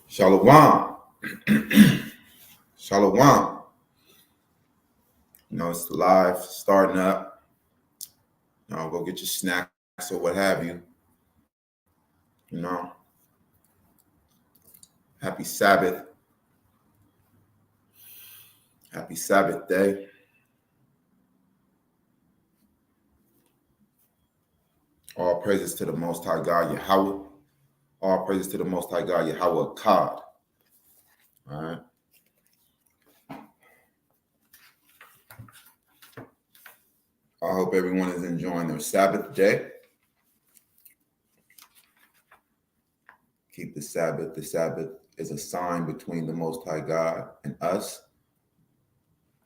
Shalom. Shalom. It's live, starting up. Go get your snacks or what have you. Happy Sabbath. Happy Sabbath day. All praises to the Most High God, Yahweh. All praises to the Most High God, Yahweh God. All right. I hope everyone is enjoying their Sabbath day. Keep the Sabbath. The Sabbath is a sign between the Most High God and us.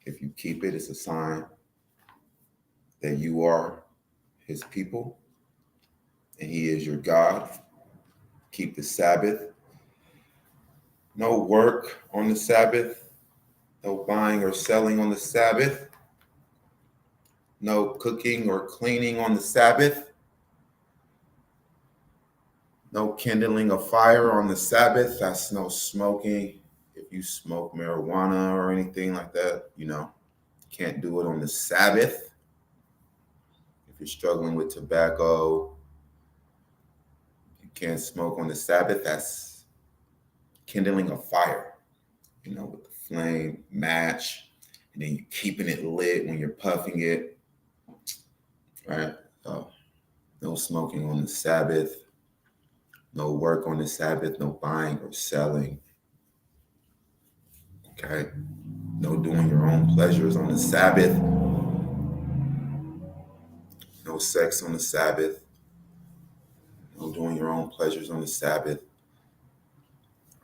If you keep it, it's a sign that you are his people and he is your God. Keep the Sabbath. No work on the Sabbath. No buying or selling on the Sabbath. No cooking or cleaning on the Sabbath. No kindling a fire on the Sabbath. That's no smoking. If you smoke marijuana or anything like that, can't do it on the Sabbath. If you're struggling with tobacco, you can't smoke on the Sabbath. That's kindling a fire, with the flame match, and then you're keeping it lit when you're puffing it, right? So no smoking on the Sabbath. No work on the Sabbath, no buying or selling. Okay? No doing your own pleasures on the Sabbath. No sex on the Sabbath. No doing your own pleasures on the Sabbath.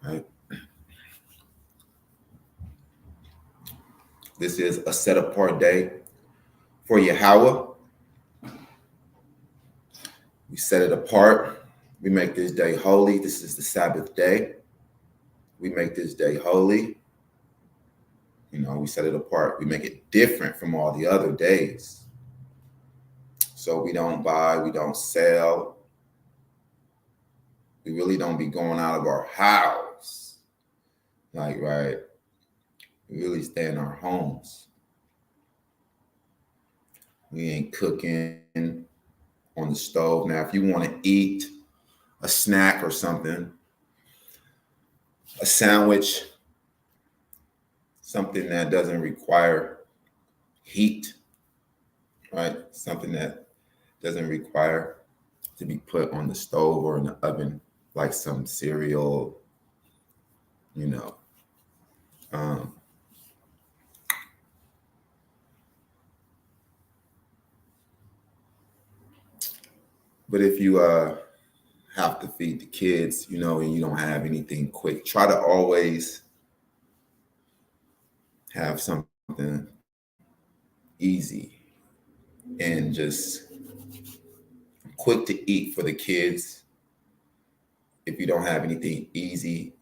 Right? This is a set apart day for Yahweh. We set it apart. We make this day holy. This is the Sabbath day. We make this day holy. We set it apart. We make it different from all the other days. So we don't buy, we don't sell. We really don't be going out of our house. Right? We really stay in our homes. We ain't cooking on the stove. Now, if you want to eat a snack or something, a sandwich, something that doesn't require heat, right? Something that doesn't require to be put on the stove or in the oven, like some cereal, But if you have to feed the kids, and you don't have anything quick, try to always have something easy and just quick to eat for the kids. If you don't have anything easy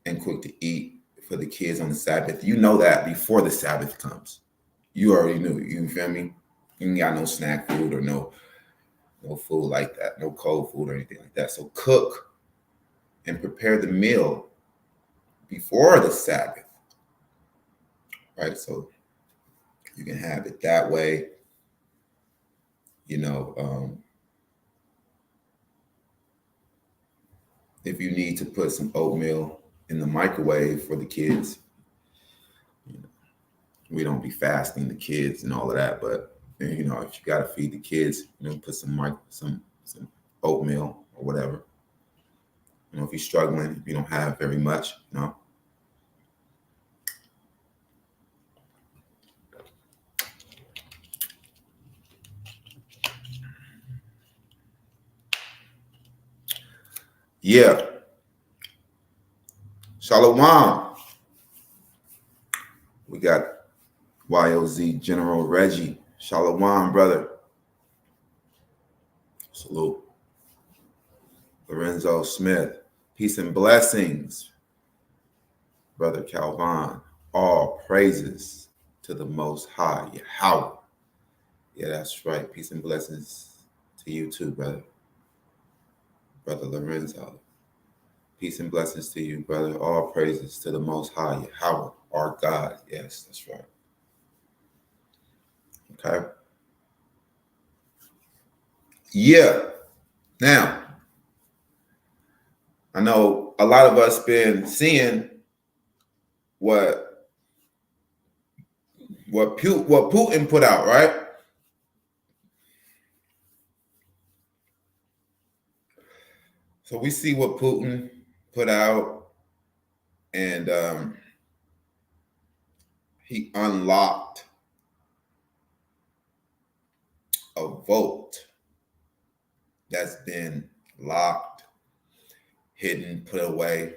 and quick to eat for the kids on the Sabbath. You know that before the Sabbath comes. You already knew. You feel me? You ain't got no snack food or no food like that, no cold food or anything like that. So cook and prepare the meal before the Sabbath, right? So you can have it that way. If you need to put some oatmeal in the microwave for the kids, we don't be fasting the kids and all of that, but if you got to feed the kids, put some oatmeal or whatever. If you're struggling, if you don't have very much, Yeah. Shalom. We got YOZ General Reggie. Shalom, brother. Salute. Lorenzo Smith. Peace and blessings, Brother Calvin. All praises to the Most High, Yahweh. Yeah, that's right. Peace and blessings to you too, brother. Brother Lorenzo. Peace and blessings to you, brother. All praises to the Most High, Yahweh, our God. Yes, that's right. Okay. Yeah. Now, I know a lot of us been seeing what Putin put out, right? So we see what Putin put out, and he unlocked a vote that's been locked, hidden, put away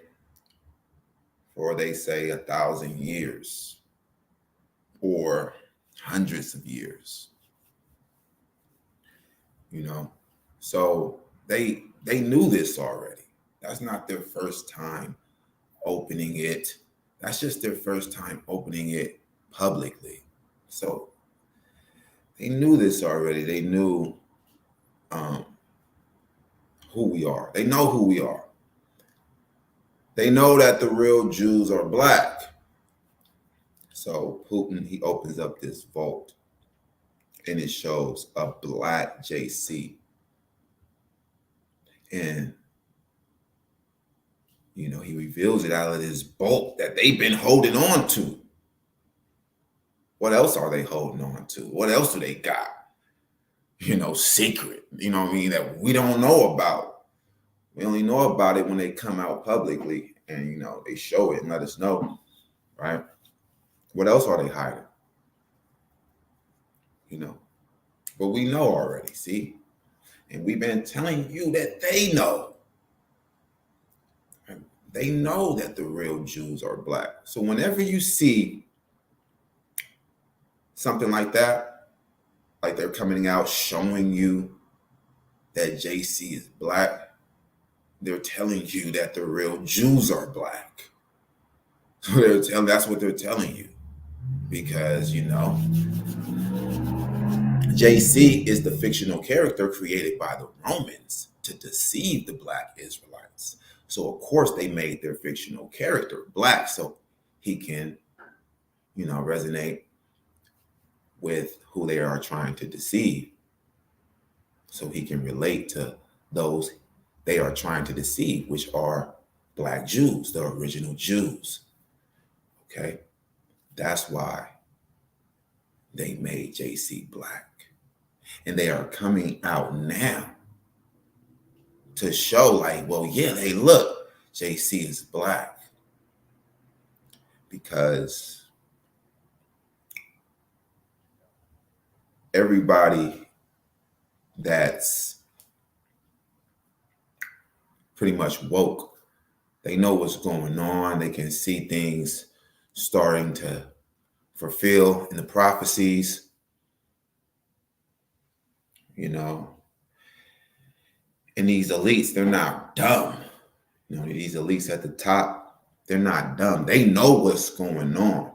for, they say, 1,000 years or hundreds of years. So they knew this already. That's not their first time opening it. That's just their first time opening it publicly. So they knew this already. They knew who we are. They know who we are. They know that the real Jews are black. So Putin, he opens up this vault and it shows a black JC. And, he reveals it out of this vault that they've been holding on to. What else are they holding on to? What else do they got? Secret, that we don't know about. We only know about it when they come out publicly and, they show it and let us know, right? What else are they hiding? But we know already, see? And we've been telling you that they know. They know that the real Jews are black. So whenever you see something like that, like they're coming out showing you that JC is black, they're telling you that the real Jews are black. So that's what they're telling you. Because, JC is the fictional character created by the Romans to deceive the black Israelites. So, of course, they made their fictional character black so he can, resonate with who they are trying to deceive. So he can relate to those they are trying to deceive, which are black Jews, the original Jews. Okay? That's why they made JC black. And they are coming out now to show like, well, yeah, hey, look, JC is black. Because everybody that's pretty much woke, they know what's going on. They can see things starting to fulfill in the prophecies, And these elites, they're not dumb. These elites at the top, They're not dumb. They know what's going on,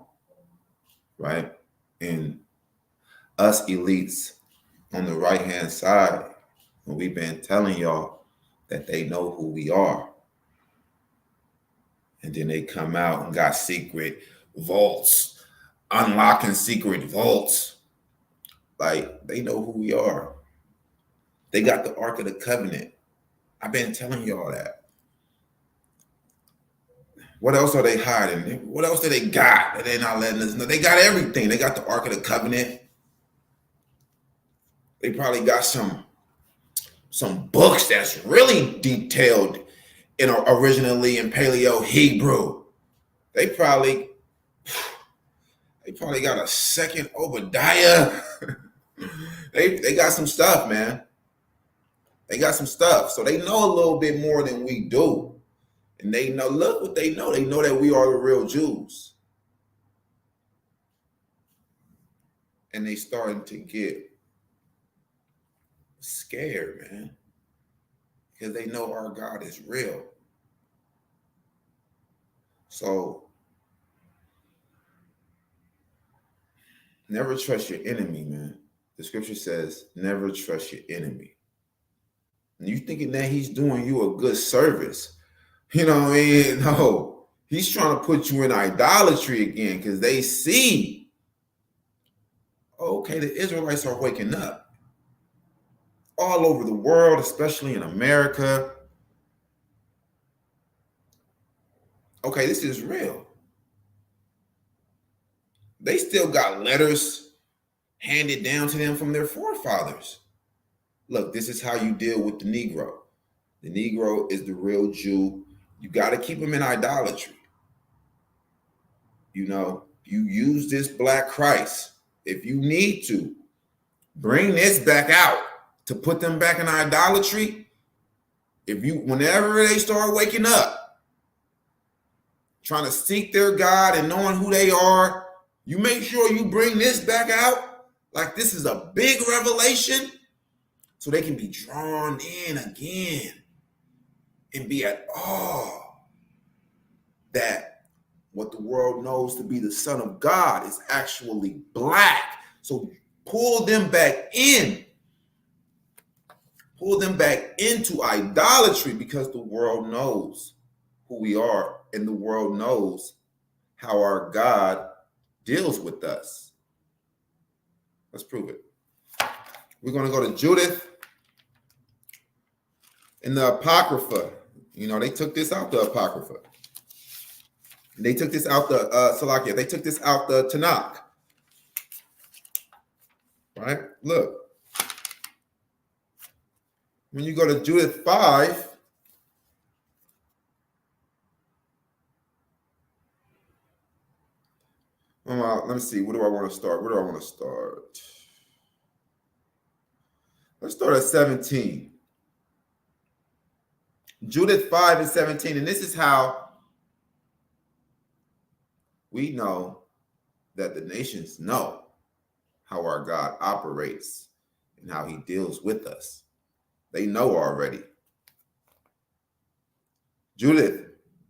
right? And us elites on the right-hand side, when we've been telling y'all that they know who we are. And then they come out and got secret vaults, unlocking secret vaults. Like, they know who we are. They got the Ark of the Covenant. I've been telling y'all that. What else are they hiding? What else do they got that they're not letting us know? They got everything. They got the Ark of the Covenant. They probably got some books that's really detailed originally in Paleo Hebrew. They probably got a second Obadiah. they got some stuff, man. They got some stuff. So they know a little bit more than we do. And they know, look what they know. They know that we are the real Jews. And they starting to get scared, man. Because they know our God is real. So never trust your enemy, man. The scripture says, never trust your enemy. And you thinking that he's doing you a good service. You know what I mean? No, he's trying to put you in idolatry again because they see, okay, the Israelites are waking up all over the world, especially in America. Okay, this is real. They still got letters handed down to them from their forefathers. Look, this is how you deal with the Negro. The Negro is the real Jew. You got to keep him in idolatry. You know, you use this black Christ. If you need to, bring this back out to put them back in idolatry. Whenever they start waking up, trying to seek their God and knowing who they are, you make sure you bring this back out like this is a big revelation so they can be drawn in again and be at awe that what the world knows to be the Son of God is actually black. So pull them back in. Pull them back into idolatry because the world knows who we are and the world knows how our God deals with us. Let's prove it. We're going to go to Judith in the Apocrypha. You know, they took this out the Apocrypha. They took this out the Salakia. They took this out the Tanakh. Right? Look. When you go to Judith 5, let me see. Where do I want to start? Let's start at 17. Judith 5 and 17. And this is how we know that the nations know how our God operates and how he deals with us. They know already. Judith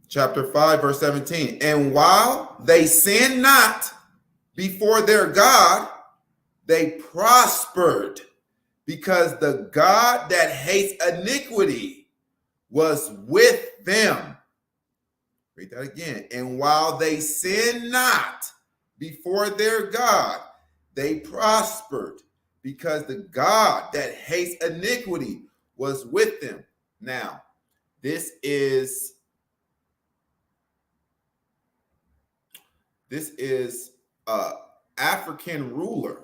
chapter 5, verse 17. And while they sinned not before their God, they prospered, because the God that hates iniquity was with them. Read that again. And while they sinned not before their God, they prospered, because the God that hates iniquity was with them. Now, this is an African ruler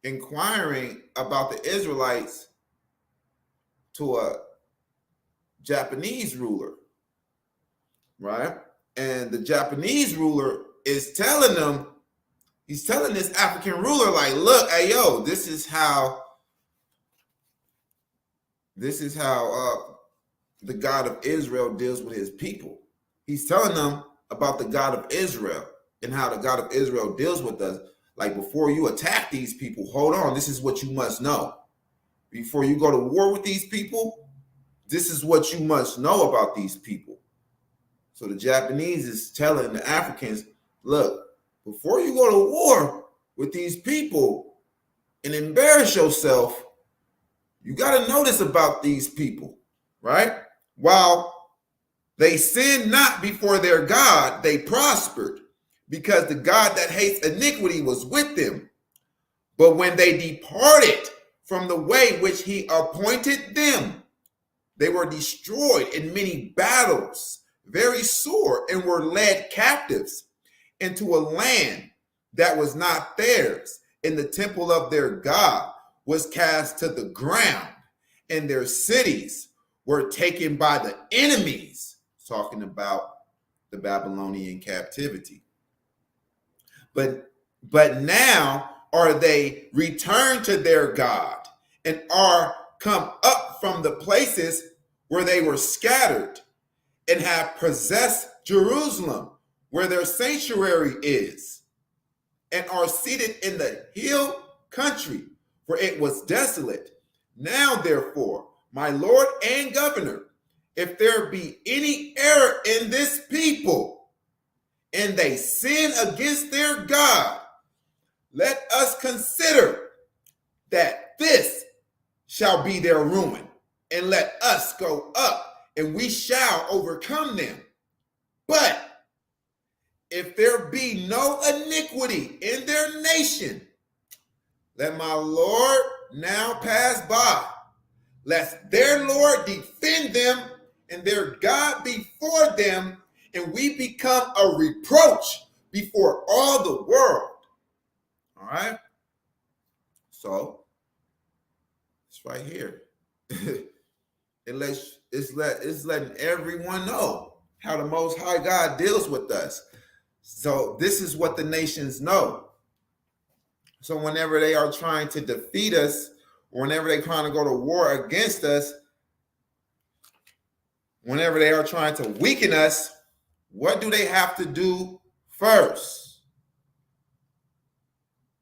inquiring about the Israelites to a Japanese ruler, right? And the Japanese ruler is telling them, he's telling this African ruler, like, look, hey, yo, this is how the God of Israel deals with his people. He's telling them about the God of Israel and how the God of Israel deals with us. Like, before you attack these people, hold on, this is what you must know. Before you go to war with these people, this is what you must know about these people. So the Japanese is telling the Africans, look, before you go to war with these people and embarrass yourself, you got to know this about these people, right? While they sinned not before their God, they prospered, because the God that hates iniquity was with them. But when they departed from the way which he appointed them, they were destroyed in many battles, very sore, and were led captives into a land that was not theirs. And the temple of their God was cast to the ground, and their cities were taken by the enemies. Talking about the Babylonian captivity. But now are they returned to their God and are come up from the places where they were scattered, and have possessed Jerusalem, where their sanctuary is, and are seated in the hill country, for it was desolate. Now, therefore, my Lord and Governor, if there be any error in this people, and they sin against their God, let us consider that this shall be their ruin, and let us go up, and we shall overcome them. But if there be no iniquity in their nation, let my Lord now pass by, lest their Lord defend them and their God before them, and we become a reproach before all the world. All right? So, it's right here. It's letting everyone know how the Most High God deals with us. So this is what the nations know. So whenever they are trying to defeat us, or whenever they're trying to go to war against us, whenever they are trying to weaken us, what do they have to do first?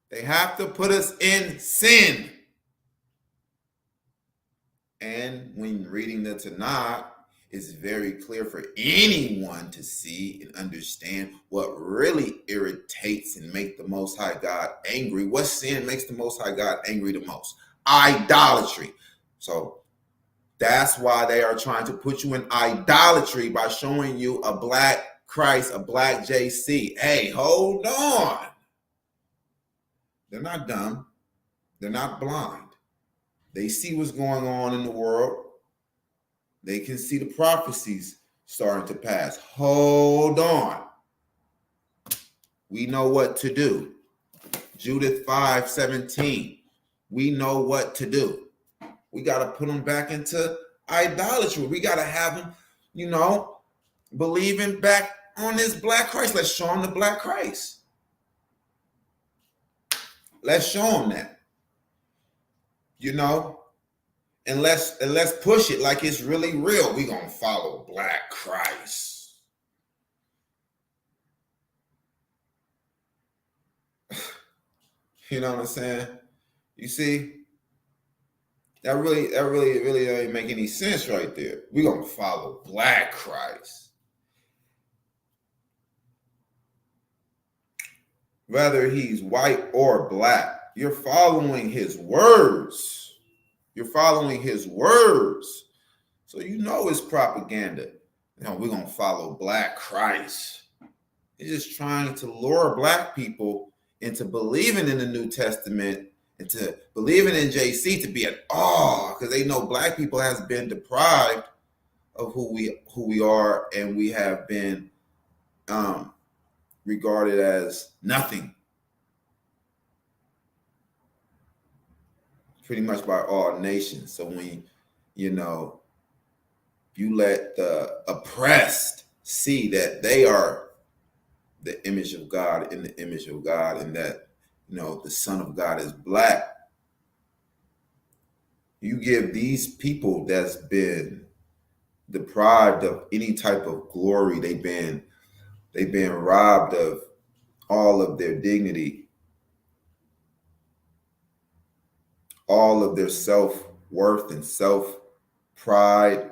They have to put us in sin. And when reading the Tanakh, it's very clear for anyone to see and understand what really irritates and makes the Most High God angry. What sin makes the Most High God angry the most? Idolatry. So that's why they are trying to put you in idolatry by showing you a black Christ, a black JC. Hey, hold on. They're not dumb. They're not blind. They see what's going on in the world. They can see the prophecies starting to pass. Hold on. We know what to do. Judith 5:17. We know what to do. We got to put them back into idolatry. We got to have them, believing back on this black Christ. Let's show them the black Christ. Let's show them that. And let's push it like it's really real. We're going to follow black Christ. You know what I'm saying? You see? That really doesn't make any sense right there. We're going to follow black Christ. Whether he's white or black, you're following his words. You're following his words. So it's propaganda. We're going to follow black Christ. It's just trying to lure black people into believing in the New Testament and to believing in JC, to be at awe, because they know black people has been deprived of who we are, and we have been regarded as nothing, pretty much by all nations. So when you let the oppressed see that they are the image of God, in the image of God, and that the Son of God is black, you give these people that's been deprived of any type of glory, they've been robbed of all of their dignity, all of their self-worth and self-pride,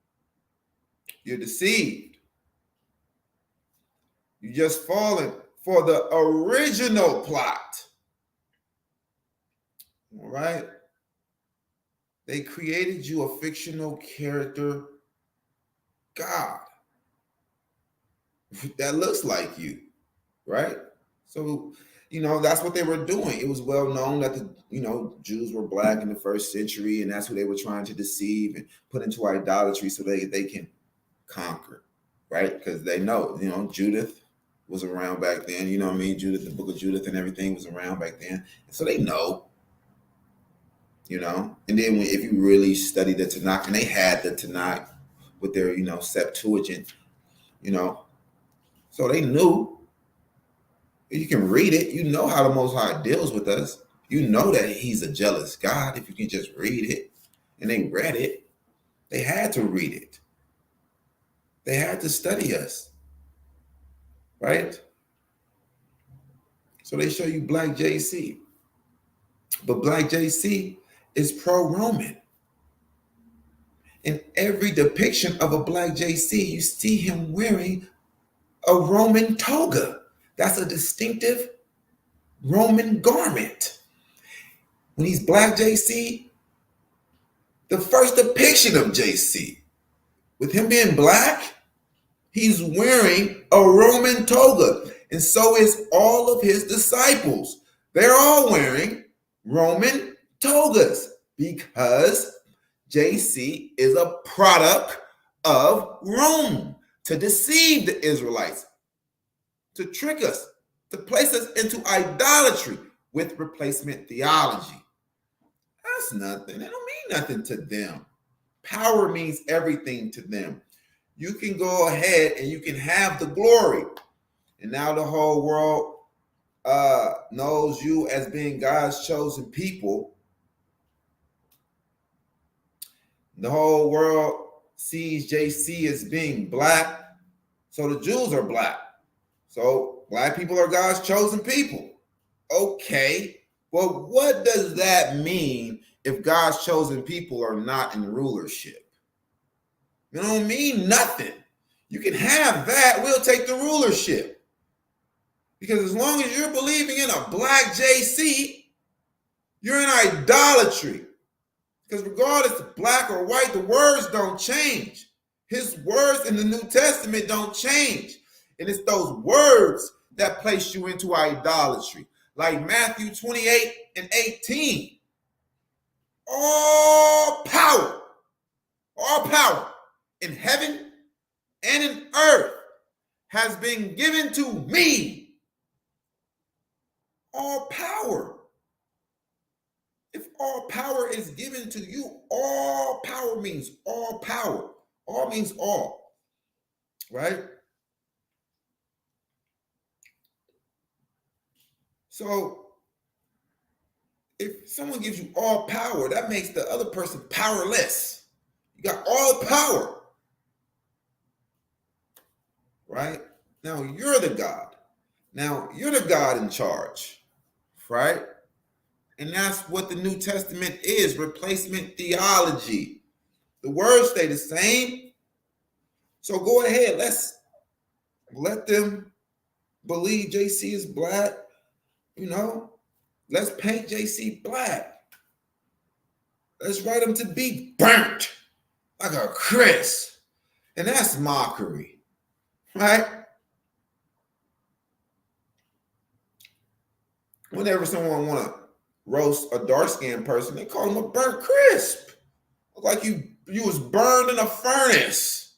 You're deceived. You're just falling for the original plot. All right? They created you a fictional character, God, that looks like you, right? So, that's what they were doing. It was well known that Jews were black in the first century, and that's who they were trying to deceive and put into idolatry so they can conquer, right? Because they know, Judith was around back then. You know what I mean? Judith, the book of Judith and everything was around back then. And so they know, And then if you really study the Tanakh, and they had the Tanakh with their, Septuagint, so they knew. You can read it. You know how the Most High deals with us. You know that he's a jealous God if you can just read it. And they read it. They had to read it. They had to study us. Right? So they show you Black JC. But Black JC is pro-Roman. In every depiction of a Black JC, you see him wearing a Roman toga. That's a distinctive Roman garment. When he's Black JC, the first depiction of JC, with him being black, he's wearing a Roman toga. And so is all of his disciples. They're all wearing Roman togas because JC is a product of Rome to deceive the Israelites, to trick us, to place us into idolatry with replacement theology. That's nothing. It don't mean nothing to them. Power means everything to them. You can go ahead and you can have the glory. And now the whole world knows you as being God's chosen people. The whole world sees JC as being black. So the Jews are black. So black people are God's chosen people. Okay. Well, what does that mean if God's chosen people are not in rulership? It don't mean nothing. You can have that. We'll take the rulership. Because as long as you're believing in a Black JC, you're in idolatry. Because regardless of black or white, the words don't change. His words in the New Testament don't change. And it's those words that place you into idolatry. Like Matthew 28:18. All power in heaven and in earth has been given to me. All power. If all power is given to you, all power means all power. All means all, right? So if someone gives you all power, that makes the other person powerless. You got all power, right? Now you're the God. Now you're the God in charge, right? And that's what the New Testament is, replacement theology. The words stay the same. So go ahead, let's let them believe JC is black, Let's paint JC black. Let's write him to be burnt like a crisp. And that's mockery, right? Whenever someone want to roast a dark-skinned person, they call him a burnt crisp. Look like you was burned in a furnace,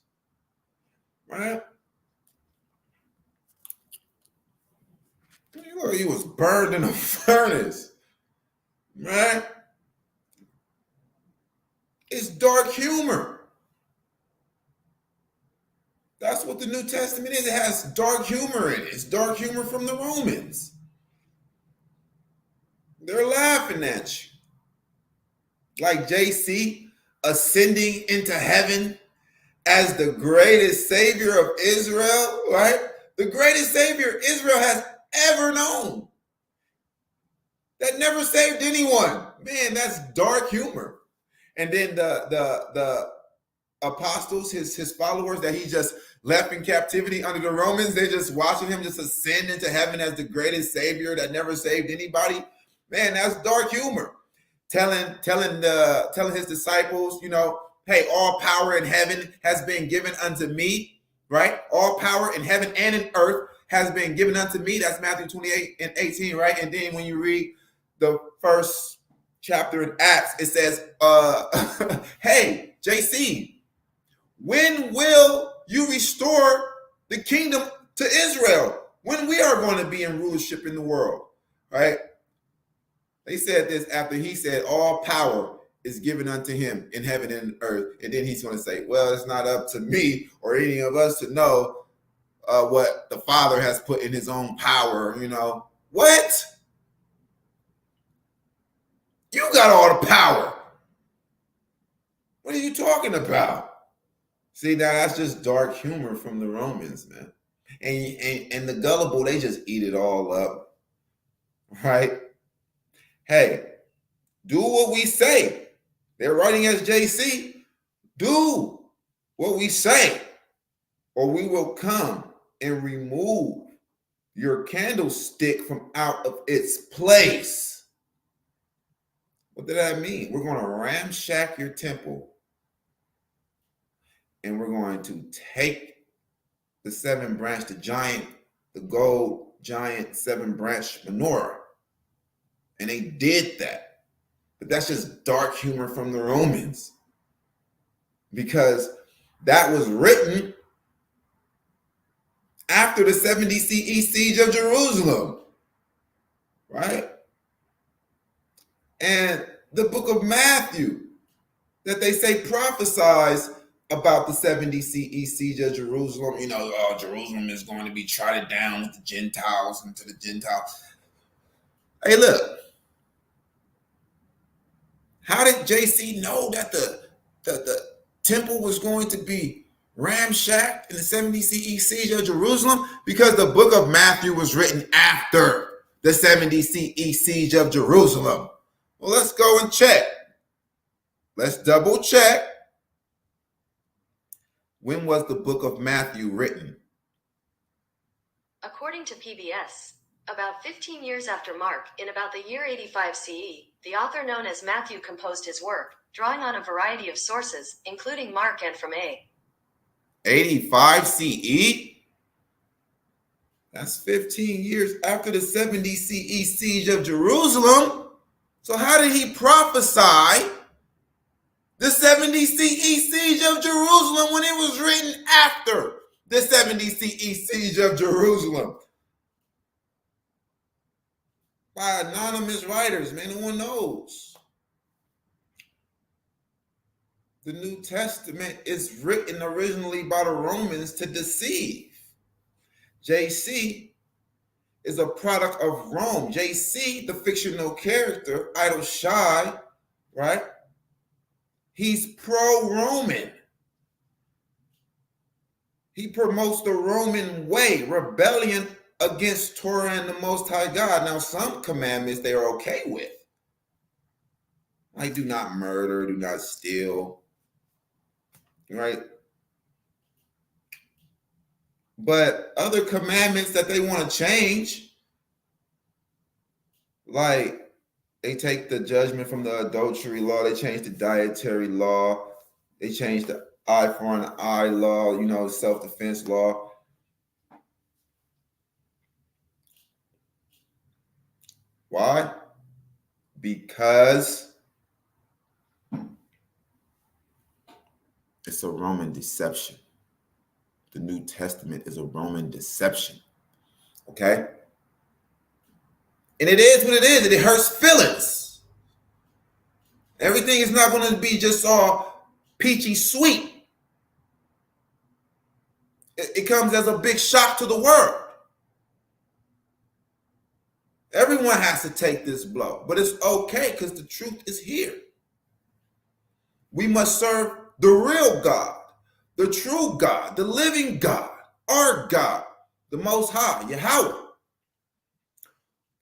right? You was burned in a furnace, right? It's dark humor. That's what the New Testament is. It has dark humor in it. It's dark humor from the Romans. They're laughing at you. Like JC ascending into heaven as the greatest savior of Israel, right? The greatest savior Israel has ever known. That never saved anyone. Man, that's dark humor. And then the apostles, his followers that he just left in captivity under the Romans. They're just watching him just ascend into heaven as the greatest savior that never saved anybody. Man, that's dark humor. Telling his disciples, hey, all power in heaven has been given unto me, right? All power in heaven and in earth has been given unto me. That's Matthew 28:18, right? And then when you read the first chapter in Acts, it says, hey, JC, when will you restore the kingdom to Israel? When we are going to be in rulership in the world, right? They said this after he said all power is given unto him in heaven and earth. And then he's going to say, well, it's not up to me or any of us to know what the Father has put in his own power. What? You got all the power. What are you talking about? See, now that's just dark humor from the Romans, man. And the gullible, they just eat it all up, right? Hey, do what we say. They're writing as JC. Do what we say, or we will come and remove your candlestick from out of its place. What did that mean? We're going to ramshack your temple, and we're going to take the the gold giant 7-branch menorah. And they did that. But that's just dark humor from the Romans, because that was written after the 70 CE siege of Jerusalem, right? And the book of Matthew that they say prophesies about the 70 CE siege of Jerusalem. Jerusalem is going to be trodden down with the Gentiles and to the Gentiles. Hey, look. How did JC know that the temple was going to be ramshacked in the 70 CE siege of Jerusalem? Because the book of Matthew was written after the 70 CE siege of Jerusalem. Well, let's go and check. Let's double check. When was the book of Matthew written? According to PBS, about 15 years after Mark, in about the year 85 CE, the author known as Matthew composed his work, drawing on a variety of sources, including Mark and from A. 85 CE? That's 15 years after the 70 CE siege of Jerusalem. So how did he prophesy the 70 CE siege of Jerusalem when it was written after the 70 CE siege of Jerusalem? By anonymous writers, man, no one knows. The New Testament is written originally by the Romans to deceive. JC is a product of Rome. JC, the fictional character, Idle Shy, right? He's pro-Roman. He promotes the Roman way, rebellion against Torah and the Most High God. Now, some commandments they are okay with. Like do not murder, do not steal, right? But other commandments that they want to change, like they take the judgment from the adultery law, they change the dietary law, they change the eye for an eye law, self-defense law. Why? Because it's a Roman deception. The New Testament is a Roman deception. Okay? And it is what it is, and it hurts feelings. Everything is not going to be just all peachy sweet. It comes as a big shock to the world. Everyone has to take this blow, but it's okay because the truth is here. We must serve the real God, the true God, the living God, our God, the Most High, Yahweh,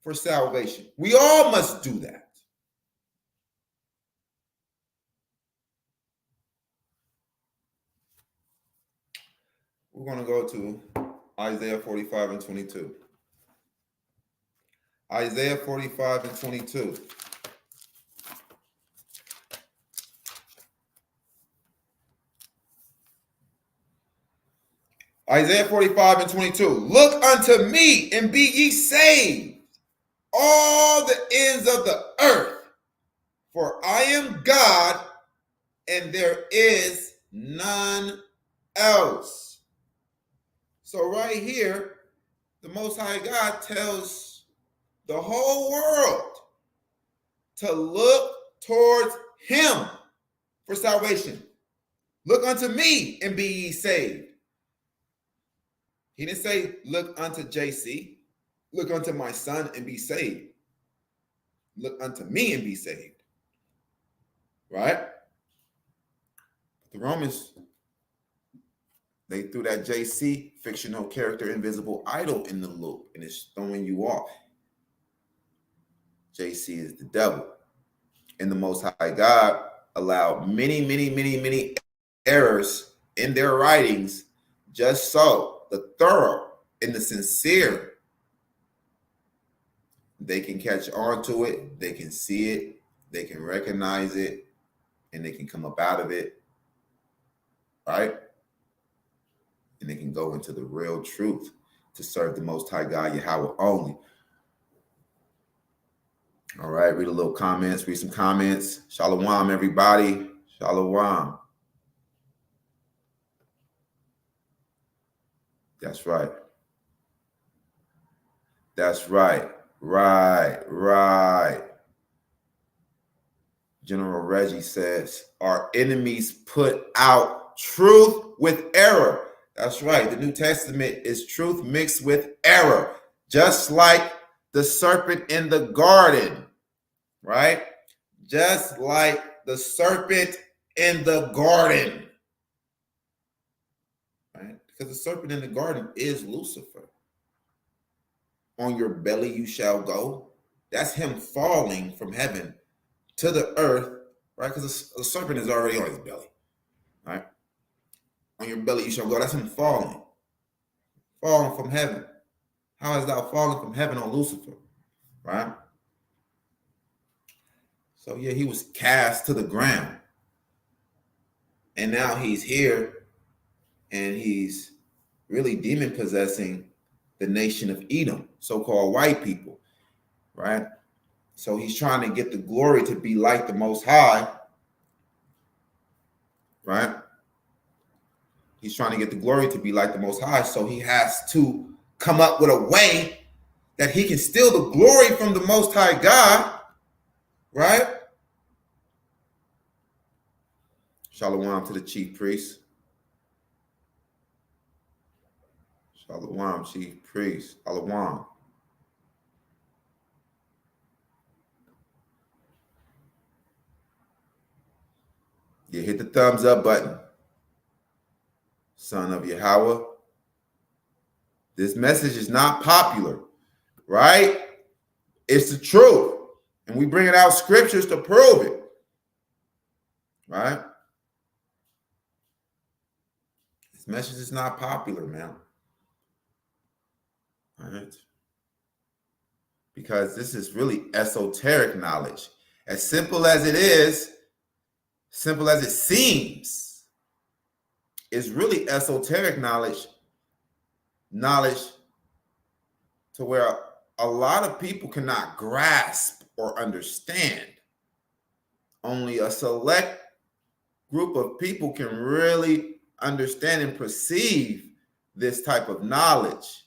for salvation. We all must do that. we're going to go to Isaiah 45 and 22. Isaiah 45 and 22. Isaiah 45 and 22. Look unto me and be ye saved, all the ends of the earth, for I am God and there is none else. So right here, the Most High God tells the whole world to look towards him for salvation. Look unto me and be ye saved. He didn't say, look unto JC. Look unto my son and be saved. Look unto me and be saved. Right? The Romans, they threw that JC, fictional character, invisible idol, in the loop, and it's throwing you off. JC is the devil. And the Most High God allowed many errors in their writings, just so the thorough and the sincere, they can catch on to it, they can see it, they can recognize it, and they can come up out of it, right? And they can go into the real truth to serve the Most High God, Yahweh only. All right, read a little comments, read some comments. Shalom, everybody. Shalom. That's right. That's right. Right. General Reggie says, our enemies put out truth with error. That's right. The New Testament is truth mixed with error, just like the serpent in the garden, right? Just like the serpent in the garden, right? Because the serpent in the garden is Lucifer. On your belly you shall go. That's him falling from heaven to the earth, right? Because the serpent is already on his belly, right? On your belly you shall go. That's him falling from heaven. How is thou falling from heaven on Lucifer, right? So yeah, he was cast to the ground. And now he's here and he's really demon possessing the nation of Edom, so-called white people, right? So he's trying to get the glory to be like the Most High, right? He's trying to get the glory to be like the Most High. So he has to come up with a way that he can steal the glory from the Most High God, right? Shalom to the chief priest. Shalom, chief priest. Shalom. Yeah, hit the thumbs up button. Son of Yahweh. This message is not popular, right? It's the truth. And we bring it out scriptures to prove it, right? This message is not popular, man. All right? Because this is really esoteric knowledge. As simple as it is, simple as it seems, is really esoteric knowledge to where a lot of people cannot grasp or understand. Only a select group of people can really understand and perceive this type of knowledge.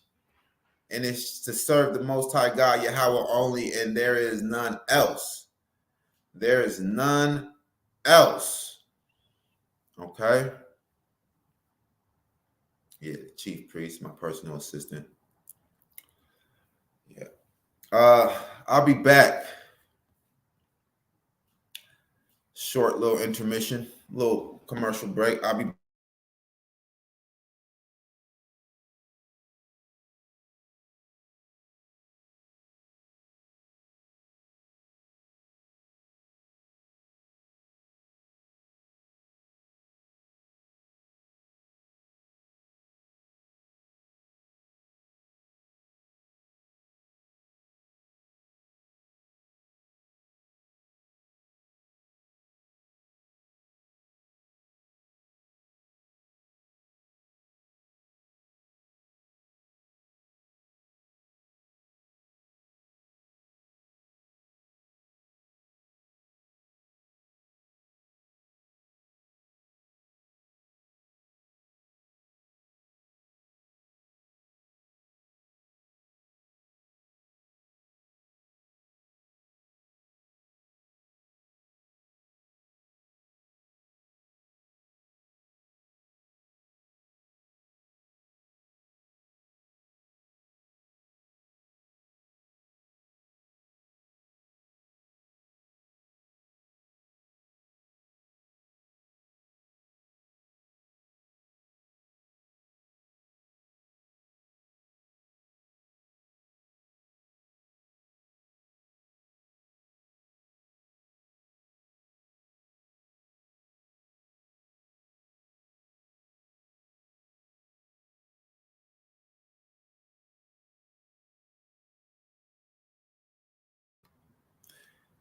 And it's to serve the Most High God, Yahweh only, and there is none else. There is none else. Okay? Yeah, chief priest, my personal assistant. Yeah. I'll be back. Short little intermission, little commercial break. I'll be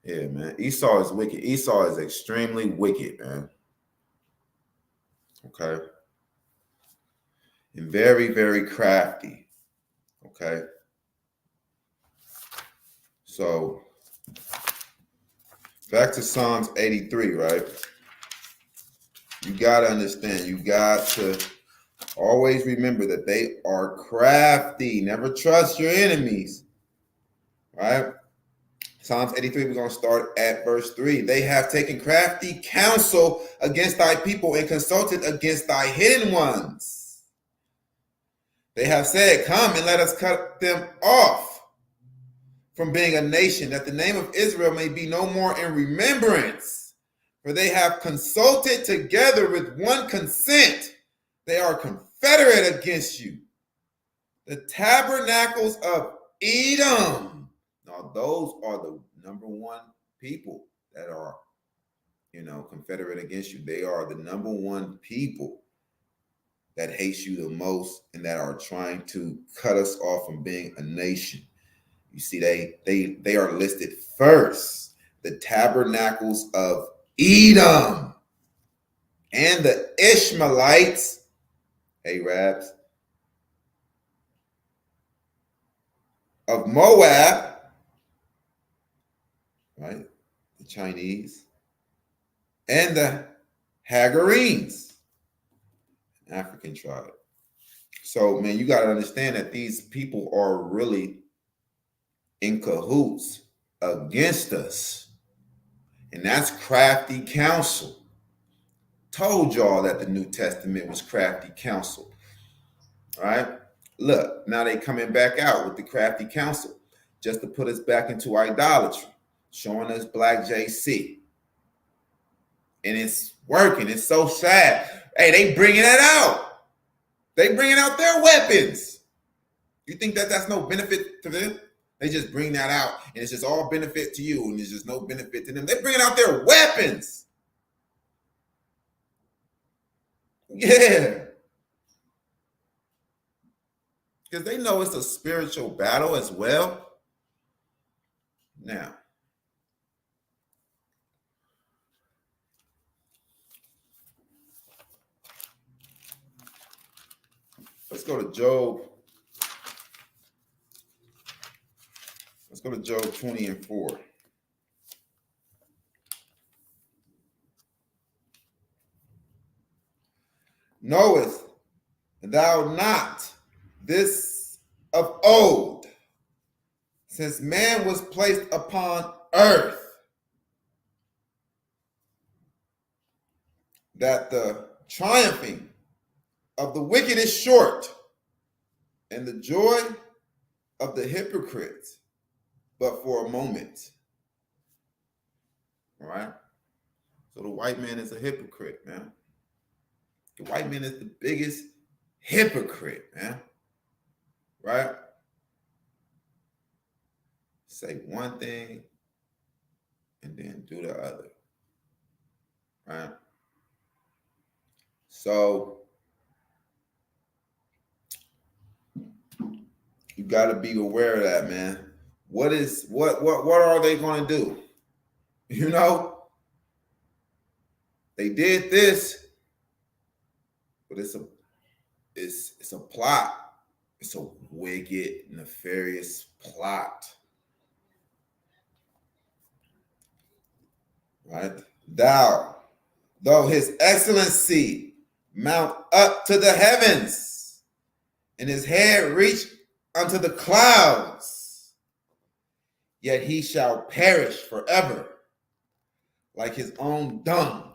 Yeah, man. Esau is wicked. Esau is extremely wicked, man. Okay. And very, very crafty. Okay. So back to Psalms 83, right? You got to understand, you got to always remember that they are crafty. Never trust your enemies, right? Psalms 83, we're going to start at verse 3. They have taken crafty counsel against thy people and consulted against thy hidden ones. They have said, come and let us cut them off from being a nation, that the name of Israel may be no more in remembrance. For they have consulted together with one consent. They are confederate against you. The tabernacles of Edom. Now, those are the number one people that are, confederate against you. They are the number one people that hates you the most and that are trying to cut us off from being a nation. You see, they are listed first. The tabernacles of Edom and the Ishmaelites, Arabs, of Moab, right? The Chinese, and the Hagarenes, African tribe. So, man, you got to understand that these people are really in cahoots against us. And that's crafty counsel. Told y'all that the New Testament was crafty counsel. All right. Look, now they coming back out with the crafty counsel just to put us back into idolatry, showing us black JC. And it's working. It's so sad. Hey, they bringing it out. They bringing out their weapons. You think that that's no benefit to them? They just bring that out, and it's just all benefit to you, and there's just no benefit to them. They're bringing out their weapons. Yeah. Because they know it's a spiritual battle as well. Now, let's go to Job. Let's go to Job 20:4. Knowest thou not this of old, since man was placed upon earth, that the triumphing of the wicked is short, and the joy of the hypocrite but for a moment. All right? So the white man is a hypocrite, man. The white man is the biggest hypocrite, man. Right? Say one thing and then do the other. Right? So you got to be aware of that, man. What are they going to do? You know, they did this, but it's a plot. It's a wicked, nefarious plot. Right? Thou, though his excellency mount up to the heavens, and his head reach unto the clouds, yet he shall perish forever, like his own dung.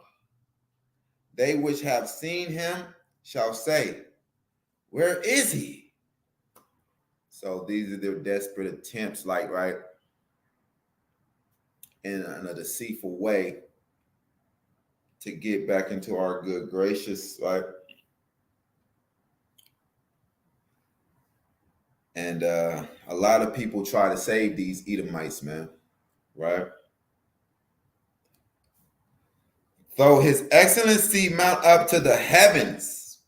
They which have seen him shall say, where is he? So these are their desperate attempts, like, right, in a deceitful way to get back into our good gracious, right? And a lot of people try to save these Edomites, man, right? Though his excellency mount up to the heavens,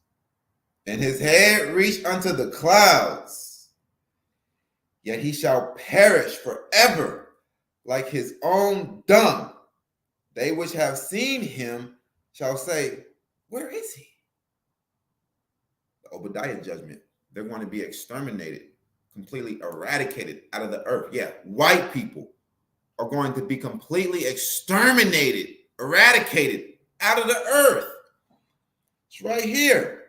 and his head reach unto the clouds, yet he shall perish forever, like his own dung. They which have seen him shall say, where is he? The Obadiah judgment. They're going to be exterminated, completely eradicated out of the earth. Yeah, white people are going to be completely exterminated, eradicated out of the earth. It's right here.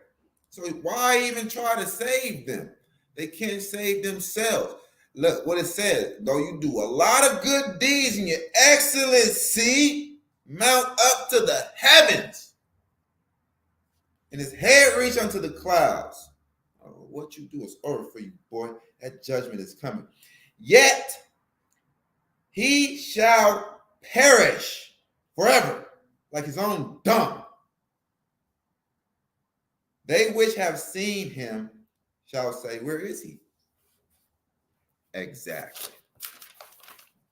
So why even try to save them? They can't save themselves. Look what it says. Though you do a lot of good deeds and your excellency mount up to the heavens, and his head reach unto the clouds. Oh, what you do is over for you, boy. That judgment is coming. Yet he shall perish forever, like his own dung. They which have seen him shall say, where is he? Exactly.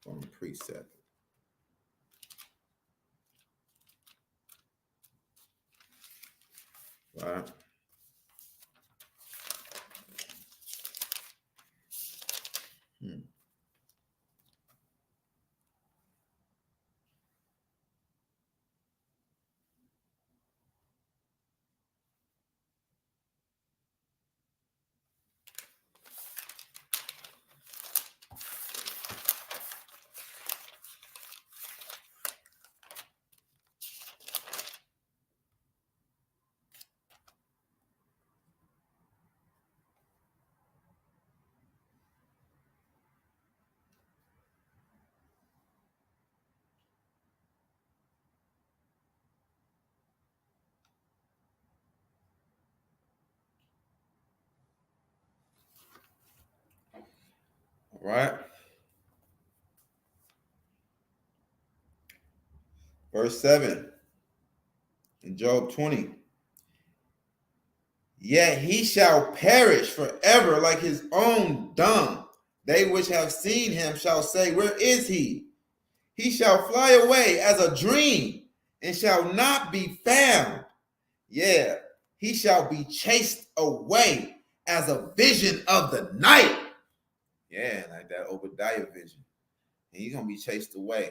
From precept. Right. All right. Verse 7 in Job 20. Yet he shall perish forever like his own dung. They which have seen him shall say, where is he? He shall fly away as a dream and shall not be found. Yeah, he shall be chased away as a vision of the night. Yeah, like that Obadiah vision. And he's going to be chased away.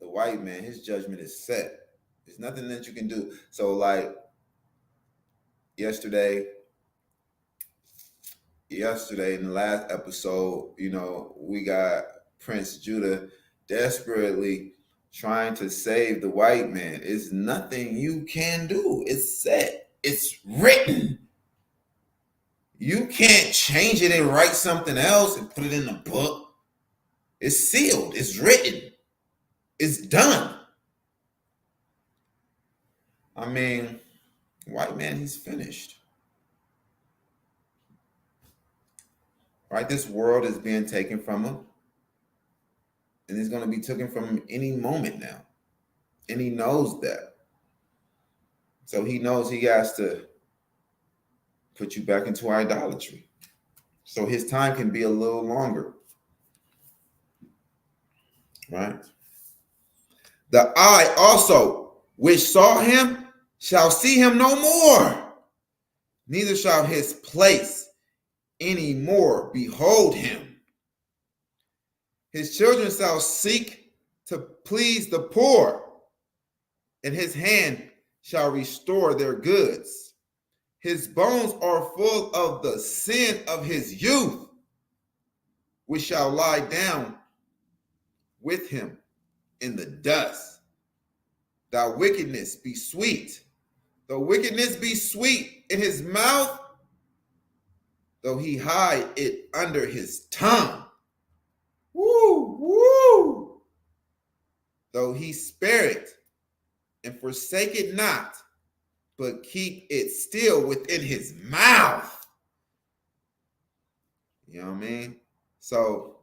The white man, his judgment is set. There's nothing that you can do. So, like yesterday in the last episode, we got Prince Judah desperately trying to save the white man. It's nothing you can do. It's set. It's written. You can't change it and write something else and put it in the book. It's sealed. It's written. It's done. I mean, white man, he's finished. Right? This world is being taken from him. And it's going to be taken from him any moment now. And he knows that. So he knows he has to put you back into idolatry. So his time can be a little longer. Right? The eye also, which saw him, shall see him no more. Neither shall his place any more behold him. His children shall seek to please the poor, and his hand shall restore their goods. His bones are full of the sin of his youth, which shall lie down with him in the dust. Thy wickedness be sweet. The wickedness be sweet in his mouth, though he hide it under his tongue. Woo, woo. Though he spare it and forsake it not, but keep it still within his mouth. You know what I mean? So,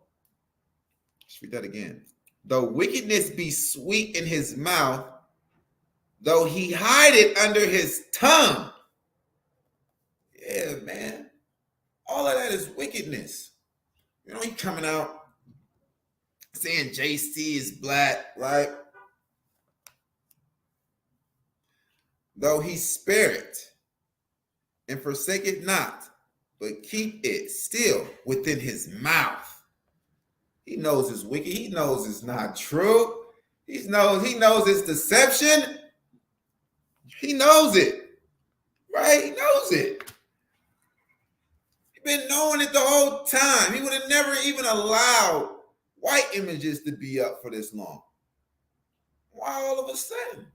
let's read that again. Though wickedness be sweet in his mouth, though he hide it under his tongue. Yeah, man. All of that is wickedness. He coming out saying JC is black, right? Though he spare it and forsake it not, but keep it still within his mouth. He knows it's wicked. He knows it's not true. He knows it's deception. He knows it, right? He knows it. He's been knowing it the whole time. He would have never even allowed white images to be up for this long. Why all of a sudden?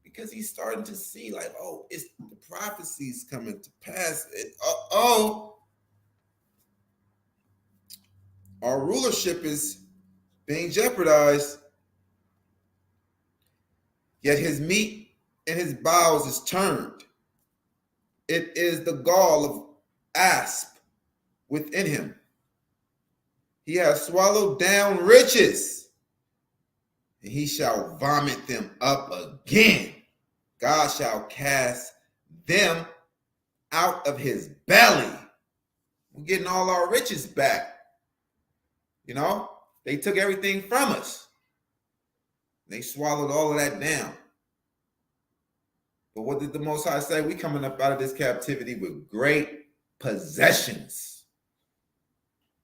Because he's starting to see, like, oh, it's the prophecies coming to pass. Our rulership is being jeopardized. Yet his meat and his bowels is turned. It is the gall of asp within him. He has swallowed down riches, and he shall vomit them up again. God shall cast them out of his belly. We're getting all our riches back. You know, they took everything from us. They swallowed all of that down. But what did the Most High say? We coming up out of this captivity with great possessions.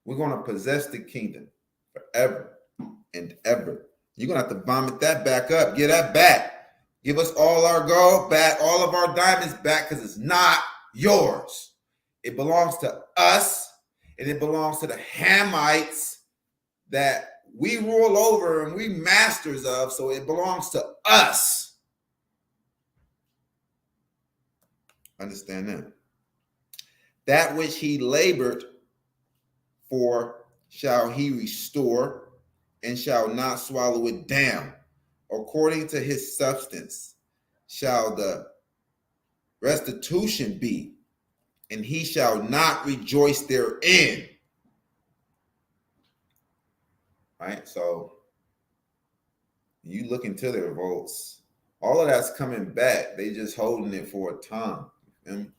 We're going to possess the kingdom forever and ever. You're going to have to vomit that back up. Get that back. Give us all our gold back, all of our diamonds back, because it's not yours. It belongs to us, and it belongs to the Hamites that we rule over and we masters of, so it belongs to us. Understand that. That which he labored for shall he restore, and shall not swallow it down. According to his substance shall the restitution be, and he shall not rejoice therein. Right? So you look into the revolts, all of that's coming back. They just holding it for a time. And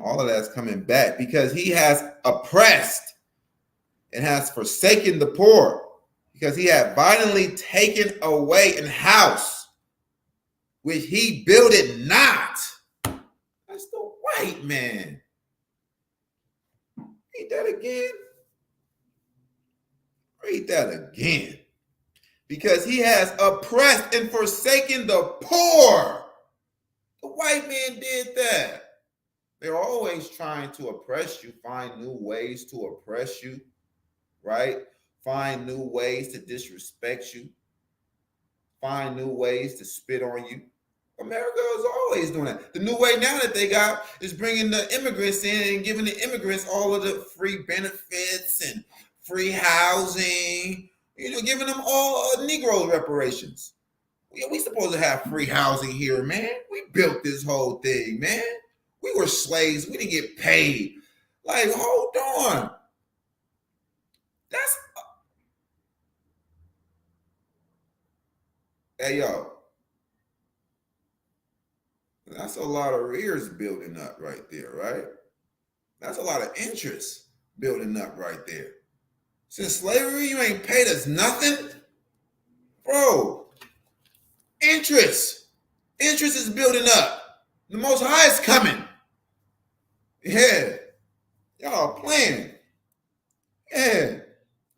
all of that's coming back because he has oppressed and has forsaken the poor, because he had violently taken away an house which he builded not. That's the white man. Read that again. Read that again. Because he has oppressed and forsaken the poor. The white man did that. They're always trying to oppress you, find new ways to oppress you, right? Find new ways to disrespect you. Find new ways to spit on you. America is always doing that. The new way now that they got is bringing the immigrants in and giving the immigrants all of the free benefits and free housing, giving them all Negro reparations. We supposed to have free housing here, man. We built this whole thing, man. We were slaves. We didn't get paid. Like, hold on. Hey, yo. That's a lot of arrears building up right there, right? That's a lot of interest building up right there. Since slavery, you ain't paid us nothing? Bro, interest is building up. The Most High is coming. Yeah. Y'all playing. Yeah.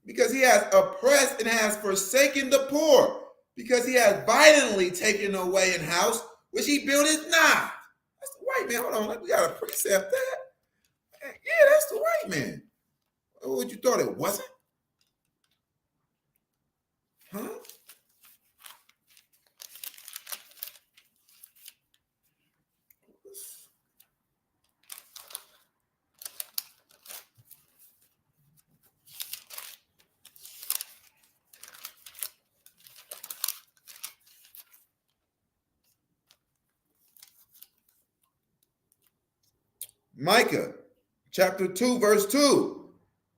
Because he has oppressed and has forsaken the poor. Because he has violently taken away an house which he built is not. That's the white man. Hold on. We got to precept that. Yeah, that's the white man. What, you thought it wasn't? Huh? Micah chapter 2, verse 2.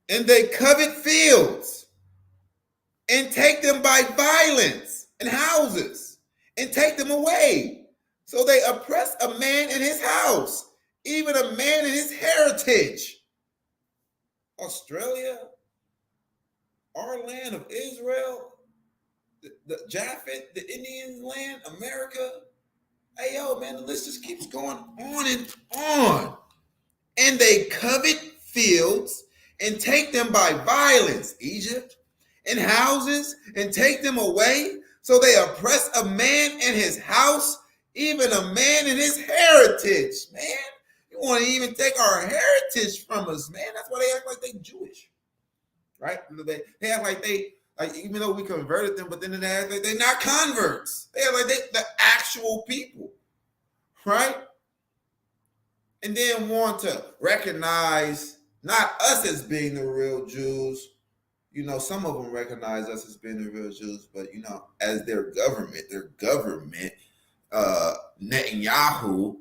And they covet fields and take them by violence, and houses and take them away. So they oppress a man in his house, even a man in his heritage. Australia, our land of Israel, the Japhet, the Indian land, America. Hey, yo, man, the list just keeps going on and on. And they covet fields and take them by violence, Egypt, and houses, and take them away. So they oppress a man and his house, even a man and his heritage. Man, you want to even take our heritage from us, man. That's why they act like they Jewish, right? They act like they, like, even though we converted them, but then they act like they're not converts. They act like they the actual people, right? And then want to recognize not us as being the real Jews. You know, some of them recognize us as being the real Jews, but, you know, as their government, Netanyahu,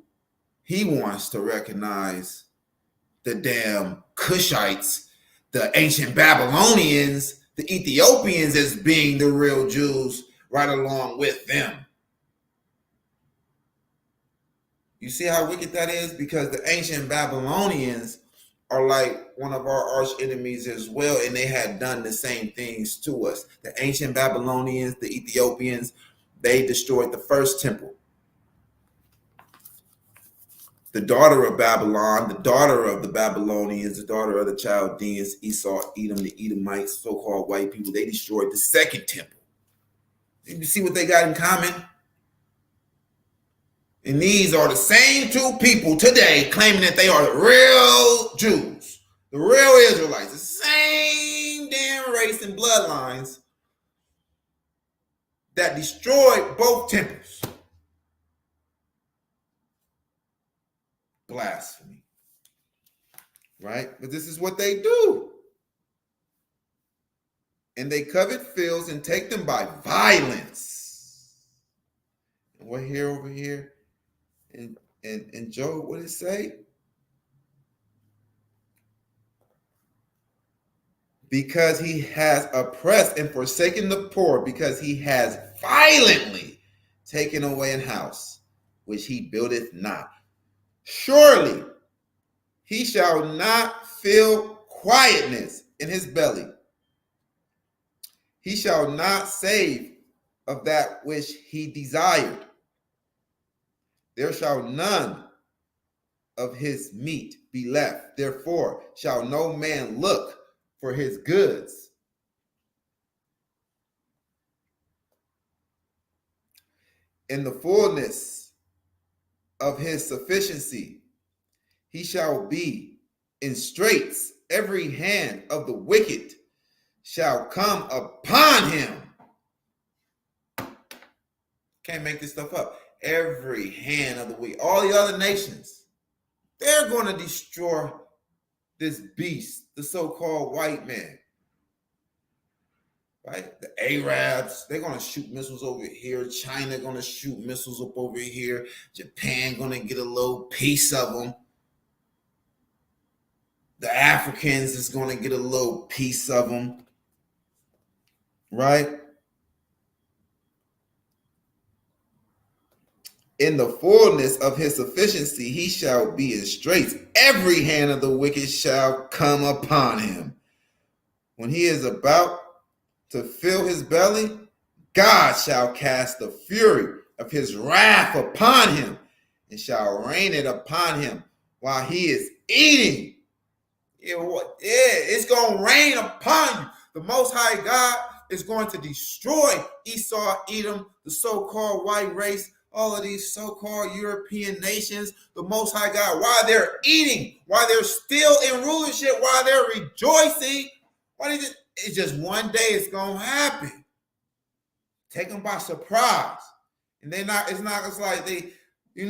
he wants to recognize the damn Cushites, the ancient Babylonians, the Ethiopians as being the real Jews right along with them. You see how wicked that is? Because the ancient Babylonians are like one of our arch enemies as well, and they had done the same things to us. The ancient Babylonians, the Ethiopians, they destroyed the first temple. The daughter of Babylon, the daughter of the Babylonians, the daughter of the Chaldeans, Esau, Edom, the Edomites, so-called white people, they destroyed the second temple. You see what they got in common? And these are the same two people today claiming that they are the real Jews, the real Israelites, the same damn race and bloodlines that destroyed both temples. Blasphemy. Right? But this is what they do. And they covet fields and take them by violence. And we're here over here. And Job, what did it say? Because he has oppressed and forsaken the poor, because he has violently taken away an house which he buildeth not. Surely he shall not feel quietness in his belly. He shall not save of that which he desired. There shall none of his meat be left. Therefore shall no man look for his goods. In the fullness of his sufficiency, he shall be in straits. Every hand of the wicked shall come upon him. Can't make this stuff up. Every hand of the wicked, all the other nations, they're going to destroy this beast, the so-called white man. Right? The Arabs, they're going to shoot missiles over here. China going to shoot missiles up over here. Japan going to get a little piece of them. The Africans is going to get a little piece of them. Right? In the fullness of his sufficiency, he shall be in straits. Every hand of the wicked shall come upon him. When he is about to fill his belly, God shall cast the fury of his wrath upon him and shall rain it upon him while he is eating. It's going to rain upon you. The Most High God is going to destroy Esau, Edom, the so-called white race, all of these so-called European nations. The Most High God, while they're eating, while they're still in rulership, while they're rejoicing, it's just one day it's going to happen. Take them by surprise. And it's like they, they're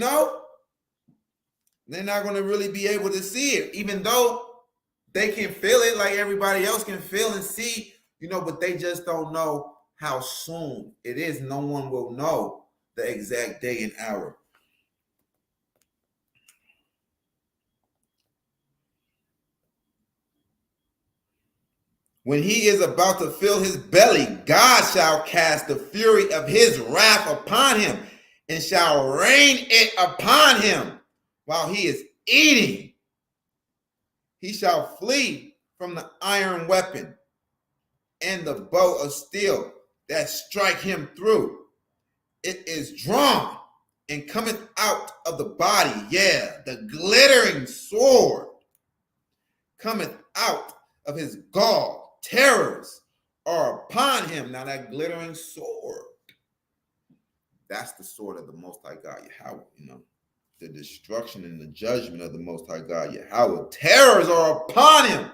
not going to really be able to see it, even though they can feel it like everybody else can feel and see, but they just don't know how soon it is. No one will know the exact day and hour. When he is about to fill his belly, God shall cast the fury of his wrath upon him and shall rain it upon him while he is eating. He shall flee from the iron weapon and the bow of steel that strike him through. It is drawn and cometh out of the body. Yeah, the glittering sword cometh out of his gall, terrors are upon him. Now that glittering sword, that's the sword of the Most High God, Yahweh, the destruction and the judgment of the Most High God, Yahweh. Terrors are upon him.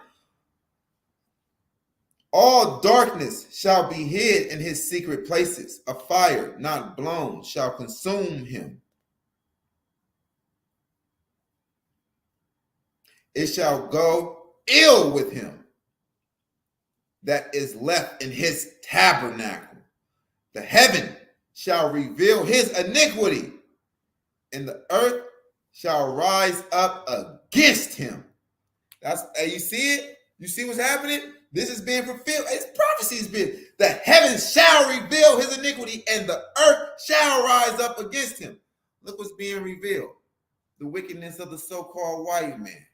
All darkness shall be hid in his secret places. A fire not blown shall consume him. It shall go ill with him that is left in his tabernacle. The heaven shall reveal his iniquity, and the earth shall rise up against him. You see it? You see what's happening? This is being fulfilled. It's prophecy's been. The heavens shall reveal his iniquity, and the earth shall rise up against him. Look what's being revealed. The wickedness of the so-called white man.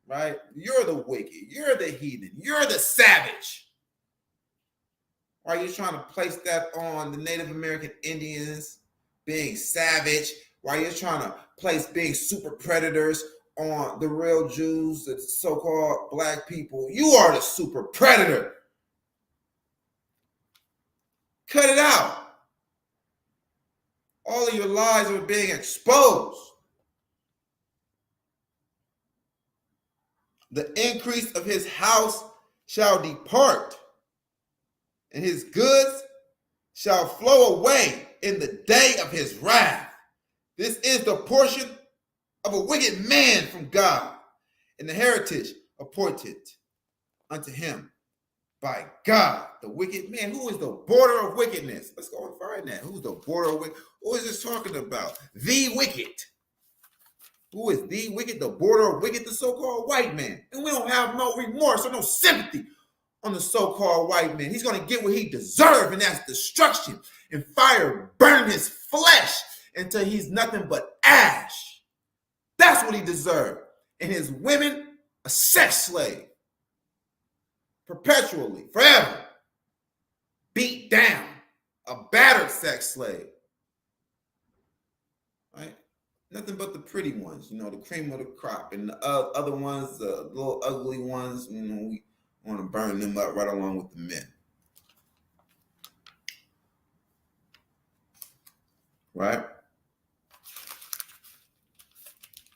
Right? You're the wicked. You're the heathen. You're the savage. Why are you trying to place that on the Native American Indians being savage? Why are you trying to place being super predators on the real Jews, the so-called black people? You are the super predator. Cut it out. All of your lies are being exposed. The increase of his house shall depart, and his goods shall flow away in the day of his wrath. This is the portion of a wicked man from God, and the heritage appointed unto him by God. The wicked man. Who is the border of wickedness? Let's go and find that. Who's the border of wickedness? Who is this talking about? The wicked. Who is the wicked? The border of wicked, the so-called white man. And we don't have no remorse or no sympathy on the so-called white man. He's going to get what he deserves, and that's destruction. And fire burn his flesh until he's nothing but ash. That's what he deserved. And his women, a sex slave. Perpetually, forever. Beat down. A battered sex slave. Right? Nothing but the pretty ones, the cream of the crop. And the other ones, the little ugly ones, we want to burn them up right along with the men. Right?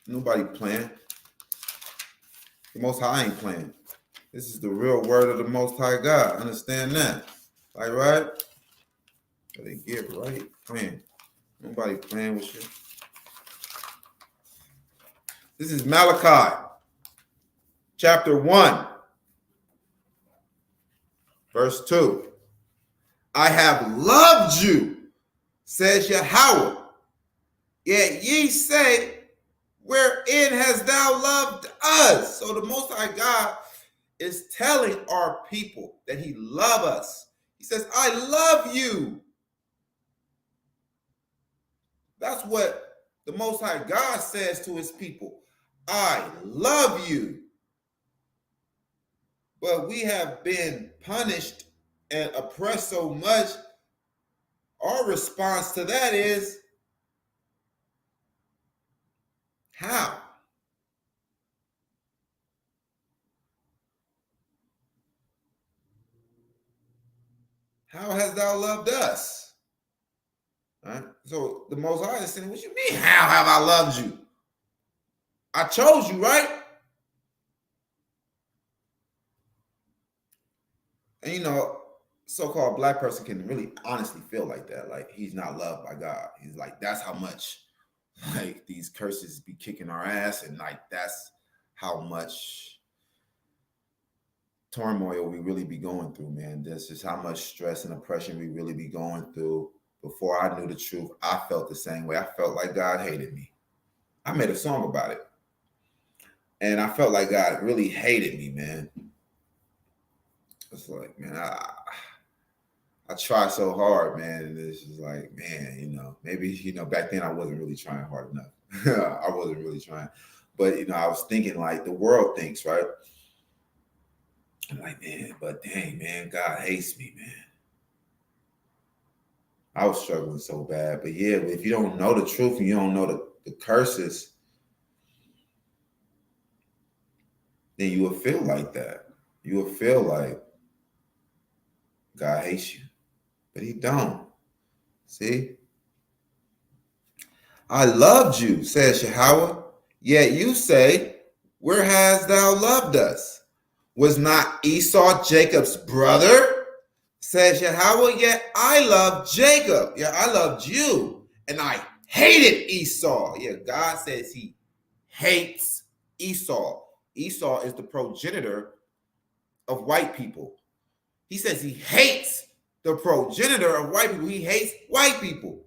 Nobody playing. The Most High ain't playing. This is the real word of the Most High God. Understand that. Like, right? They get right. Playing. Nobody playing with you. This is Malachi, chapter 1, verse 2. I have loved you, says Yahweh. Yet ye say, wherein hast thou loved us? So the Most High God is telling our people that he loves us. He says, I love you. That's what the Most High God says to his people. I love you. But we have been punished and oppressed so much. Our response to that is, how? How hast thou loved us? Right? So the Most High is saying, what you mean, how have I loved you? I chose you, right? And so-called black person can really honestly feel like that. Like he's not loved by God. He's like, that's how much like these curses be kicking our ass. And like, that's how much turmoil we really be going through, man. This is how much stress and oppression we really be going through. Before I knew the truth, I felt the same way. I felt like God hated me. I made a song about it. And I felt like God really hated me, man. It's like, man, I try so hard, man. And it's just like, man, maybe, back then I wasn't really trying hard enough. I wasn't really trying. But, I was thinking like the world thinks, right? I'm like, man, but dang, man, God hates me, man. I was struggling so bad. But yeah, if you don't know the truth and you don't know the curses, then you will feel like that. you will feel like God hates you, but he don't. See? I loved you, says Yahweh. Yet you say, where hast thou loved us? Was not Esau Jacob's brother? Says Yahweh, yet I loved Jacob. Yeah, I loved you. And I hated Esau. Yeah, God says he hates Esau. Esau is the progenitor of white people. He says he hates the progenitor of white people. He hates white people.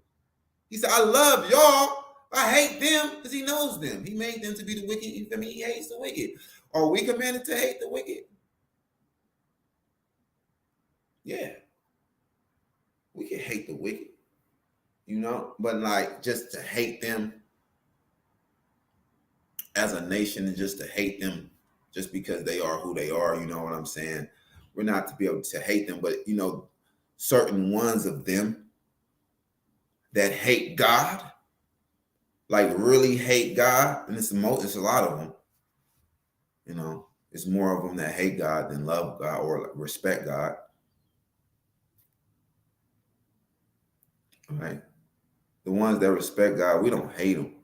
He said, I love y'all. I hate them because he knows them. He made them to be the wicked. I mean, he hates the wicked. Are we commanded to hate the wicked? Yeah. We can hate the wicked, but like just to hate them as a nation and just to hate them just because they are who they are, you know what I'm saying? We're not to be able to hate them, but certain ones of them that hate God, like really hate God, and it's a lot of them. It's more of them that hate God than love God or respect God. All right. The ones that respect God, we don't hate them.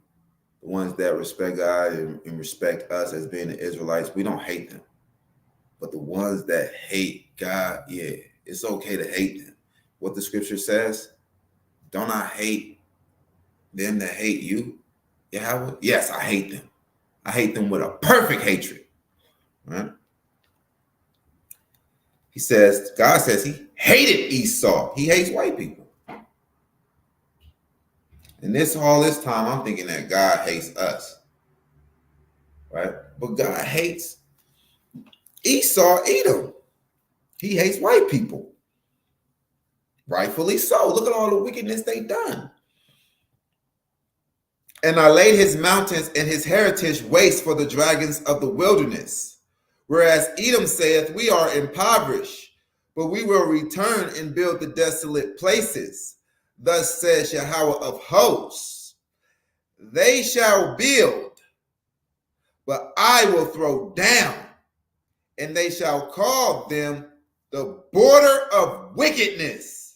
The ones that respect God and respect us as being the Israelites, we don't hate them. But the ones that hate God, yeah, it's okay to hate them. What the scripture says, don't I hate them that hate you, Yahweh? Yes, I hate them. I hate them with a perfect hatred. Right? God says he hated Esau. He hates white people. And all this time, I'm thinking that God hates us. Right? But God hates Esau, Edom. He hates white people. Rightfully so. Look at all the wickedness they done. And I laid his mountains and his heritage waste for the dragons of the wilderness. Whereas Edom saith, we are impoverished, but we will return and build the desolate places. Thus says Yahweh of hosts, they shall build, but I will throw down, and they shall call them the border of wickedness.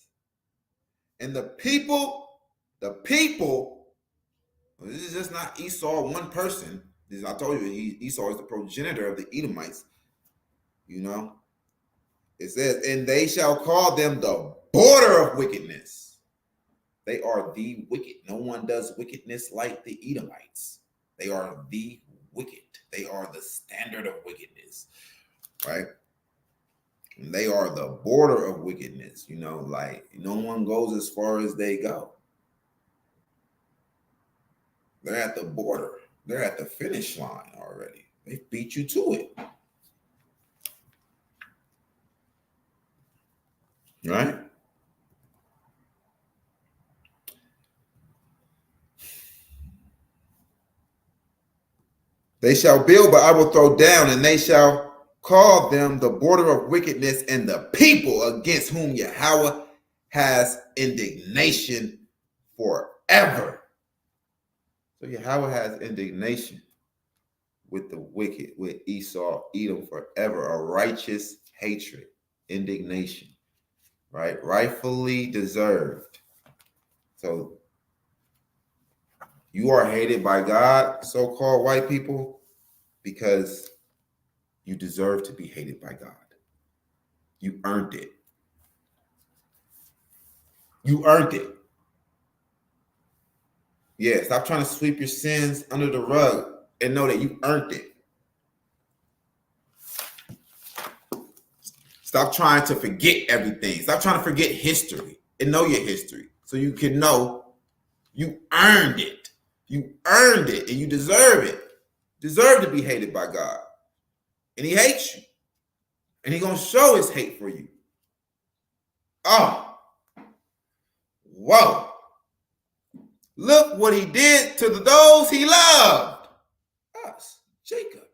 And the people, this is just not Esau, one person. I told you, Esau is the progenitor of the Edomites. It says, and they shall call them the border of wickedness. They are the wicked. No one does wickedness like the Edomites. They are the wicked. They are the standard of wickedness, right? And they are the border of wickedness. Like no one goes as far as they go. They're at the border. They're at the finish line already. They beat you to it. Right? They shall build, but I will throw down, and they shall call them the border of wickedness and the people against whom Yahweh has indignation forever. So Yahweh has indignation with the wicked, with Esau, Edom forever, a righteous hatred, indignation, right? Rightfully deserved. So you are hated by God, so-called white people, because you deserve to be hated by God. You earned it. You earned it. Yeah, stop trying to sweep your sins under the rug and know that you earned it. Stop trying to forget everything. Stop trying to forget history and know your history so you can know you earned it. You earned it and you deserve it. Deserve to be hated by God. And he hates you. And he's going to show his hate for you. Oh, whoa. Look what he did to those he loved. Us, Jacob.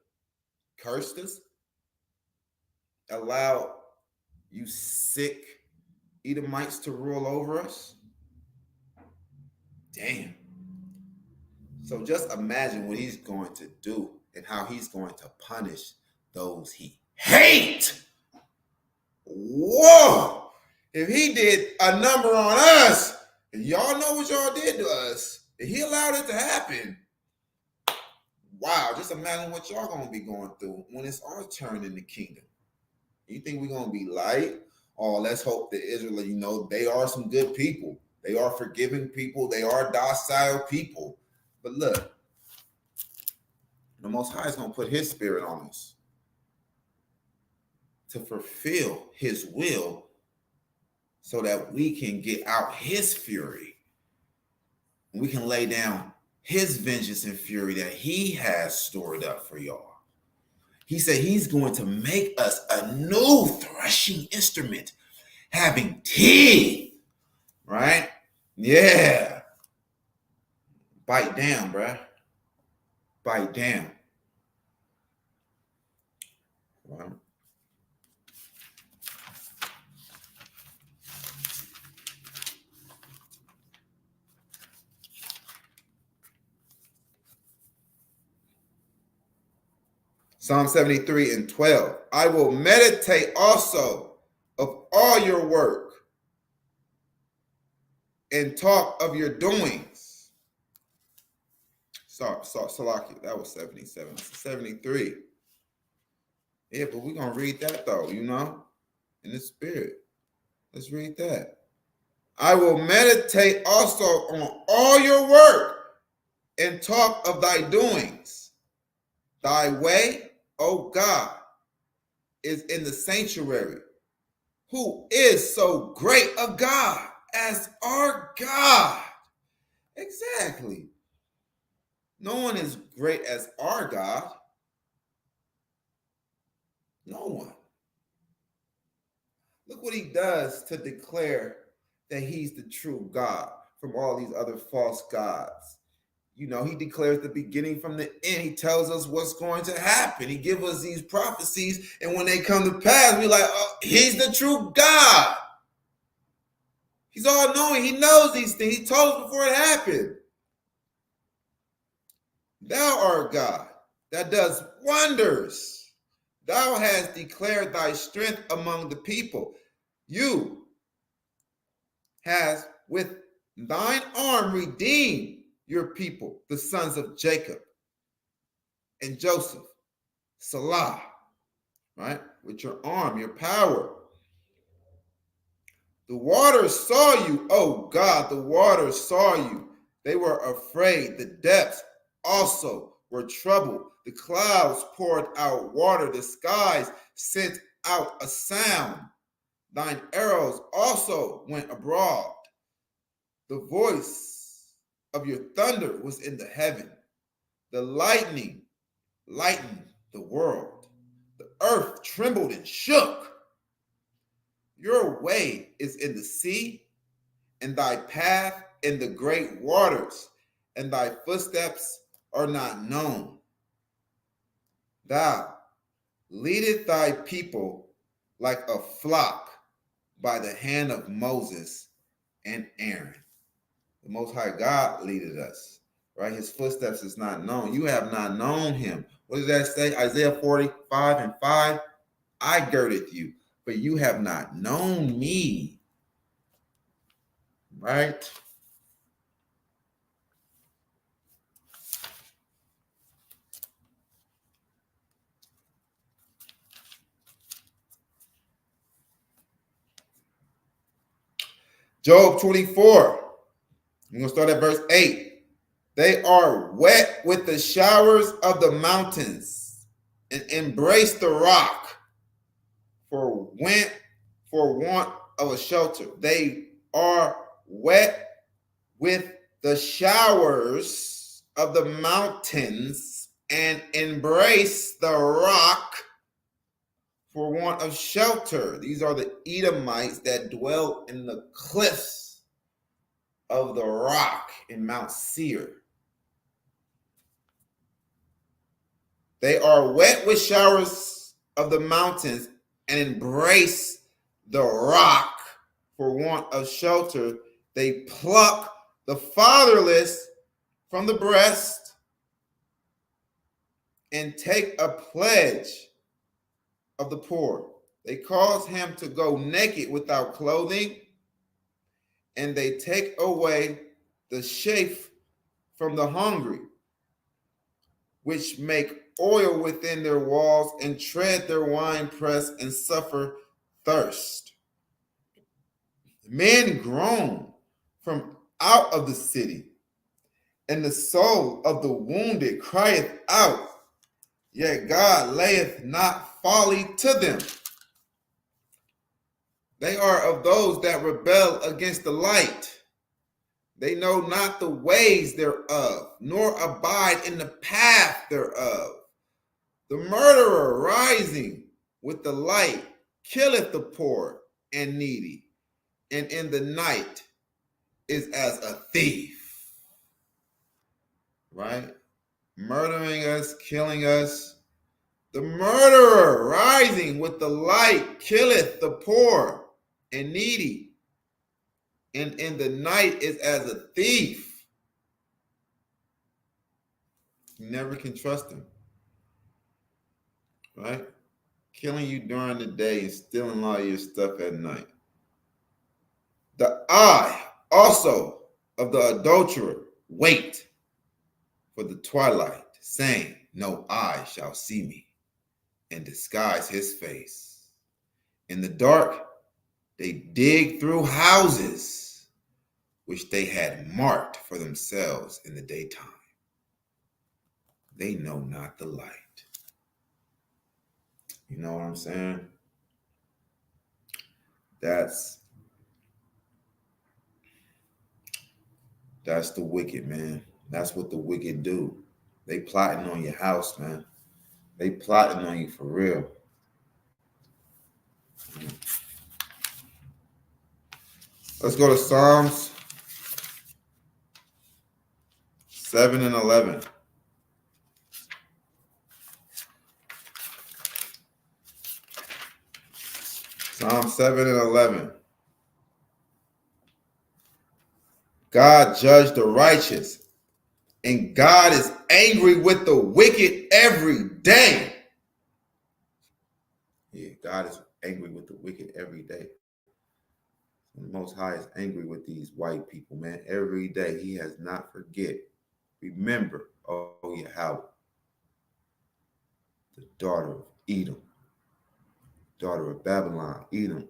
Cursed us. Allowed you sick Edomites to rule over us. Damn. So just imagine what he's going to do and how he's going to punish those he hate. Whoa! If he did a number on us, and y'all know what y'all did to us, if he allowed it to happen, wow, just imagine what y'all gonna be going through when it's our turn in the kingdom. You think we're gonna be light? Oh, let's hope the Israelites, they are some good people. They are forgiving people. They are docile people. But look, the Most High is gonna put his spirit on us to fulfill his will so that we can get out his fury. We can lay down his vengeance and fury that he has stored up for y'all. He said he's going to make us a new threshing instrument, having teeth, right? Yeah. Bite down, bruh. Bite down. Right? Psalm 73 and 12. I will meditate also of all your work and talk of your doings. Salakia, that was 77. 73. Yeah, but we're going to read that though, in the spirit. Let's read that. I will meditate also on all your work and talk of thy doings. Thy way, O God, is in the sanctuary. Who is so great a God as our God? Exactly. No one is great as our God. No one. Look what he does to declare that he's the true God from all these other false gods. He declares the beginning from the end. He tells us what's going to happen. He gives us these prophecies, and when they come to pass, we're like, oh, he's the true God. He's all knowing. He knows these things. He told us before it happened. Thou art God that does wonders. Thou hast declared thy strength among the people. You has with thine arm redeemed your people, the sons of Jacob and Joseph. Salah, right? With your arm, your power. The waters saw you. Oh God, the waters saw you. They were afraid. The depths also were troubled. The clouds poured out water. The skies sent out a sound. Thine arrows also went abroad. The voice of your thunder was in the heaven. The lightning lightened the world. The earth trembled and shook. Your way is in the sea, and thy path in the great waters, and thy footsteps are not known. Thou leadest thy people like a flock by the hand of Moses and Aaron. The Most High God leaded us, right? His footsteps is not known. You have not known him. What does that say? Isaiah 45 and 5. I girded you, but you have not known me, right? Job 24. I'm going to start at verse 8. They are wet with the showers of the mountains and embrace the rock for want of a shelter. They are wet with the showers of the mountains and embrace the rock for want of shelter. These are the Edomites that dwell in the cliffs of the rock in Mount Seir. They are wet with showers of the mountains and embrace the rock for want of shelter. They pluck the fatherless from the breast and take a pledge of the poor. They cause him to go naked without clothing, and they take away the chaff from the hungry, which make oil within their walls and tread their winepress and suffer thirst. Men groan from out of the city, and the soul of the wounded crieth out, yet God layeth not folly to them. They are of those that rebel against the light. They know not the ways thereof, nor abide in the path thereof. The murderer rising with the light killeth the poor and needy, and in the night is as a thief. Right? Murdering us, killing us. The murderer rising with the light killeth the poor and needy, and in the night is as a thief. You never can trust him. Right? Killing you during the day and stealing all your stuff at night. The eye also of the adulterer wait for the twilight, saying, no eye shall see me, and disguise his face. In the dark, they dig through houses which they had marked for themselves in the daytime. They know not the light. You know what I'm saying? That's the wicked, man. That's what the wicked do. They plotting on your house, man. They plotting on you for real. Let's go to Psalms 7 and 11. Psalm 7 and 11. God judged the righteous, and God is angry with the wicked every day. Yeah, God is angry with the wicked every day. The Most High is angry with these white people, man. Every day he has not forget. Remember, oh Yahweh, the daughter of Edom, daughter of Babylon, Edom.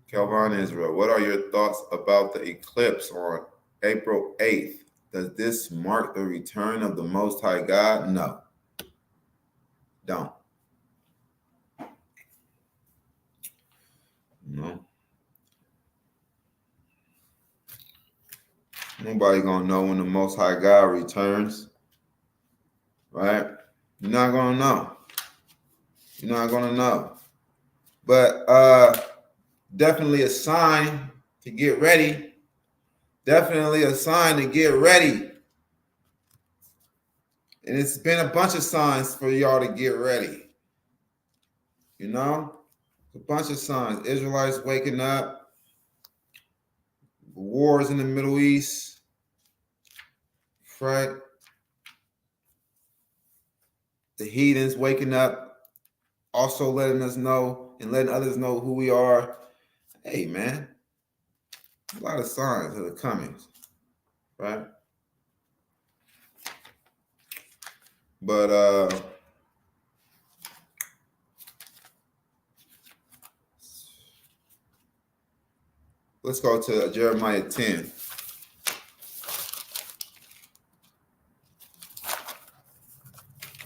Kelvin Israel, what are your thoughts about the eclipse on April 8th? Does this mark the return of the Most High God? No. Don't. No. Nobody gonna know when the Most High God returns. Right? You're not gonna know. You're not gonna know. But definitely a sign to get ready. Definitely a sign to get ready. And it's been a bunch of signs for y'all to get ready. You know? A bunch of signs. Israelites waking up. Wars in the Middle East. Right? The heathens waking up. Also letting us know and letting others know who we are. Hey, man. A lot of signs that are coming. Right? But let's go to Jeremiah 10.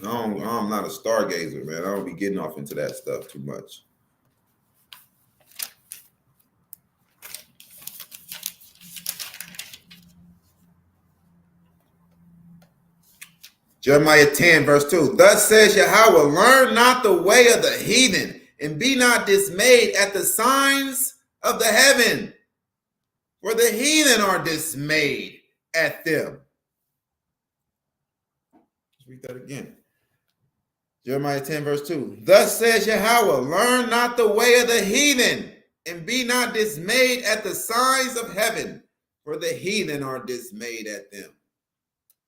I'm not a stargazer, man. I don't be getting off into that stuff too much. Jeremiah 10, verse 2. Thus says Yahweh, learn not the way of the heathen, and be not dismayed at the signs of the heaven, for the heathen are dismayed at them. read that again. Jeremiah 10, verse 2. Thus says Yahweh, learn not the way of the heathen, and be not dismayed at the signs of heaven, for the heathen are dismayed at them.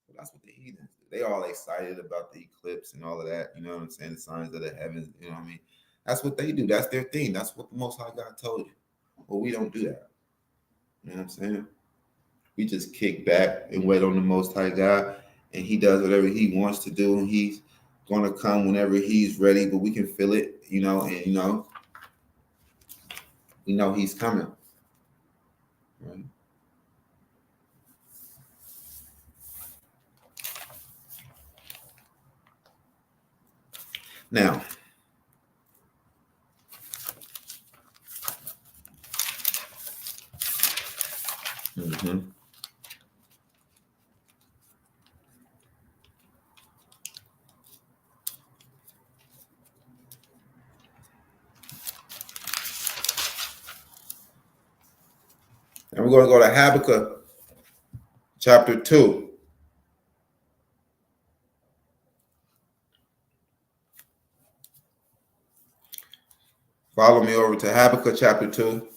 So that's what the heathen do. They all excited about the eclipse and all of that. You know what I'm saying? The signs of the heavens. You know what I mean? That's what they do. That's their thing. That's what the Most High God told you. Well, we don't do that. You know what I'm saying? We just kick back and wait on the Most High God, and He does whatever He wants to do, and He's going to come whenever He's ready. But we can feel it, and we know He's coming. Right? Now, and we're going to go to Habakkuk chapter 2. Follow me over to Habakkuk chapter 2.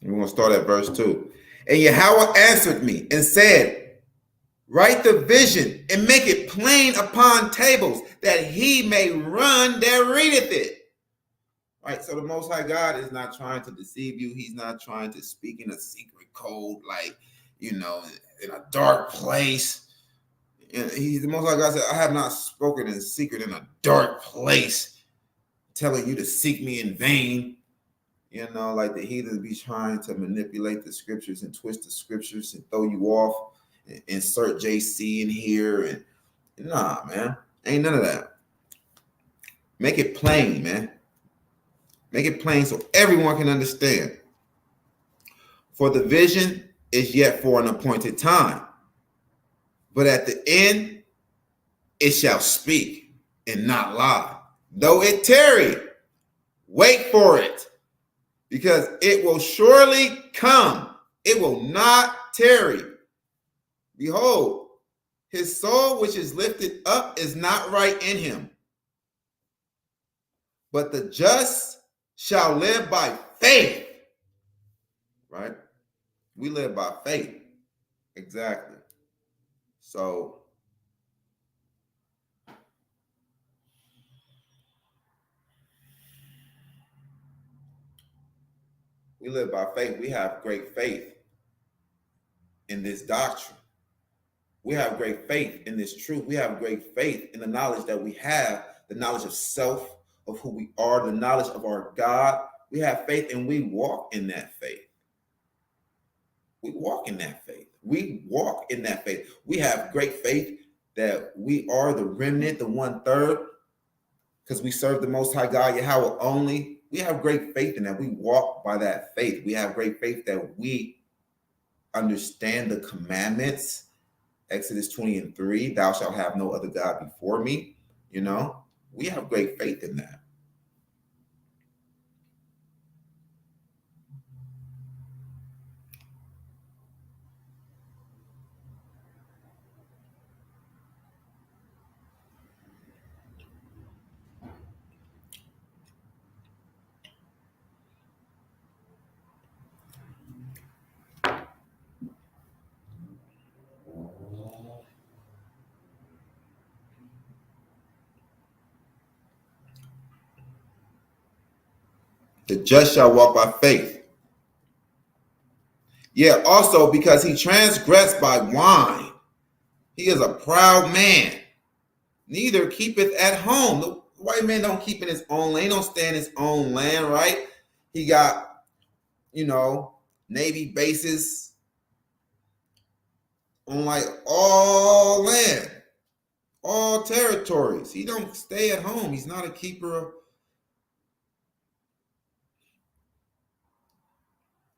And we're going to start at verse 2. And Yahweh answered me and said, write the vision and make it plain upon tables, that he may run that readeth it. Right, so the Most High God is not trying to deceive you. He's not trying to speak in a secret code, like, in a dark place. And the Most High God said, I have not spoken in secret in a dark place, telling you to seek me in vain. Like the heathens be trying to manipulate the scriptures and twist the scriptures and throw you off and insert JC in here. And nah, man, ain't none of that. Make it plain, man. Make it plain so everyone can understand. For the vision is yet for an appointed time, but at the end it shall speak and not lie. Though it tarry, wait for it, because it will surely come. It will not tarry. Behold, his soul which is lifted up is not right in him. But the just shall live by faith. Right? We live by faith. Exactly. So we live by faith. We have great faith in this doctrine. We have great faith in this truth. We have great faith in the knowledge that we have, the knowledge of self, of who we are, the knowledge of our God. We have faith and we walk in that faith. We walk in that faith. We walk in that faith. We have great faith that we are the remnant, the 1/3, because we serve the Most High God, Yahweh only. We have great faith in that. We walk by that faith. We have great faith that we understand the commandments. Exodus 20:3, thou shalt have no other God before me. We have great faith in that. The just shall walk by faith. Yeah, also because he transgressed by wine. He is a proud man. Neither keepeth at home. The white man don't keep in his own land. He don't stay in his own land, right? He got, Navy bases on like all land, all territories. He don't stay at home. He's not a keeper of.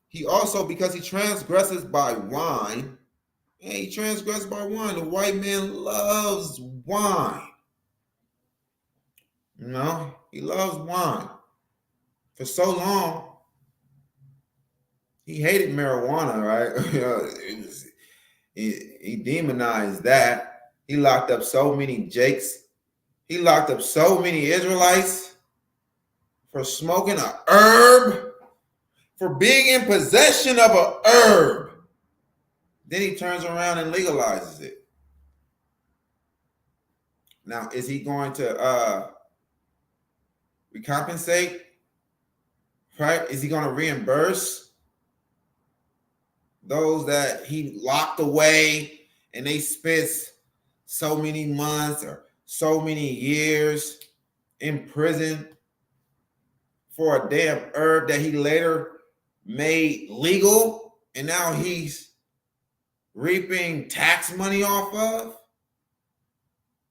He also, because he transgresses by wine, he transgressed by wine. The white man loves wine. He loves wine. For so long, he hated marijuana, right? He demonized that. He locked up so many Jakes. He locked up so many Israelites for smoking a herb, for being in possession of a herb. Then he turns around and legalizes it. Now, is he going to recompensate? Right? Is he going to reimburse those that he locked away and they spent so many months or so many years in prison for a damn herb that he later made legal and now he's reaping tax money off of?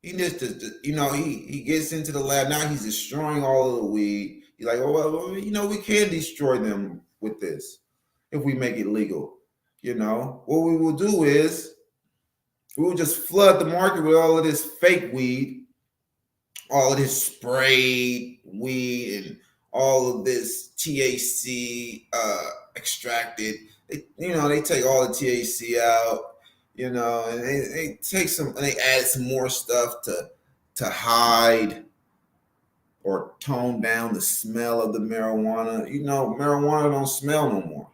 He just, he gets into the lab. Now he's destroying all of the weed. He's like, oh, well, we can destroy them with this if we make it legal. What we will do is we will just flood the market with all of this fake weed, all of this sprayed weed, and all of this THC extracted. They take all the THC out. And they take some, and they add some more stuff to hide or tone down the smell of the marijuana. Marijuana don't smell no more.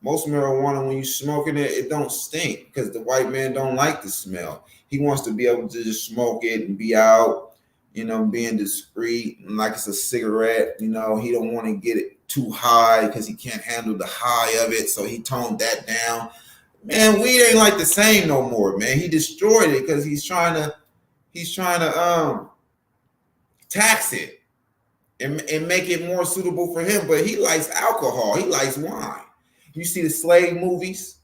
Most marijuana, when you smoking it, it don't stink because the white man don't like the smell. He wants to be able to just smoke it and be out, being discreet, and like it's a cigarette. He don't want to get it too high because he can't handle the high of it, so he toned that down. Man, weed ain't like the same no more, man. He destroyed it because he's trying to tax it and make it more suitable for him. But he likes alcohol. He likes wine. You see the slave movies,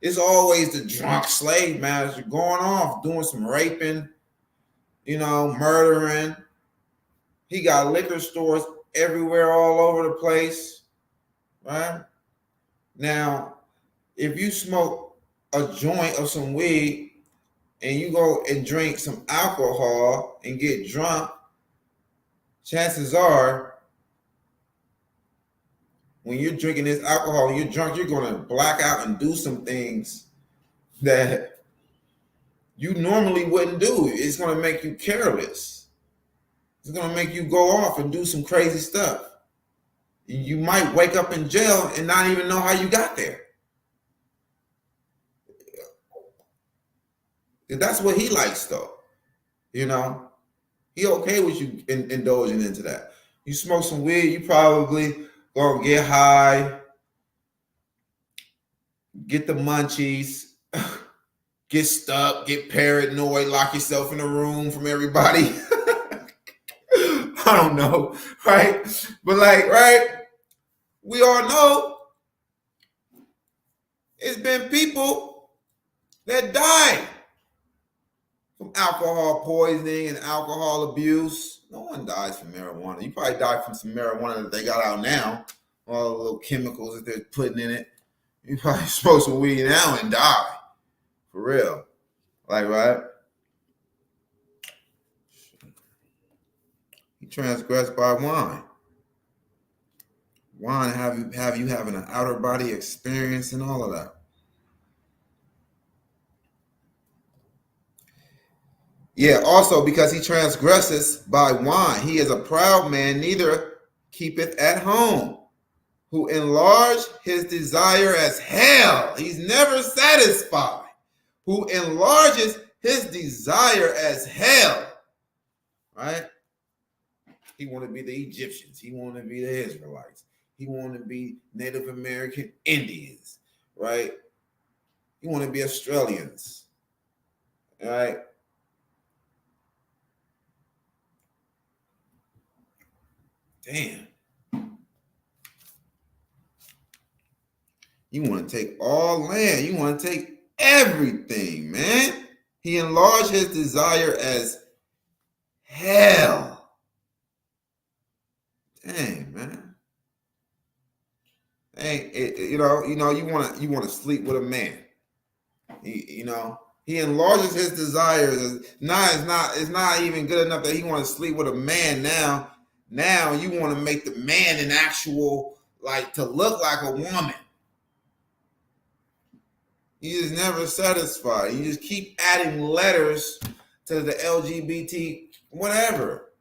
it's always the drunk slave master going off, doing some raping, murdering. He got liquor stores everywhere, all over the place, right? Now, if you smoke a joint of some weed and you go and drink some alcohol and get drunk, chances are when you're drinking this alcohol and you're drunk, you're going to black out and do some things that you normally wouldn't do. It's going to make you careless. It's going to make you go off and do some crazy stuff. You might wake up in jail and not even know how you got there. That's what he likes, though. He okay with you indulging into that. You smoke some weed, you probably gonna get high, get the munchies, get stuck, get paranoid, lock yourself in a room from everybody. I don't know, right? But right? We all know it's been people that died from alcohol poisoning and alcohol abuse. No one dies from marijuana. You probably die from some marijuana that they got out now, all the little chemicals that they're putting in it. You probably smoke some weed now and die. For real. Right? He transgressed by wine. Wine have you having an outer body experience and all of that. Yeah, also because he transgresses by wine. He is a proud man, neither keepeth at home, who enlarge his desire as hell. He's never satisfied. Who enlarges his desire as hell. Right? He want to be the Egyptians. He want to be the Israelites. He want to be Native American Indians. Right? He want to be Australians. Right? Damn. You want to take all land. You want to take everything, man. He enlarged his desire as hell. Dang, man. Hey, you want to sleep with a man. He enlarges his desires. It's not even good enough that he want to sleep with a man now. Now you want to make the man an actual, to look like a woman. You just never satisfied. You just keep adding letters to the LGBT whatever.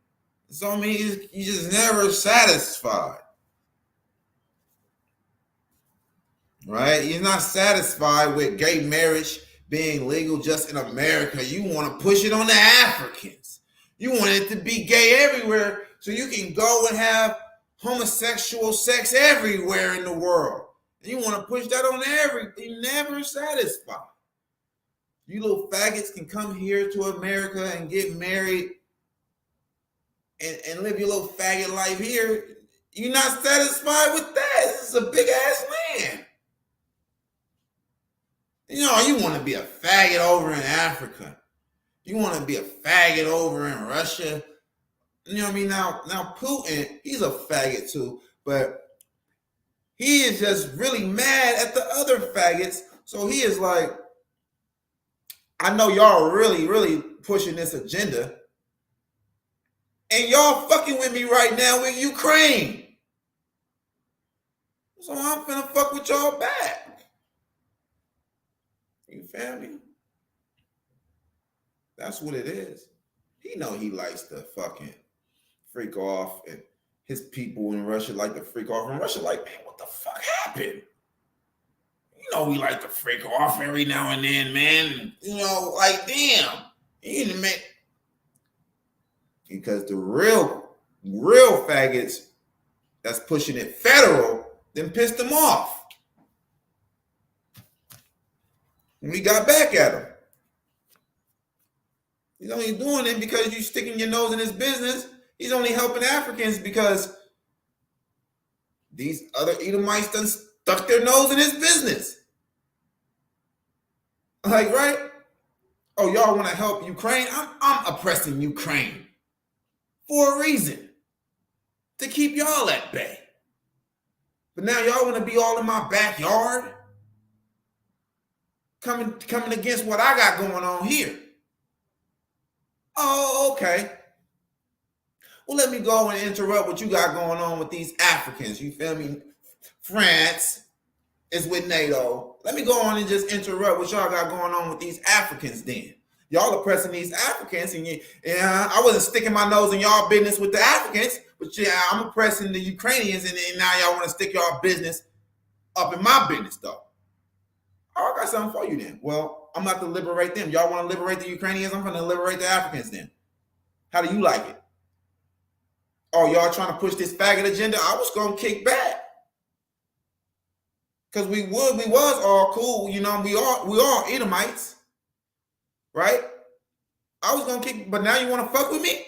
So I mean, you just never satisfied, right? You're not satisfied with gay marriage being legal just in America. You want to push it on the Africans. You want it to be gay everywhere, so you can go and have homosexual sex everywhere in the world. And you want to push that on everything. Never satisfied. You little faggots can come here to America and get married and live your little faggot life here. You're not satisfied with that. This is a big ass land. You know, you want to be a faggot over in Africa. You want to be a faggot over in Russia. You know what I mean? Now Putin, he's a faggot too, but he is just really mad at the other faggots. So he is like, I know y'all are really, really pushing this agenda. And y'all fucking with me right now with Ukraine. So I'm finna fuck with y'all back. You feel me? That's what it is. He know he likes to fucking freak off, and his people in Russia like to freak off. And Russia like, man, what the fuck happened? You know we like to freak off every now and then, man. You know, like, damn. You need to make... Because the real faggots that's pushing it federal then pissed them off. And we got back at him. He's only doing it because you sticking your nose in his business. He's only helping Africans because these other Edomites done stuck their nose in his business. Like, right? Oh, y'all want to help Ukraine? I'm oppressing Ukraine for a reason. To keep y'all at bay. But now y'all want to be all in my backyard? Coming against what I got going on here. Oh, okay. Well, let me go and interrupt what you got going on with these Africans. You feel me? France is with NATO. Let me go on and just interrupt what y'all got going on with these Africans then. Y'all oppressing these Africans, and I wasn't sticking my nose in y'all business with the Africans, but yeah, I'm oppressing the Ukrainians, and now y'all want to stick y'all business up in my business, though. Oh, I got something for you then. Well, I'm about to liberate them. Y'all want to liberate the Ukrainians? I'm going to liberate the Africans then. How do you like it? Oh, y'all trying to push this faggot agenda? I was going to kick back. Because we was all cool. You know, we all Edomites. Right? I was going to kick, but now you want to fuck with me?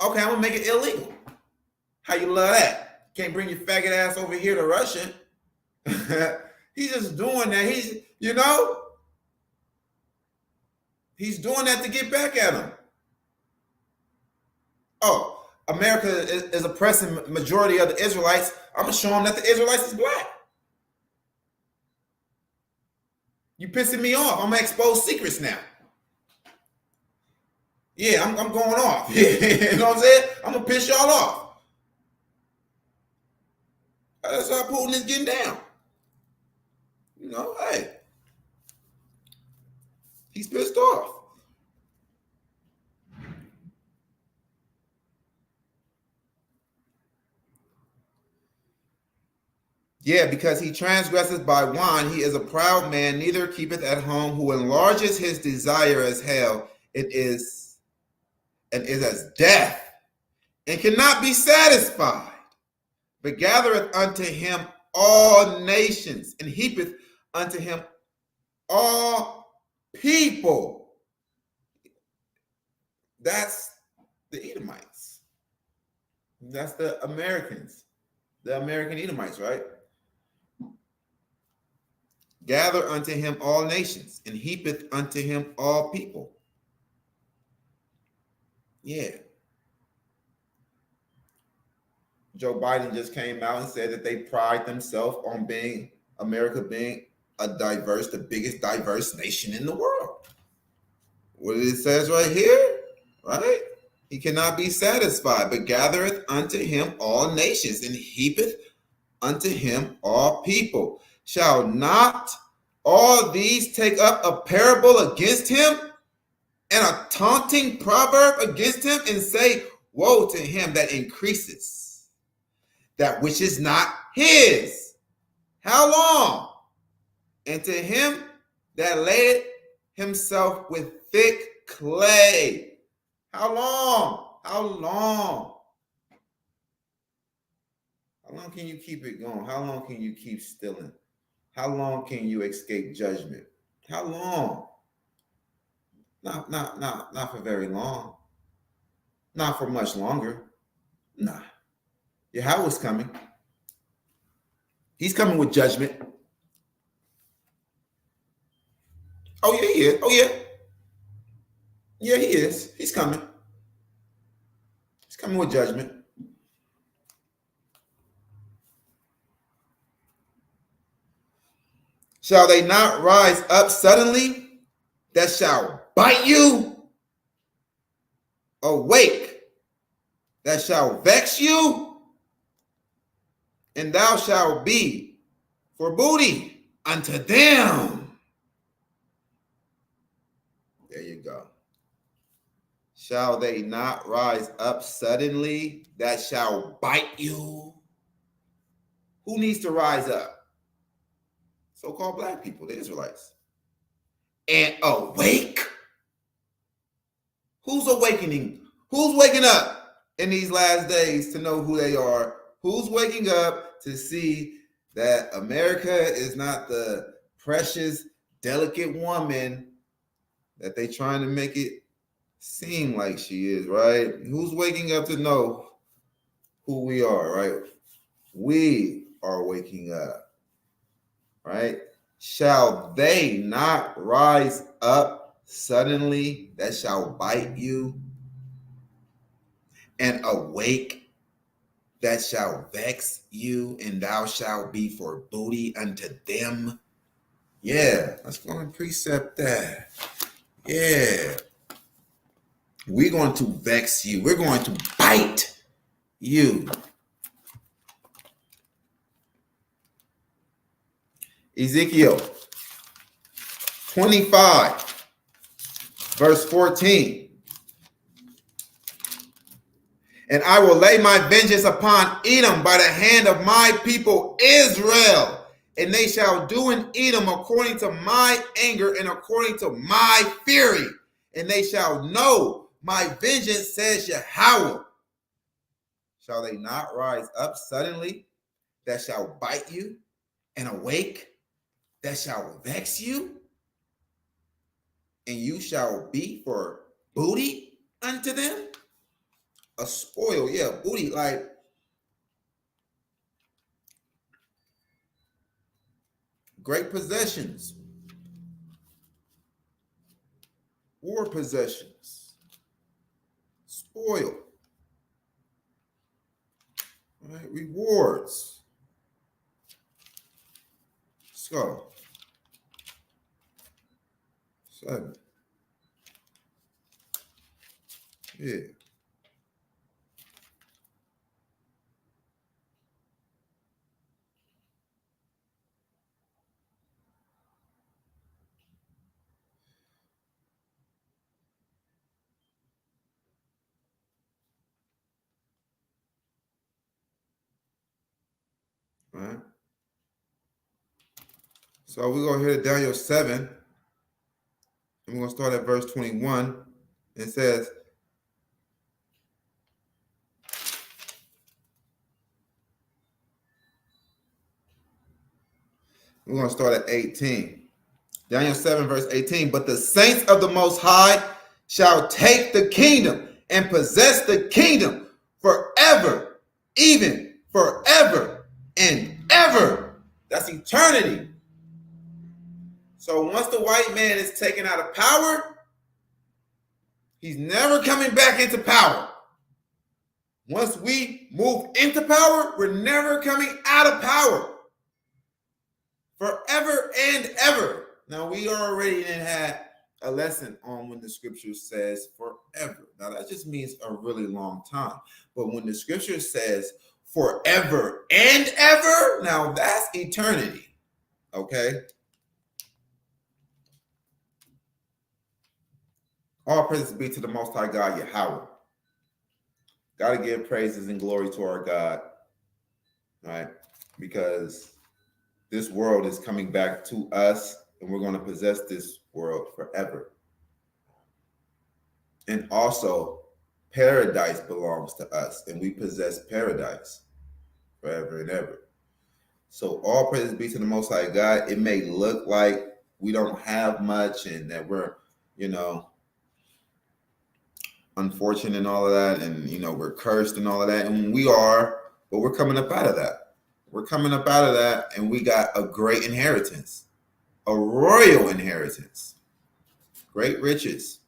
Okay, I'm going to make it illegal. How you love that? Can't bring your faggot ass over here to Russia. He's just doing that. He's doing that to get back at him. Oh, America is oppressing majority of the Israelites. I'm going to show them that the Israelites is black. You pissing me off. I'm going to expose secrets now. Yeah, I'm going off. You know what I'm saying? I'm going to piss y'all off. That's how Putin is getting down. You know, hey. He's pissed off. Yeah, because he transgresses by wine, he is a proud man, neither keepeth at home, who enlarges his desire as hell, is as death, and cannot be satisfied, but gathereth unto him all nations, and heapeth unto him all people. That's the Edomites. That's the Americans. The American Edomites, right? Gather unto him all nations, and heapeth unto him all people. Yeah. Joe Biden just came out and said that they pride themselves on America being the biggest diverse nation in the world. What it says right here, right? He cannot be satisfied, but gathereth unto him all nations, and heapeth unto him all people. Shall not All these take up a parable against him and a taunting proverb against him and say, woe to him that increases that which is not his. How long? And to him that laid himself with thick clay. How long? How long? How long can you keep it going? How long can you keep stealing? How long can you escape judgment? How long? Not for very long. Not for much longer. Nah. Yahweh's coming. He's coming with judgment. Oh, yeah, he is. Oh, yeah. Yeah, he is. He's coming. He's coming with judgment. Shall they not rise up suddenly that shall bite you? Awake that shall vex you? And thou shalt be for booty unto them. There you go. Shall they not rise up suddenly that shall bite you? Who needs to rise up? So-called black people, the Israelites. And awake? Who's awakening? Who's waking up in these last days to know who they are? Who's waking up to see that America is not the precious, delicate woman that they trying to make it seem like she is, right? Who's waking up to know who we are, right? We are waking up, right? Shall they not rise up suddenly that shall bite you? And awake that shall vex you, and thou shalt be for booty unto them? Yeah, let's go and precept that. Yeah. We're going to vex you. We're going to bite you. Ezekiel 25, verse 14. And I will lay my vengeance upon Edom by the hand of my people Israel. And they shall do in Edom according to my anger and according to my fury. And they shall know my vengeance, says Yahweh. Shall they not rise up suddenly that shall bite you, and awake that shall vex you? And you shall be for booty unto them? A spoil, yeah, booty, like great possessions, war possessions, spoil, right? Rewards. So, 7. Yeah. Right. So we're going to hear Daniel 7, and we're going to start at verse 21. It says, we're going to start at 18. Daniel 7, verse 18. But the saints of the Most High shall take the kingdom and possess the kingdom forever, even forever and ever. That's eternity. So once the white man is taken out of power, he's never coming back into power. Once we move into power, we're never coming out of power. Forever and ever. Now, we already had a lesson on when the scripture says forever. Now, that just means a really long time. But when the scripture says forever and ever, now that's eternity. Okay? All praises be to the Most High God, Yahweh. Got to give praises and glory to our God, right? Because this world is coming back to us, and we're going to possess this world forever. And also, paradise belongs to us, and we possess paradise forever and ever. So all praises be to the Most High God. It may look like we don't have much and that we're, unfortunate and all of that, and we're cursed and all of that, and we are, but we're coming up out of that. We're coming up out of that, and we got a great inheritance, a royal inheritance, great riches,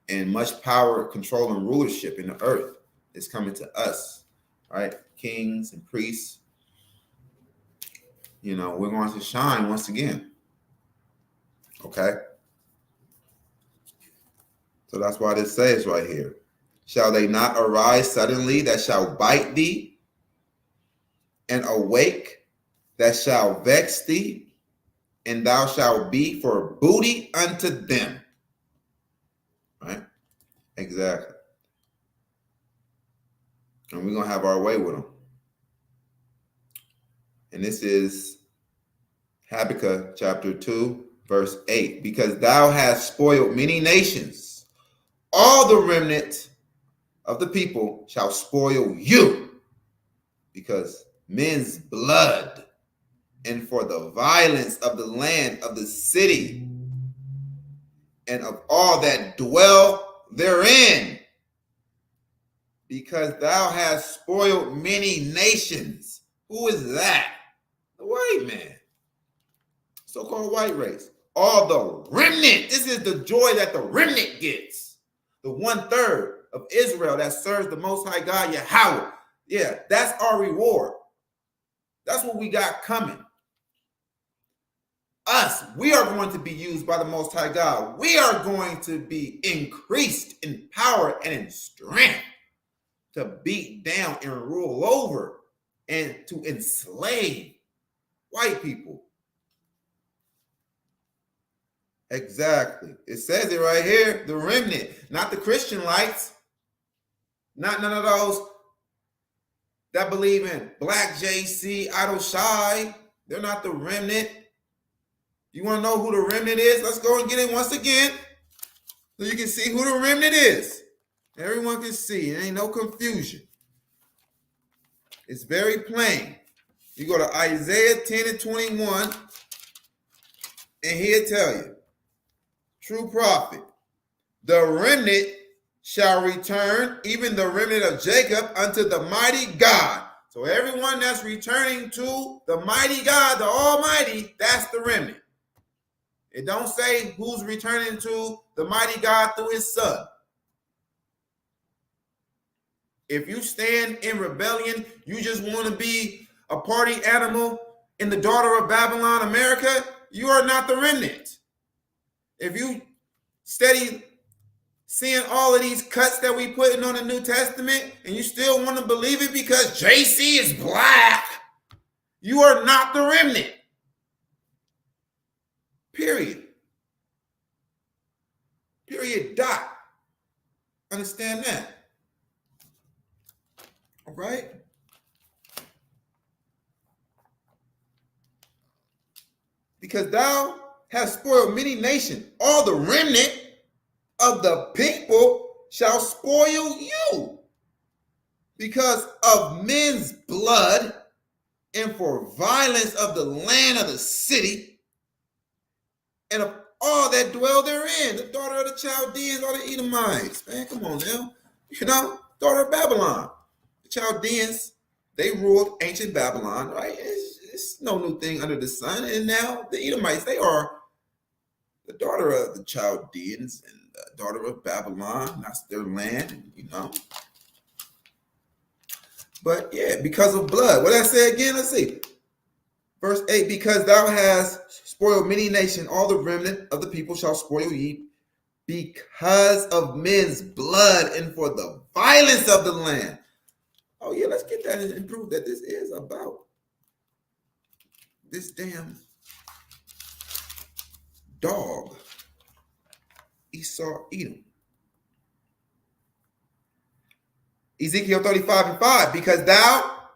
and much power, control, and rulership in the earth is coming to us, right? Kings and priests. We're going to shine once again. Okay? So that's why this says right here, shall they not arise suddenly that shall bite thee, and awake that shall vex thee, and thou shalt be for booty unto them. Right? Exactly. And we're going to have our way with them. And this is Habakkuk chapter 2, verse 8. Because thou hast spoiled many nations, all the remnant of the people shall spoil you, because men's blood, and for the violence of the land of the city, and of all that dwell therein, because thou hast spoiled many nations. Who is that? The white man, so-called white race. All the remnant. This is the joy that the remnant gets. The 1/3 of Israel that serves the Most High God, Yahweh. Yeah, that's our reward. That's what we got coming. Us, we are going to be used by the Most High God. We are going to be increased in power and in strength to beat down and rule over and to enslave white people. Exactly. It says it right here, the remnant, not the Christian lights, not none of those that believe in Black JC, Idol Shy. They're not the remnant. You want to know who the remnant is? Let's go and get it once again so you can see who the remnant is. Everyone can see. It ain't no confusion. It's very plain. You go to Isaiah 10 and 21, and he'll tell you, true prophet, the remnant shall return, even the remnant of Jacob, unto the mighty God. So everyone that's returning to the mighty God, the Almighty, that's the remnant. It don't say who's returning to the mighty God through his son. If you stand in rebellion, you just want to be a party animal in the daughter of Babylon, America, you are not the remnant. If you steady seeing all of these cuts that we putting on the New Testament and you still want to believe it because JC is black, you are not the remnant. Period. Period. Dot. Understand that? All right? Because thou hast spoiled many nations, all the remnant of the people shall spoil you because of men's blood and for violence of the land of the city and of all that dwell therein, the daughter of the Chaldeans or the Edomites. Man, come on now. Daughter of Babylon. The Chaldeans, they ruled ancient Babylon, right? It's no new thing under the sun. And now the Edomites, they are the daughter of the Chaldeans and the daughter of Babylon. That's their land, But yeah, because of blood. What did I say again? Let's see. Verse 8, because thou hast spoiled many nations, all the remnant of the people shall spoil ye, because of men's blood and for the violence of the land. Oh yeah, let's get that and prove that this is about this damn dog, Esau, Edom. Ezekiel 35:5, because thou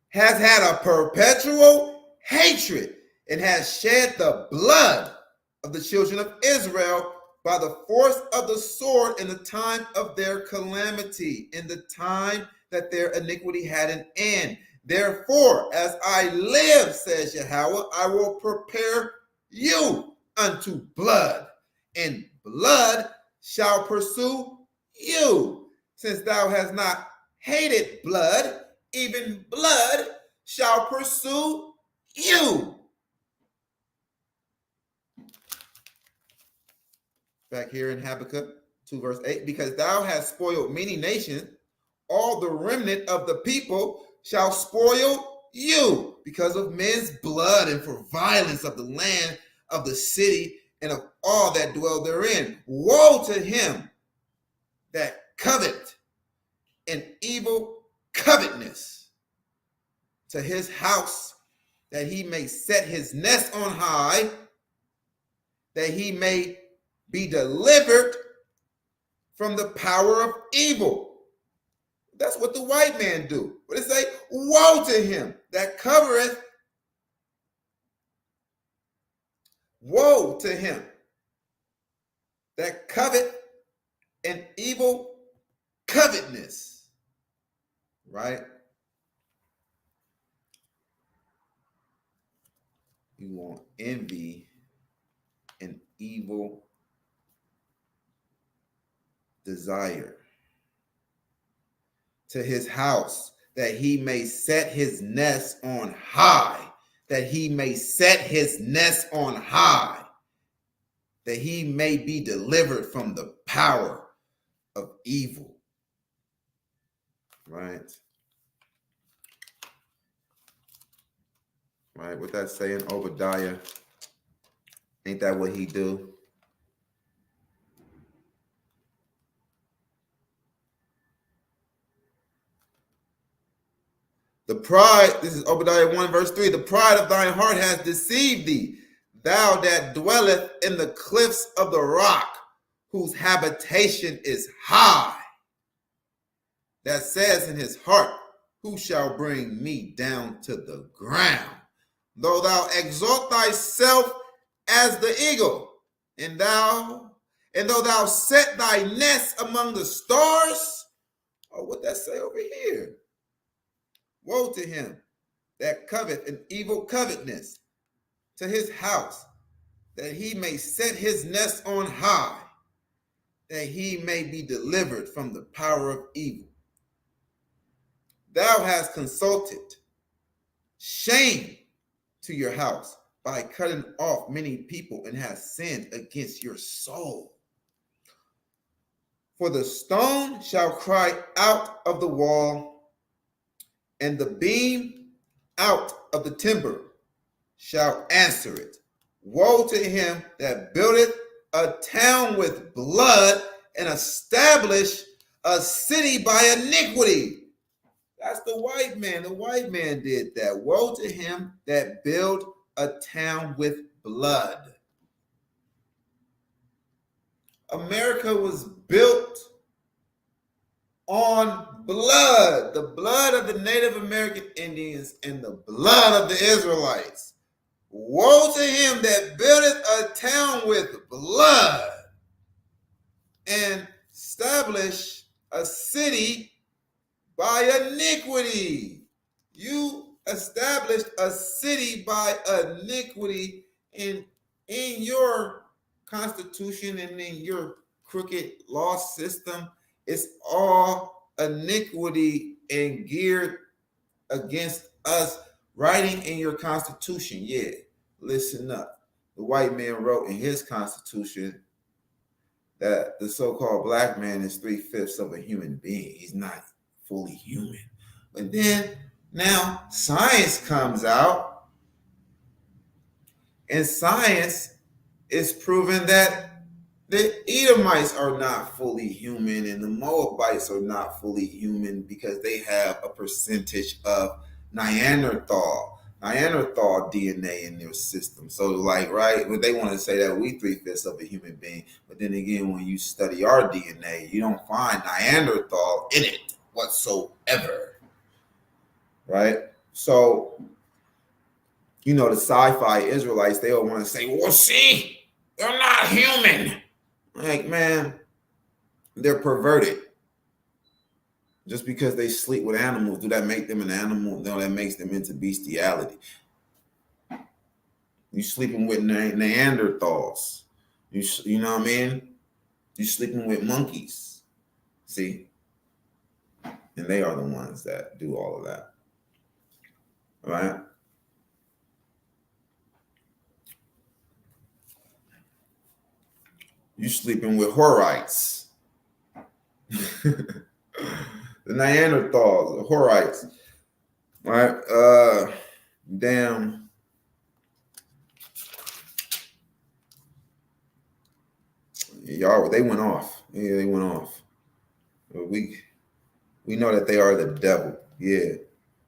hast had a perpetual hatred and has shed the blood of the children of Israel by the force of the sword in the time of their calamity, in the time that their iniquity had an end. Therefore, as I live, says Yahweh, I will prepare you unto blood, and blood shall pursue you. Since thou hast not hated blood, even blood shall pursue you. Back here in Habakkuk 2 verse 8, because thou hast spoiled many nations, all the remnant of the people shall spoil you because of men's blood and for violence of the land of the city and of all that dwell therein. Woe to him that covet an evil covetousness, to his house that he may set his nest on high, that he may be delivered from the power of evil. That's what the white man do. What it say? Woe to him that covereth. Woe to him that covet an evil covetousness. Right? You want envy and evil desire. To his house, that he may set his nest on high, that he may set his nest on high, that he may be delivered from the power of evil. Right? Right, what that saying, Obadiah, ain't that what he do? The pride, this is Obadiah 1 verse 3, the pride of thine heart has deceived thee, thou that dwelleth in the cliffs of the rock, whose habitation is high, that says in his heart, who shall bring me down to the ground? Though thou exalt thyself as the eagle, and though thou set thy nest among the stars, or what that say over here? Woe to him that covet an evil covetousness, to his house, that he may set his nest on high, that he may be delivered from the power of evil. Thou hast consulted shame to your house by cutting off many people, and hast sinned against your soul. For the stone shall cry out of the wall, and the beam out of the timber shall answer it. Woe to him that buildeth a town with blood, and establish a city by iniquity. That's the white man. The white man did that. Woe to him that build a town with blood. America was built on blood, the blood of the Native American Indians and the blood of the Israelites. Woe to him that buildeth a town with blood and establish a city by iniquity. You established a city by iniquity in your constitution and in your crooked law system. It's all iniquity and geared against us, writing in your constitution. Yeah, listen up. The white man wrote in his constitution that the so-called black man is 3/5 of a human being. He's not fully human. But then now science comes out, and science is proving that the Edomites are not fully human and the Moabites are not fully human because they have a percentage of Neanderthal. Neanderthal DNA in their system. So like, right, but they want to say that we 3/5 of a human being. But then again, when you study our DNA, you don't find Neanderthal in it whatsoever. Right? So, the sci-fi Israelites, they all want to say, well, see, they're not human. Like, man, they're perverted. Just because they sleep with animals, do that make them an animal? No, that makes them into bestiality. You sleeping with Neanderthals. You know what I mean? You sleeping with monkeys. See? And they are the ones that do all of that. All right? You sleeping with Horites. The Neanderthals, the Horites. All right? Damn. Y'all, they went off. Yeah, they went off. We know that they are the devil. Yeah.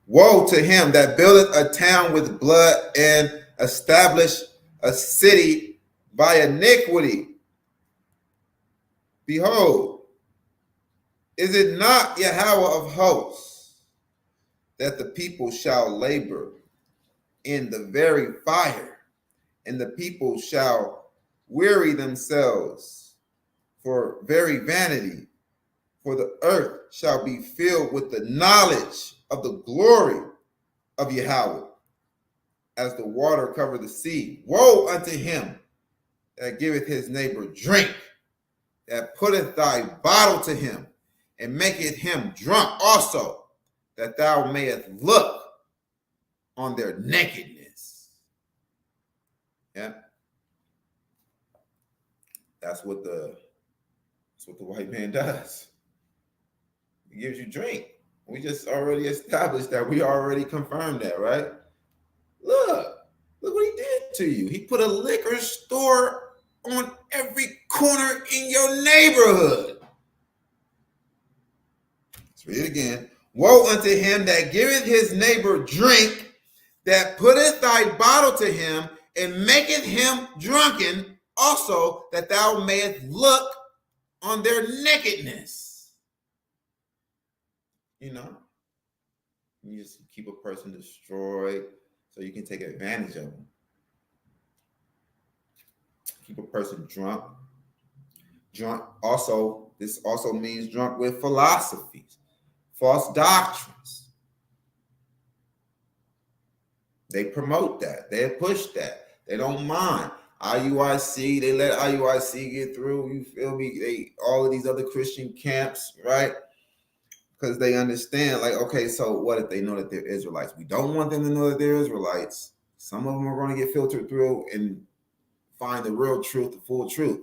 Woe to him that buildeth a town with blood and establish a city by iniquity. Behold, is it not Yahweh of hosts that the people shall labor in the very fire, and the people shall weary themselves for very vanity? For the earth shall be filled with the knowledge of the glory of Yahweh, as the water cover the sea. Woe unto him that giveth his neighbor drink, that putteth thy bottle to him, and maketh him drunk also, that thou mayest look on their nakedness. Yeah. That's what the white man does. He gives you drink. We just already established that. We already confirmed that, right? Look what he did to you. He put a liquor store on every corner in your neighborhood. Let's read it again. Woe unto him that giveth his neighbor drink, that putteth thy bottle to him, and maketh him drunken, also that thou mayest look on their nakedness. You just keep a person destroyed so you can take advantage of them. Keep a person drunk. This also means drunk with philosophies, false doctrines. They promote that. They push that. They don't mind. IUIC, they let IUIC get through. You feel me? All of these other Christian camps, right? Because they understand, like, okay, so what if they know that they're Israelites? We don't want them to know that they're Israelites. Some of them are going to get filtered through and find the real truth, the full truth.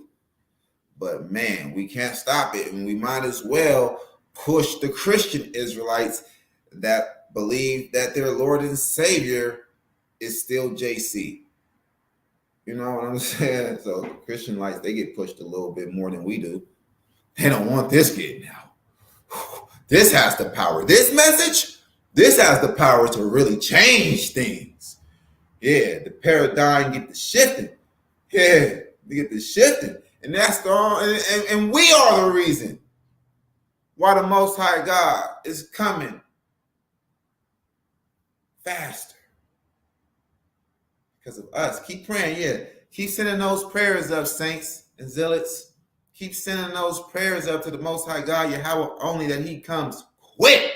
But man, we can't stop it. And we might as well push the Christian Israelites that believe that their Lord and Savior is still JC. You know what I'm saying? So Christian lights, they get pushed a little bit more than we do. They don't want this getting out. This has the power. This message, this has the power to really change things. Yeah, the paradigm get the shifting. Yeah, they get the shifting. And that's and we are the reason why the Most High God is coming faster. Because of us. Keep praying, yeah. Keep sending those prayers up, saints and zealots. Keep sending those prayers up to the Most High God, Yahweh, only that he comes quick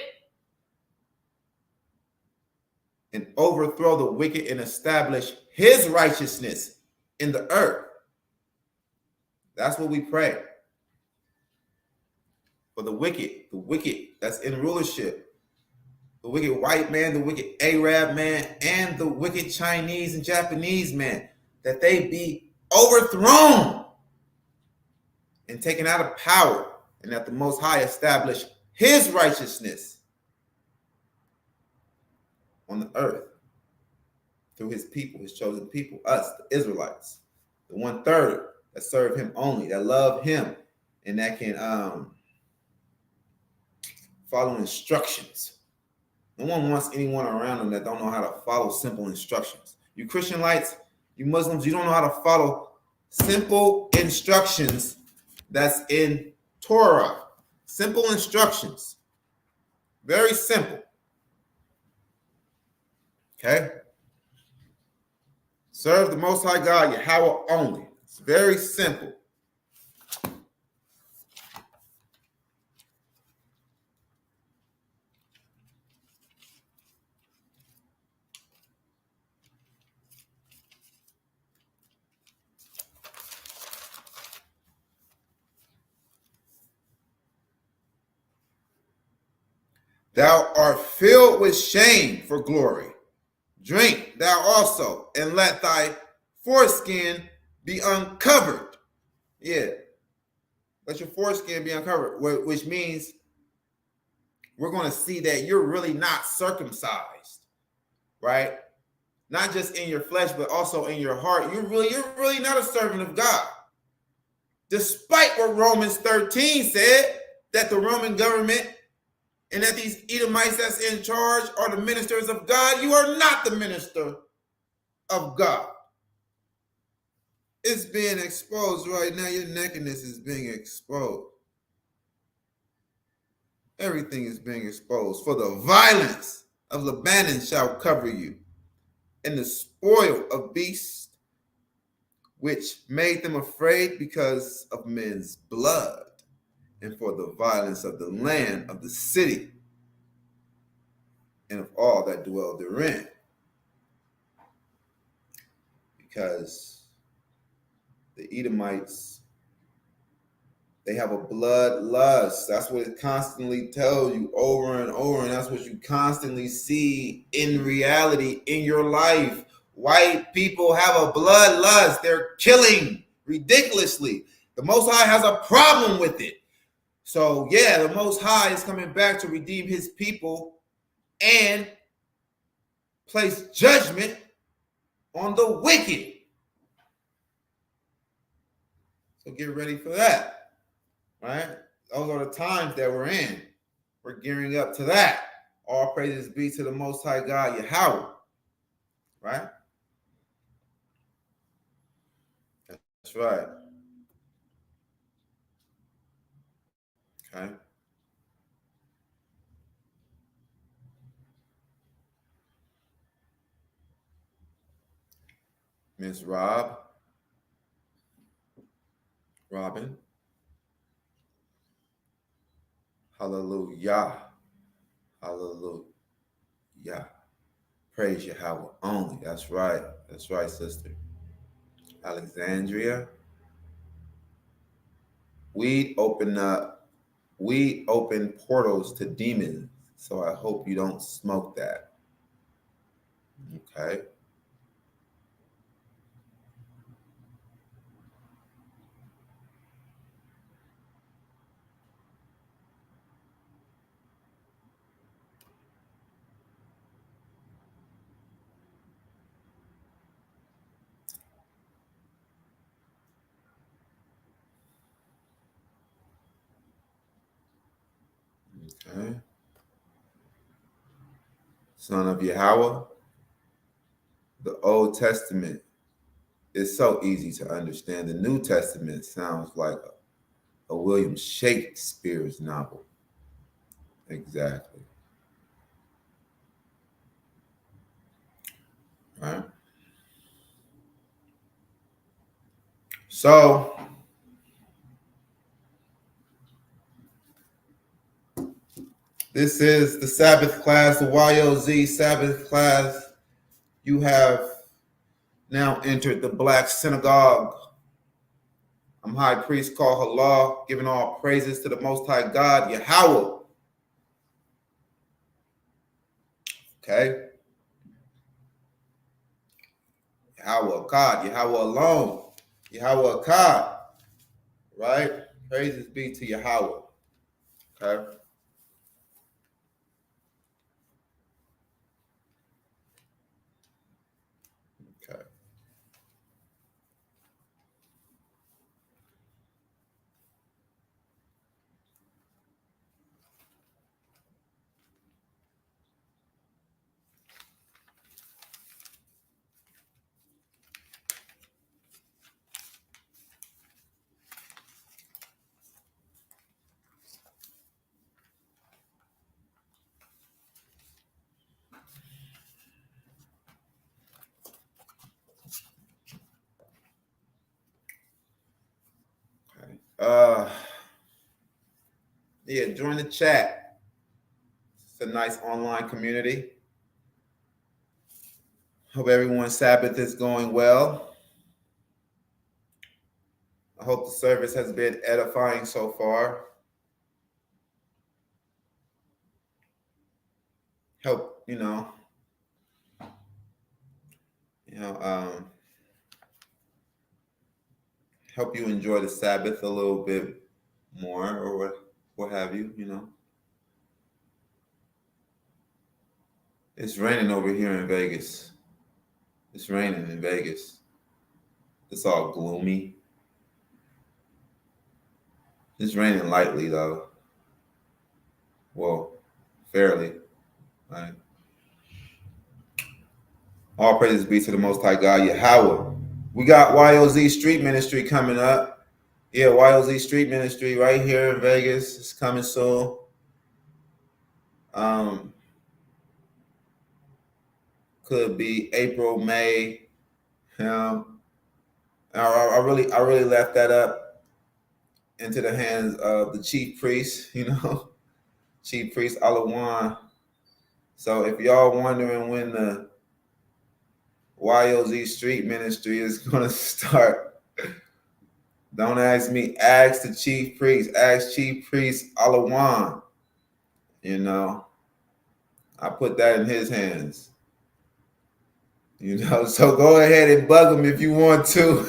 and overthrow the wicked and establish his righteousness in the earth. That's what we pray. For the wicked that's in rulership, the wicked white man, the wicked Arab man, and the wicked Chinese and Japanese man, that they be overthrown and taken out of power, and that the Most High establish his righteousness on the earth through his people, his chosen people, us, the Israelites, the 1/3 that serve him only, that love him, and that can follow instructions. No one wants anyone around them that don't know how to follow simple instructions. You Christian lights, you Muslims, you don't know how to follow simple instructions that's in Torah. Simple instructions. Very simple. Okay? Serve the Most High God, Yahweh only. It's very simple. Thou art filled with shame for glory. Drink thou also, and let thy foreskin be uncovered. Yeah, let your foreskin be uncovered, which means we're going to see that you're really not circumcised, right? Not just in your flesh, but also in your heart. You're really not a servant of God. Despite what Romans 13 said, that the Roman government and that these Edomites that's in charge are the ministers of God, you are not the minister of God. It's being exposed right now. Your nakedness is being exposed. Everything is being exposed. For the violence of Lebanon shall cover you, and the spoil of beasts, which made them afraid because of men's blood, and for the violence of the land of the city, and of all that dwell therein. Because the Edomites, they have a blood lust. That's what it constantly tells you over and over. And that's what you constantly see in reality in your life. White people have a blood lust. They're killing ridiculously. The Most High has a problem with it. So, yeah, the Most High is coming back to redeem his people and place judgment on the wicked. So get ready for that. Right? Those are the times that we're in. We're gearing up to that. All praises be to the Most High God, Yahweh. Right? That's right. Okay. Miss Robin. Hallelujah. Hallelujah. Praise Yahweh only. That's right. That's right, sister. Alexandria. We open portals to demons. So I hope you don't smoke that. Okay. Okay. Son of Yahweh. The Old Testament is so easy to understand. The New Testament sounds like a William Shakespeare's novel. Exactly. Right? So, this is the Sabbath class, the YOZ Sabbath class. You have now entered the Black Synagogue. I'm High Priest called Halal, giving all praises to the Most High God, Yahweh. Okay? Yahweh God, Yahweh alone, Yahweh God. Right? Praises be to Yahweh. Okay? Okay. Yeah, join the chat. It's a nice online community. Hope everyone's Sabbath is going well. I hope the service has been edifying so far. Help, you know, um, help you enjoy the Sabbath a little bit more, or what have you. It's raining over here in Vegas. It's raining in Vegas. It's all gloomy. It's raining lightly though. Well, fairly. Right? All praises be to the Most High God, Yahweh. We got YOZ Street Ministry coming up. Yeah, YOZ Street Ministry right here in Vegas. It's coming soon. Um, could be April, May. I really left that up into the hands of the chief priest. Chief priest Alawan. So if y'all wondering when the YOZ Street Ministry is gonna start, don't ask me. Ask the chief priest. Ask Chief Priest Alawan. I put that in his hands. So go ahead and bug him if you want to.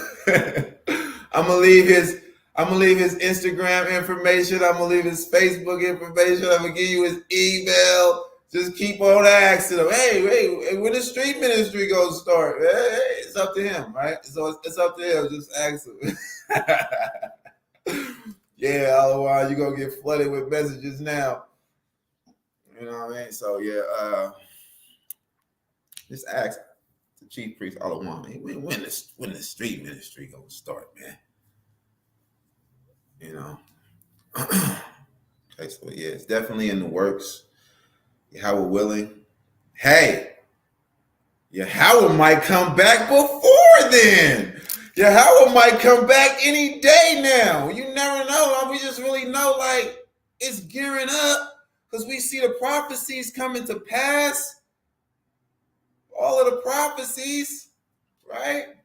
I'm gonna leave his Instagram information. I'm gonna leave his Facebook information. I'm gonna give you his email. Just keep on asking him. Hey, when the street ministry gonna start? Hey, it's up to him, right? So it's up to him. Just ask him. Yeah, otherwise you're gonna get flooded with messages now. You know what I mean? So yeah, just ask the chief priest all I want, man. When the street ministry gonna start, man? Okay, so yeah, it's definitely in the works. Yahweh willing. Hey, Yahweh might come back before then. Yahweh might come back any day now. You never know. We just really know like it's gearing up because we see the prophecies coming to pass. All of the prophecies, right?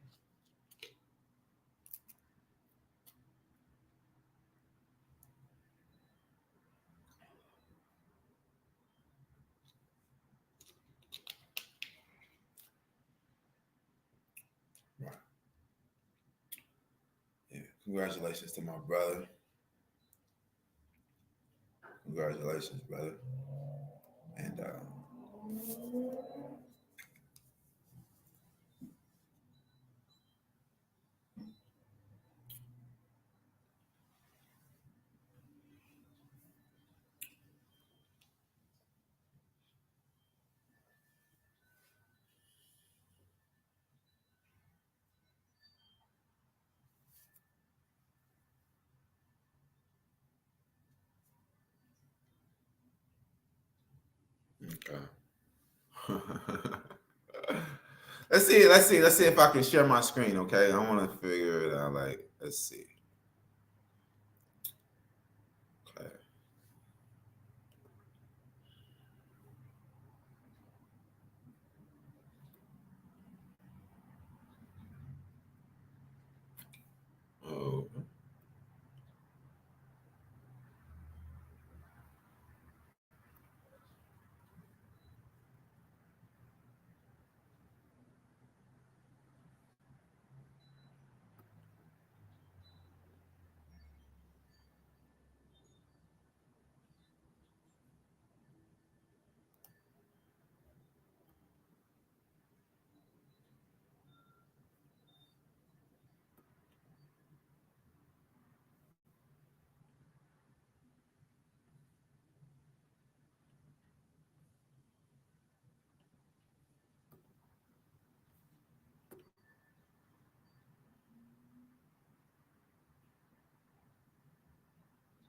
Yeah, congratulations to my brother. Congratulations, brother. And okay. Let's see if I can share my screen. Okay, I want to figure it out. Like, let's see. Okay. Oh.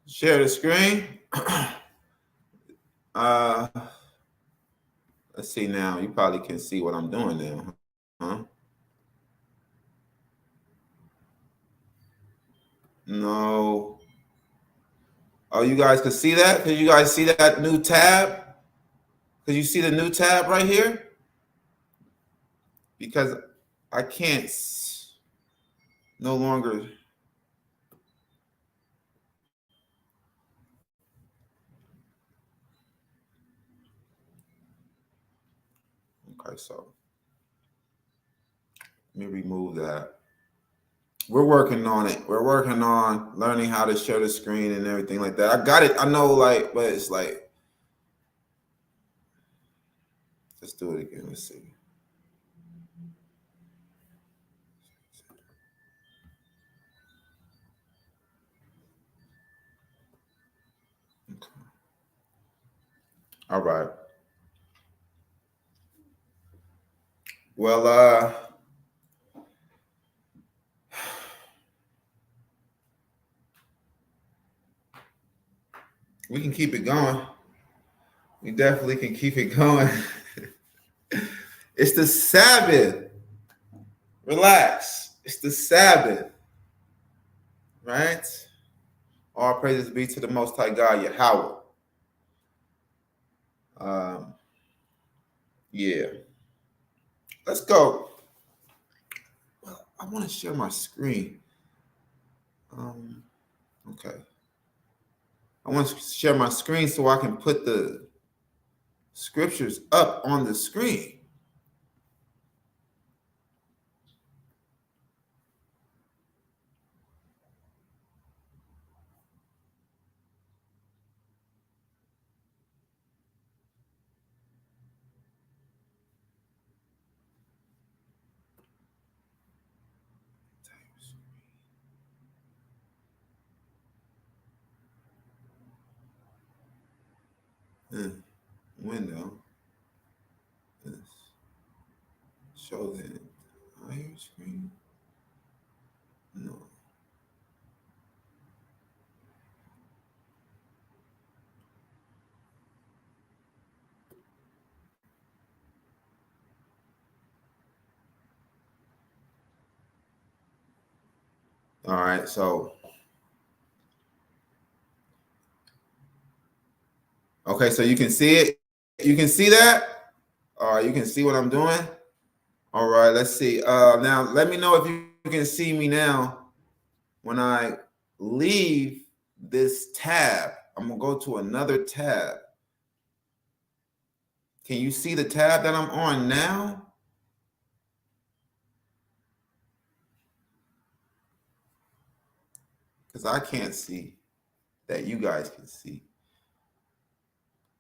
Share the screen. uh, let's see now. You probably can see what I'm doing now, huh? No. Oh, you guys can see that? Can you guys see that new tab? Can you see the new tab right here? Because I can't no longer. Okay, so let me remove that. We're working on it. We're working on learning how to share the screen and everything like that. I got it. I know, like, but it's like, let's do it again. Let's see. Okay. All right. Well, we can keep it going. We definitely can keep it going. It's the Sabbath. Relax. It's the Sabbath, right? All praises be to the Most High God, Yahweh. Yeah. Let's go. Well, I want to share my screen. Okay. I want to share my screen so I can put the scriptures up on the screen. Window. Yes. Show the entire screen. No. All right, so okay, so you can see it. You can see that. All right, you can see what I'm doing. All right, let's see. Now let me know if you can see me now. When I leave this tab, I'm gonna go to another tab. Can you see the tab that I'm on now? Because I can't see that you guys can see.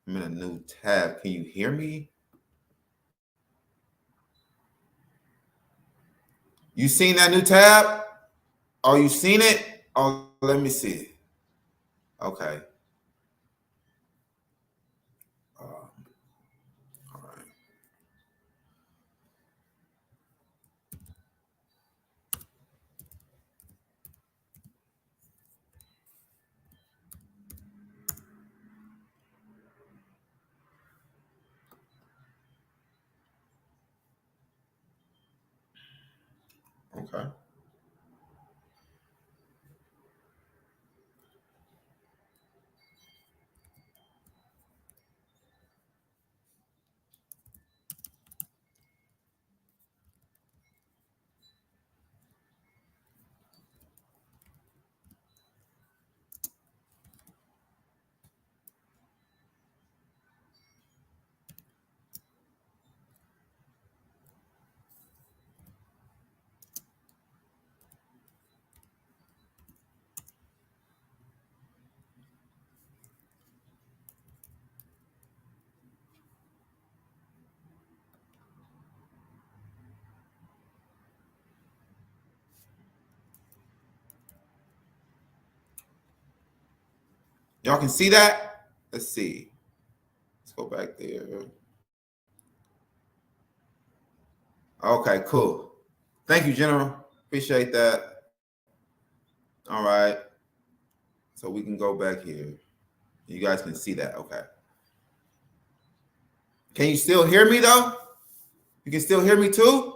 I'm in a new tab. Can you hear me? You seen that new tab? Oh, you seen it? Oh, let me see it. Okay. All right. Okay. Y'all can see that? Let's see. Let's go back there. Okay, cool. Thank you, General. Appreciate that. All right. So we can go back here. You guys can see that. Okay. Can you still hear me though? You can still hear me too?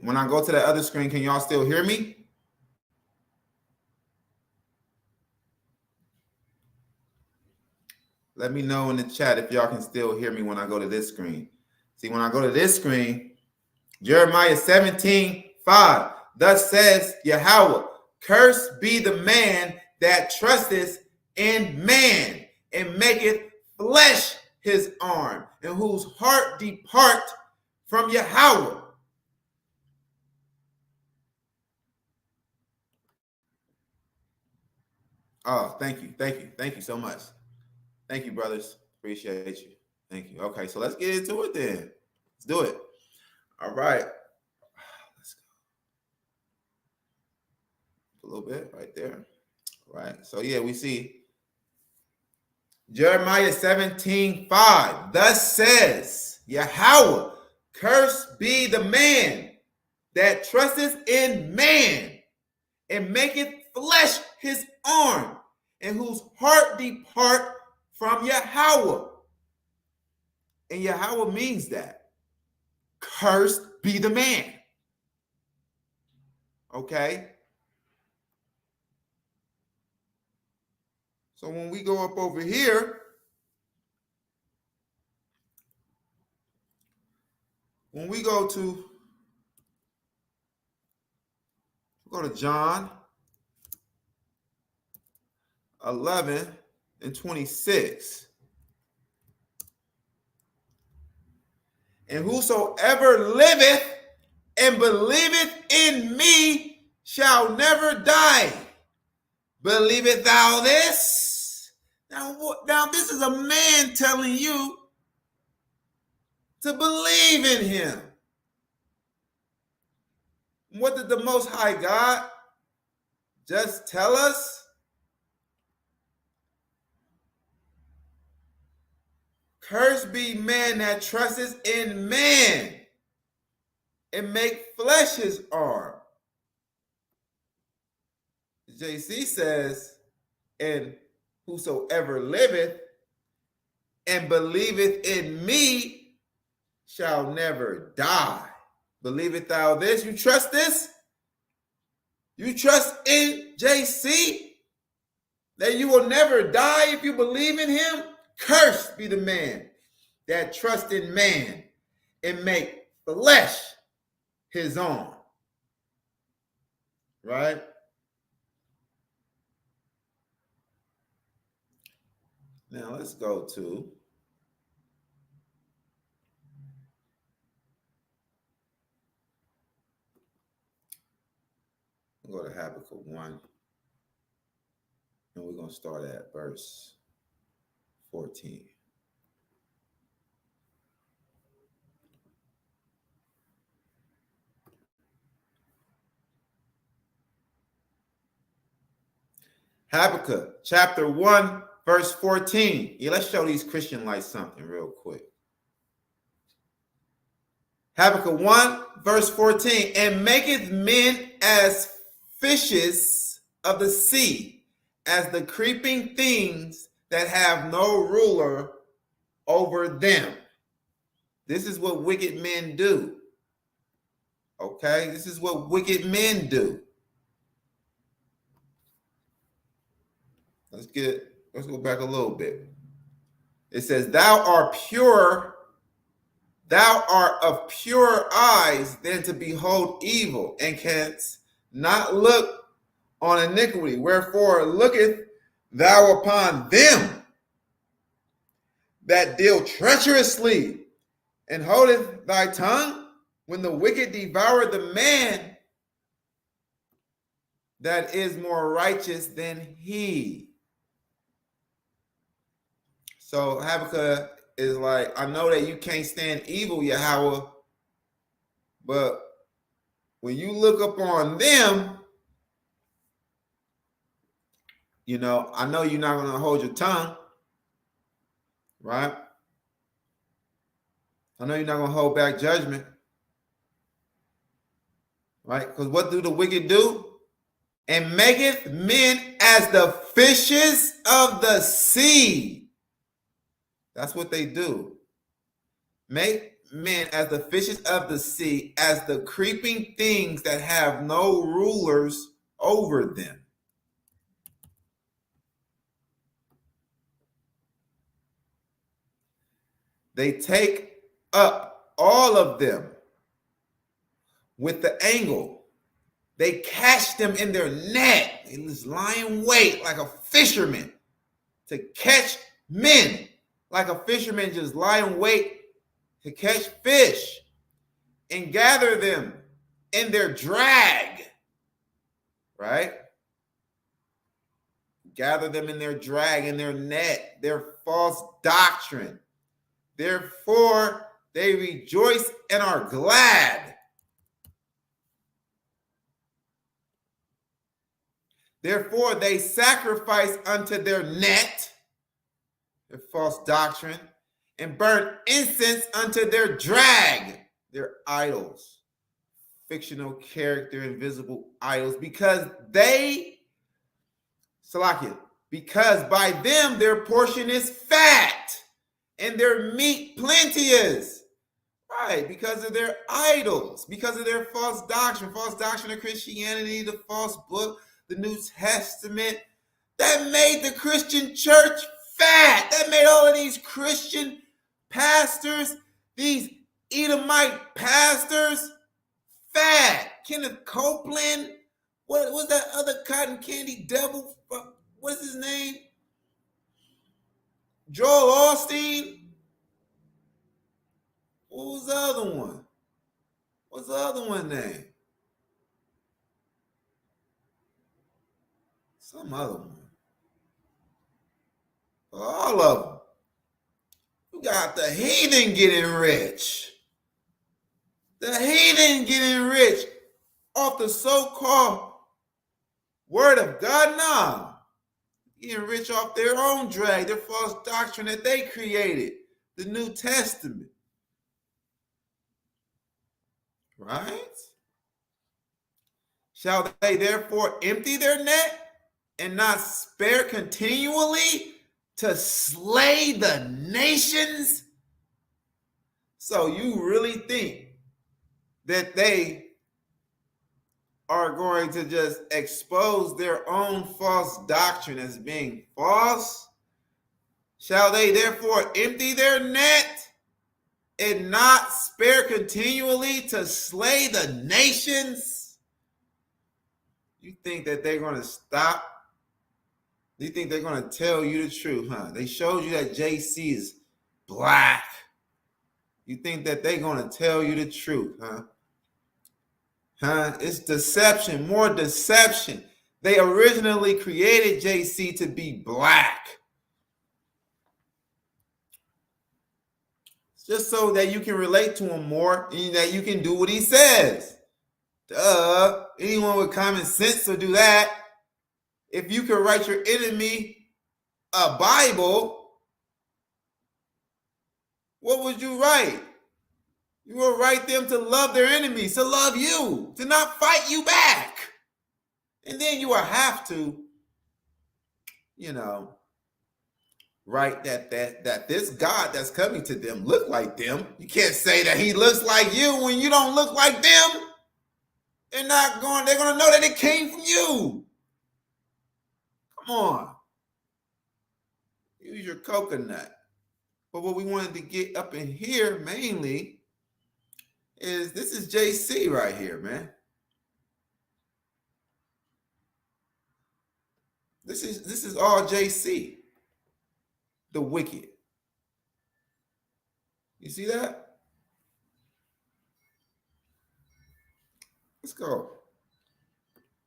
When I go to the other screen, can y'all still hear me? Let me know in the chat if y'all can still hear me when I go to this screen. See, when I go to this screen, Jeremiah 17:5. Thus says Yahweh, cursed be the man that trusteth in man and maketh flesh his arm, and whose heart depart from Yahweh. Oh, thank you so much. Thank you, brothers. Appreciate you. Thank you. Okay, so let's get into it then. Let's do it. All right. Let's go a little bit right there. All right. So yeah, we see Jeremiah 17:5. Thus says Yahweh, cursed be the man that trusteth in man and maketh flesh his arm, and whose heart depart from Yahweh. And Yahweh means that. Cursed be the man. Okay? So when we go up over here, when we go to John 11:26. And whosoever liveth and believeth in me shall never die. Believeth thou this? Now this is a man telling you to believe in him. What did the Most High God just tell us? Cursed be man that trusteth in man and make flesh his arm. JC says, and whosoever liveth and believeth in me shall never die. Believeth thou this? You trust this? You trust in JC that you will never die if you believe in him? Cursed be the man that trusts in man and make flesh his own. Right? Now let's go to Habakkuk 1. And we're going to start at verse 14. Habakkuk chapter 1, verse 14. Yeah, let's show these Christian lights something real quick. Habakkuk 1, verse 14. And maketh men as fishes of the sea, as the creeping things that have no ruler over them. This is what wicked men do. Okay? This is what wicked men do. Let's go back a little bit. It says, thou art of pure eyes than to behold evil, and canst not look on iniquity. Wherefore looketh thou upon them that deal treacherously, and holdeth thy tongue when the wicked devour the man that is more righteous than he. So Habakkuk is like, I know that you can't stand evil, Yahweh, but when you look upon them, you know, I know you're not going to hold your tongue, right? I know you're not going to hold back judgment, right? Because what do the wicked do? And maketh men as the fishes of the sea. That's what they do. Make men as the fishes of the sea, as the creeping things that have no rulers over them. They take up all of them with the angle. They catch them in their net. They just lie in wait like a fisherman to catch men, like a fisherman just lie in wait to catch fish and gather them in their drag, right? Gather them in their drag, in their net, their false doctrine. Therefore, they rejoice and are glad. Therefore, they sacrifice unto their net, their false doctrine, and burn incense unto their drag, their idols, fictional character, invisible idols, because because by them their portion is fat and their meat plenteous. Right, because of their idols, because of their false doctrine of Christianity, the false book, the New Testament, that made the Christian church fat. That made all of these Christian pastors, these Edomite pastors, fat. Kenneth Copeland, what was that other cotton candy devil? What's his name? Joel Osteen. What was the other one? What's the other one name? Some other one. All of them. You got the heathen getting rich. The heathen getting rich off the so-called word of God. Nah. Getting rich off their own drag, their false doctrine that they created. The New Testament. Right? Shall they therefore empty their net and not spare continually to slay the nations? So you really think that they are going to just expose their own false doctrine as being false? Shall they therefore empty their net and not spare continually to slay the nations? You think that they're going to stop? You think they're going to tell you the truth, huh? They showed you that JC is black. You think that they're going to tell you the truth, huh? It's deception, more deception. They originally created JC to be black. Just so that you can relate to him more and that you can do what he says. Duh. Anyone with common sense will do that. If you could write your enemy a Bible, what would you write? You will write them to love their enemies, to love you, to not fight you back. And then you will have to, write that this God that's coming to them look like them. You can't say that he looks like you when you don't look like them. They're going to know that it came from you. Come on. Use your coconut. But what we wanted to get up in here mainly is this is JC right here, man. This is all JC. The wicked. You see that? Let's go.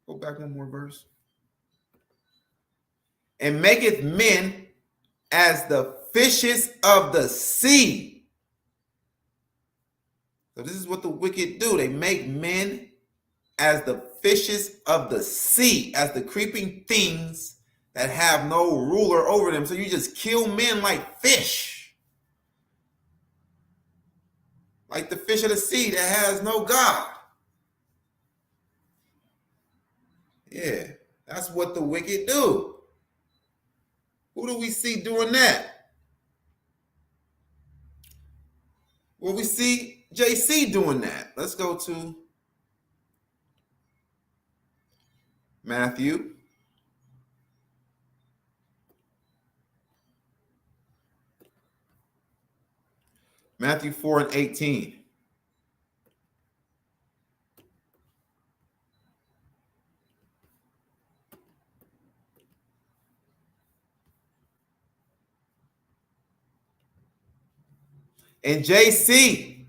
Go back one more verse. And maketh men as the fishes of the sea. So this is what the wicked do. They make men as the fishes of the sea, as the creeping things that have no ruler over them. So you just kill men like fish. Like the fish of the sea that has no God. Yeah, that's what the wicked do. Who do we see doing that? Well, we see JC doing that. Let's go to Matthew. Matthew 4:18. And JC,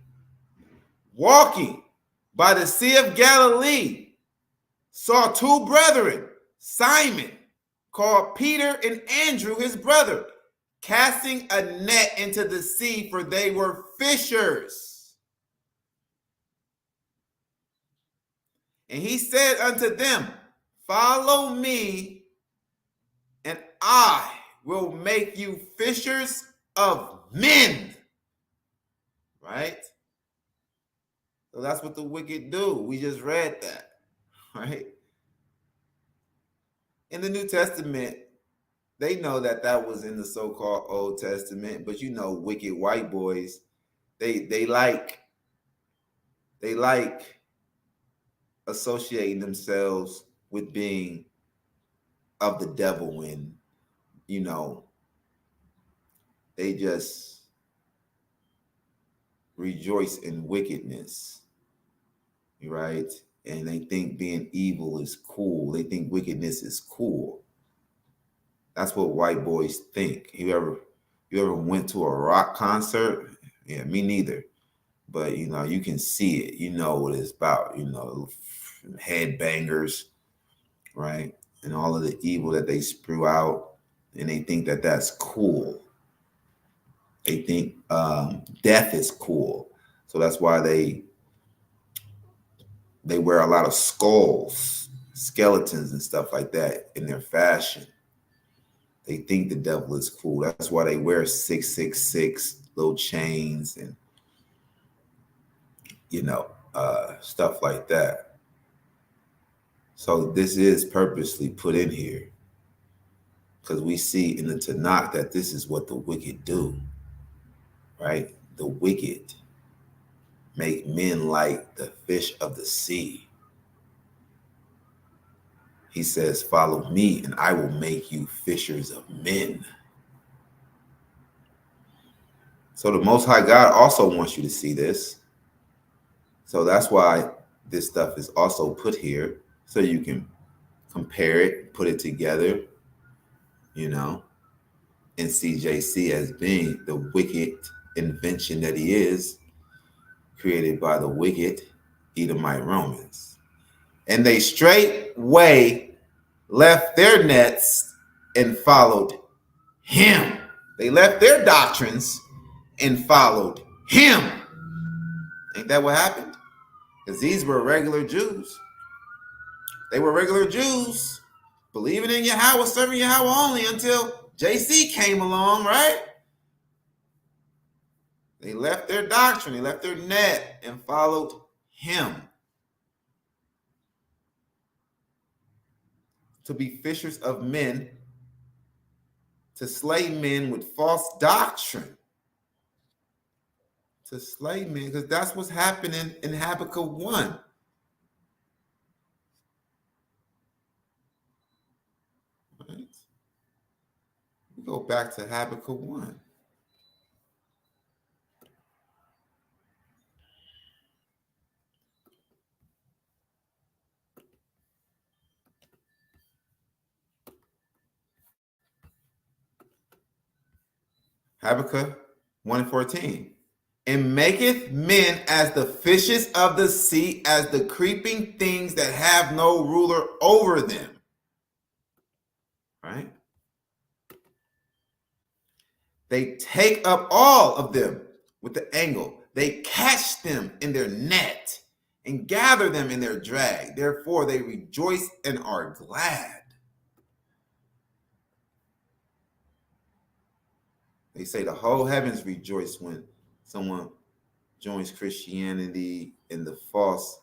walking by the Sea of Galilee, saw two brethren, Simon, called Peter, and Andrew, his brother, casting a net into the sea, for they were fishers. And he said unto them, follow me, and I will make you fishers of men. Right? So that's what the wicked do. We just read that. Right? In the New Testament, they know that that was in the so-called Old Testament, but you know, wicked white boys, they like associating themselves with being of the devil when, you know, they just rejoice in wickedness, right? And they think being evil is cool. They think wickedness is cool. That's what white boys think. You ever went to a rock concert? Yeah, me neither. But you know, you can see it. You know what it's about. You know, headbangers, right? And all of the evil that they spew out, and they think that that's cool. They think death is cool, so that's why they wear a lot of skulls, skeletons, and stuff like that in their fashion. They think the devil is cool. That's why they wear 666 little chains and, you know, stuff like that. So this is purposely put in here because we see in the Tanakh that this is what the wicked do, right? The wicked make men like the fish of the sea. He says, follow me and I will make you fishers of men. So the Most High God also wants you to see this. So that's why this stuff is also put here, so you can compare it, put it together, you know, and see JC as being the wicked invention that he is, created by the wicked Edomite Romans. And they straightway left their nets and followed him. They left their doctrines and followed him. Ain't that what happened? Because these were regular Jews. They were regular Jews, believing in Yahweh, serving Yahweh only until JC came along, right? They left their doctrine, they left their net and followed him. To be fishers of men, to slay men with false doctrine. To slay men, because that's what's happening in Habakkuk 1. Right? We go back to Habakkuk 1. Habakkuk 1:14. And maketh men as the fishes of the sea, as the creeping things that have no ruler over them. Right? They take up all of them with the angle. They catch them in their net and gather them in their drag. Therefore, they rejoice and are glad. They say the whole heavens rejoice when someone joins Christianity in the false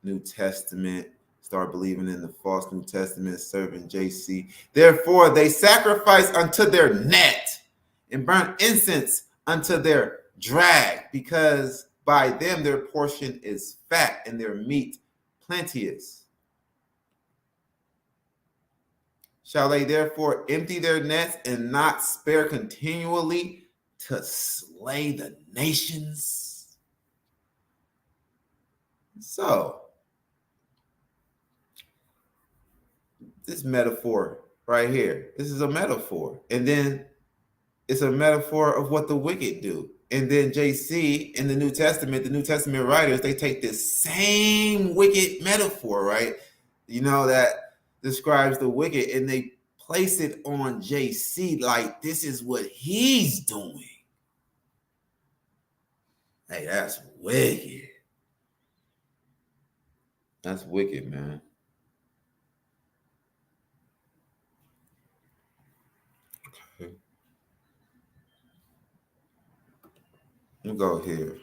New Testament, start believing in the false New Testament, serving JC. Therefore, they sacrifice unto their net and burn incense unto their drag, because by them their portion is fat and their meat plenteous. Shall they therefore empty their nets and not spare continually to slay the nations? So, this metaphor right here, this is a metaphor. And then it's a metaphor of what the wicked do. And then JC in the New Testament writers, they take this same wicked metaphor, right? That describes the wicked, and they place it on JC like this is what he's doing. Hey, that's wicked. That's wicked, man. Okay. We'll go here.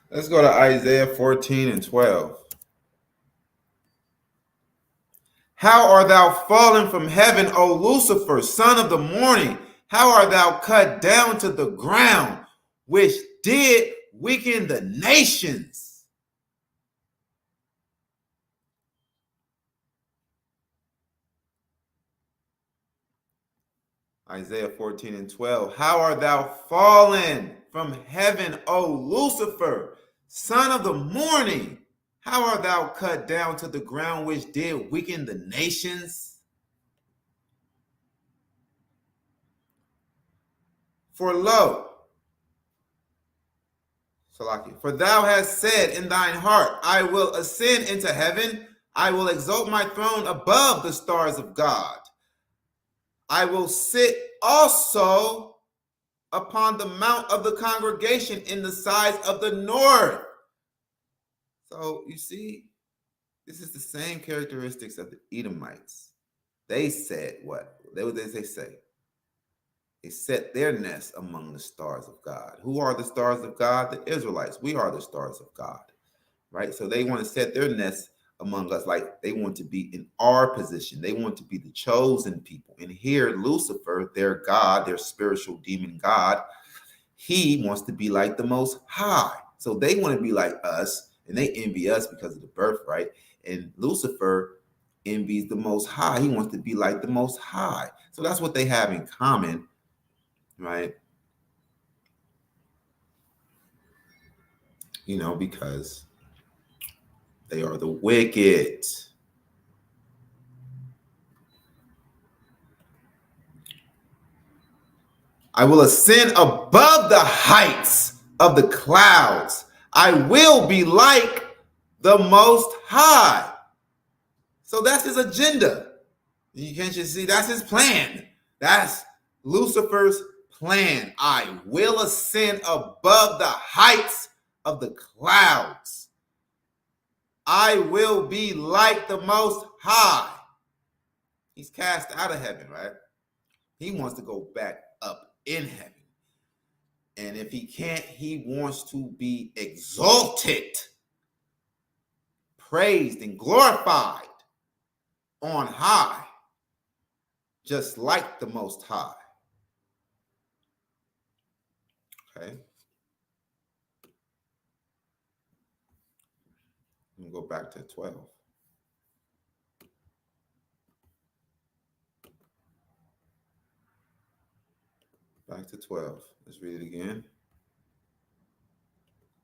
Let's go to Isaiah 14 and 12. How art thou fallen from heaven, O Lucifer, son of the morning? How art thou cut down to the ground, which did weaken the nations? Isaiah 14 and 12. How art thou fallen from heaven, O Lucifer, son of the morning? How art thou cut down to the ground, which did weaken the nations? For lo, for thou hast said in thine heart, I will ascend into heaven. I will exalt my throne above the stars of God. I will sit also upon the mount of the congregation in the sides of the north. So you see, this is the same characteristics of the Edomites. They said what? What did they say? They set their nest among the stars of God. Who are the stars of God? The Israelites. We are the stars of God, right? So they want to set their nest among us, like they want to be in our position. They want to be the chosen people. And here, Lucifer, their God, their spiritual demon God, he wants to be like the Most High. So they want to be like us, and they envy us because of the birthright. And Lucifer envies the Most High. He wants to be like the Most High. So that's what they have in common, right? Because they are the wicked. I will ascend above the heights of the clouds. I will be like the Most High. So that's his agenda. You can't just see, that's his plan. That's Lucifer's plan. I will ascend above the heights of the clouds. I will be like the Most High. He's cast out of heaven, right? He wants to go back up in heaven. And if he can't, he wants to be exalted, praised, and glorified on high, just like the Most High. Okay. Let me go back to 12. Back to 12. Let's read it again.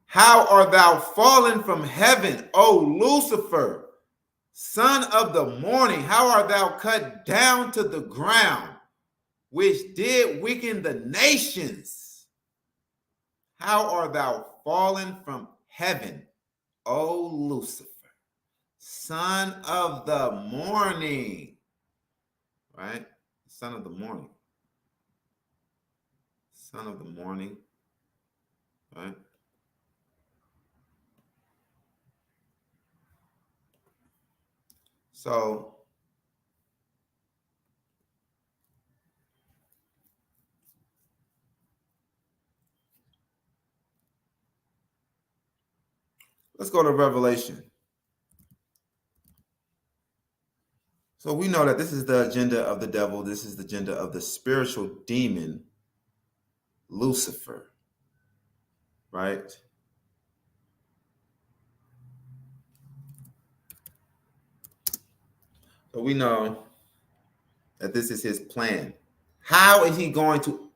How art thou fallen from heaven, O Lucifer, son of the morning? How art thou cut down to the ground, which did weaken the nations? How art thou fallen from heaven, O Lucifer, son of the morning? Right? Son of the morning. Son of the morning. Right? So let's go to Revelation. So we know that this is the agenda of the devil. This is the agenda of the spiritual demon, Lucifer, right? So we know that this is his plan. How is he going to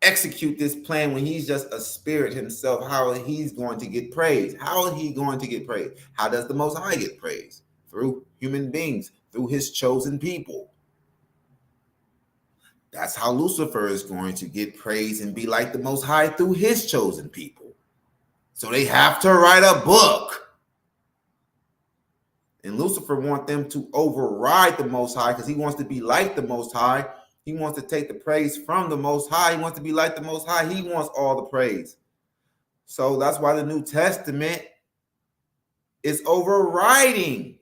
execute this plan when he's just a spirit himself? How he's going to get praise? How is he going to get praise? How does the Most High get praise? Through human beings, through his chosen people. That's how Lucifer is going to get praise and be like the Most High through his chosen people. So they have to write a book. And Lucifer wants them to override the Most High because he wants to be like the Most High. He wants to take the praise from the Most High. He wants to be like the Most High. He wants all the praise. So that's why the New Testament is overriding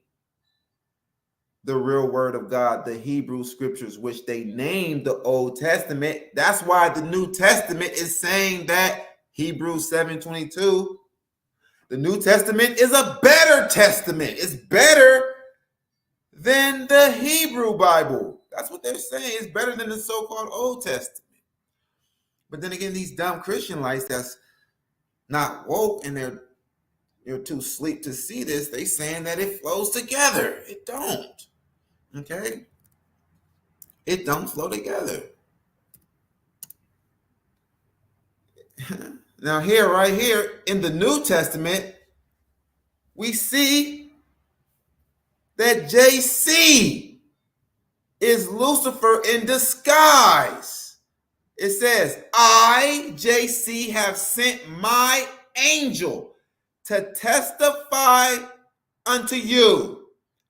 the real word of God, the Hebrew scriptures, which they named the Old Testament. That's why the New Testament is saying that Hebrews 7:22, the New Testament is a better testament. It's better than the Hebrew Bible. That's what they're saying. It's better than the so-called Old Testament. But then again, these dumb Christianites that's not woke and they're too asleep to see this, they saying that it flows together. It don't. Okay? It don't flow together. Now here, right here in the New Testament, we see that JC is Lucifer in disguise. It says, I, JC, have sent my angel to testify unto you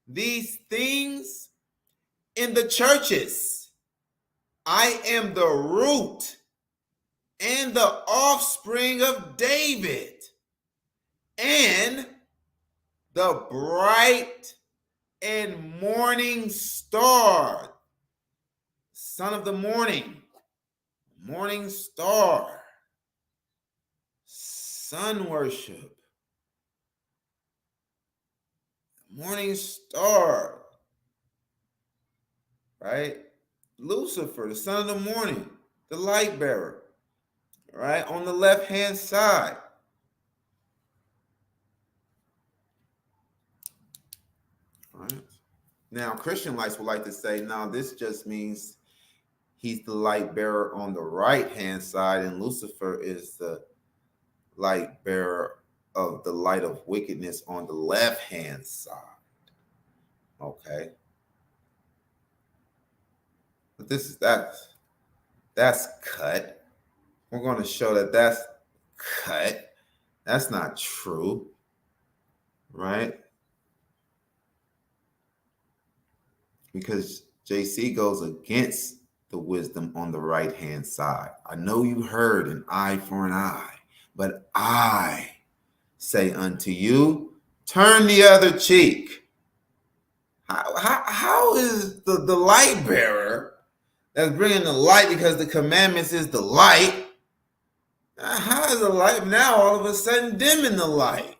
these things in the churches. I am the root and the offspring of David and the bright and morning star, son of the morning star, sun worship, morning star, right? Lucifer, the son of the morning, the light bearer, right? On the left hand side. Right? Now, Christian lights would like to say, now this just means he's the light bearer on the right hand side, and Lucifer is the light bearer of the light of wickedness on the left hand side. Okay. But that's cut. We're going to show that that's cut. That's not true. Right? Because JC goes against the wisdom on the right hand side. I know you heard an eye for an eye, but I say unto you, turn the other cheek. How is the light bearer that's bringing the light, because the commandments is the light, how is the light now all of a sudden dimming the light?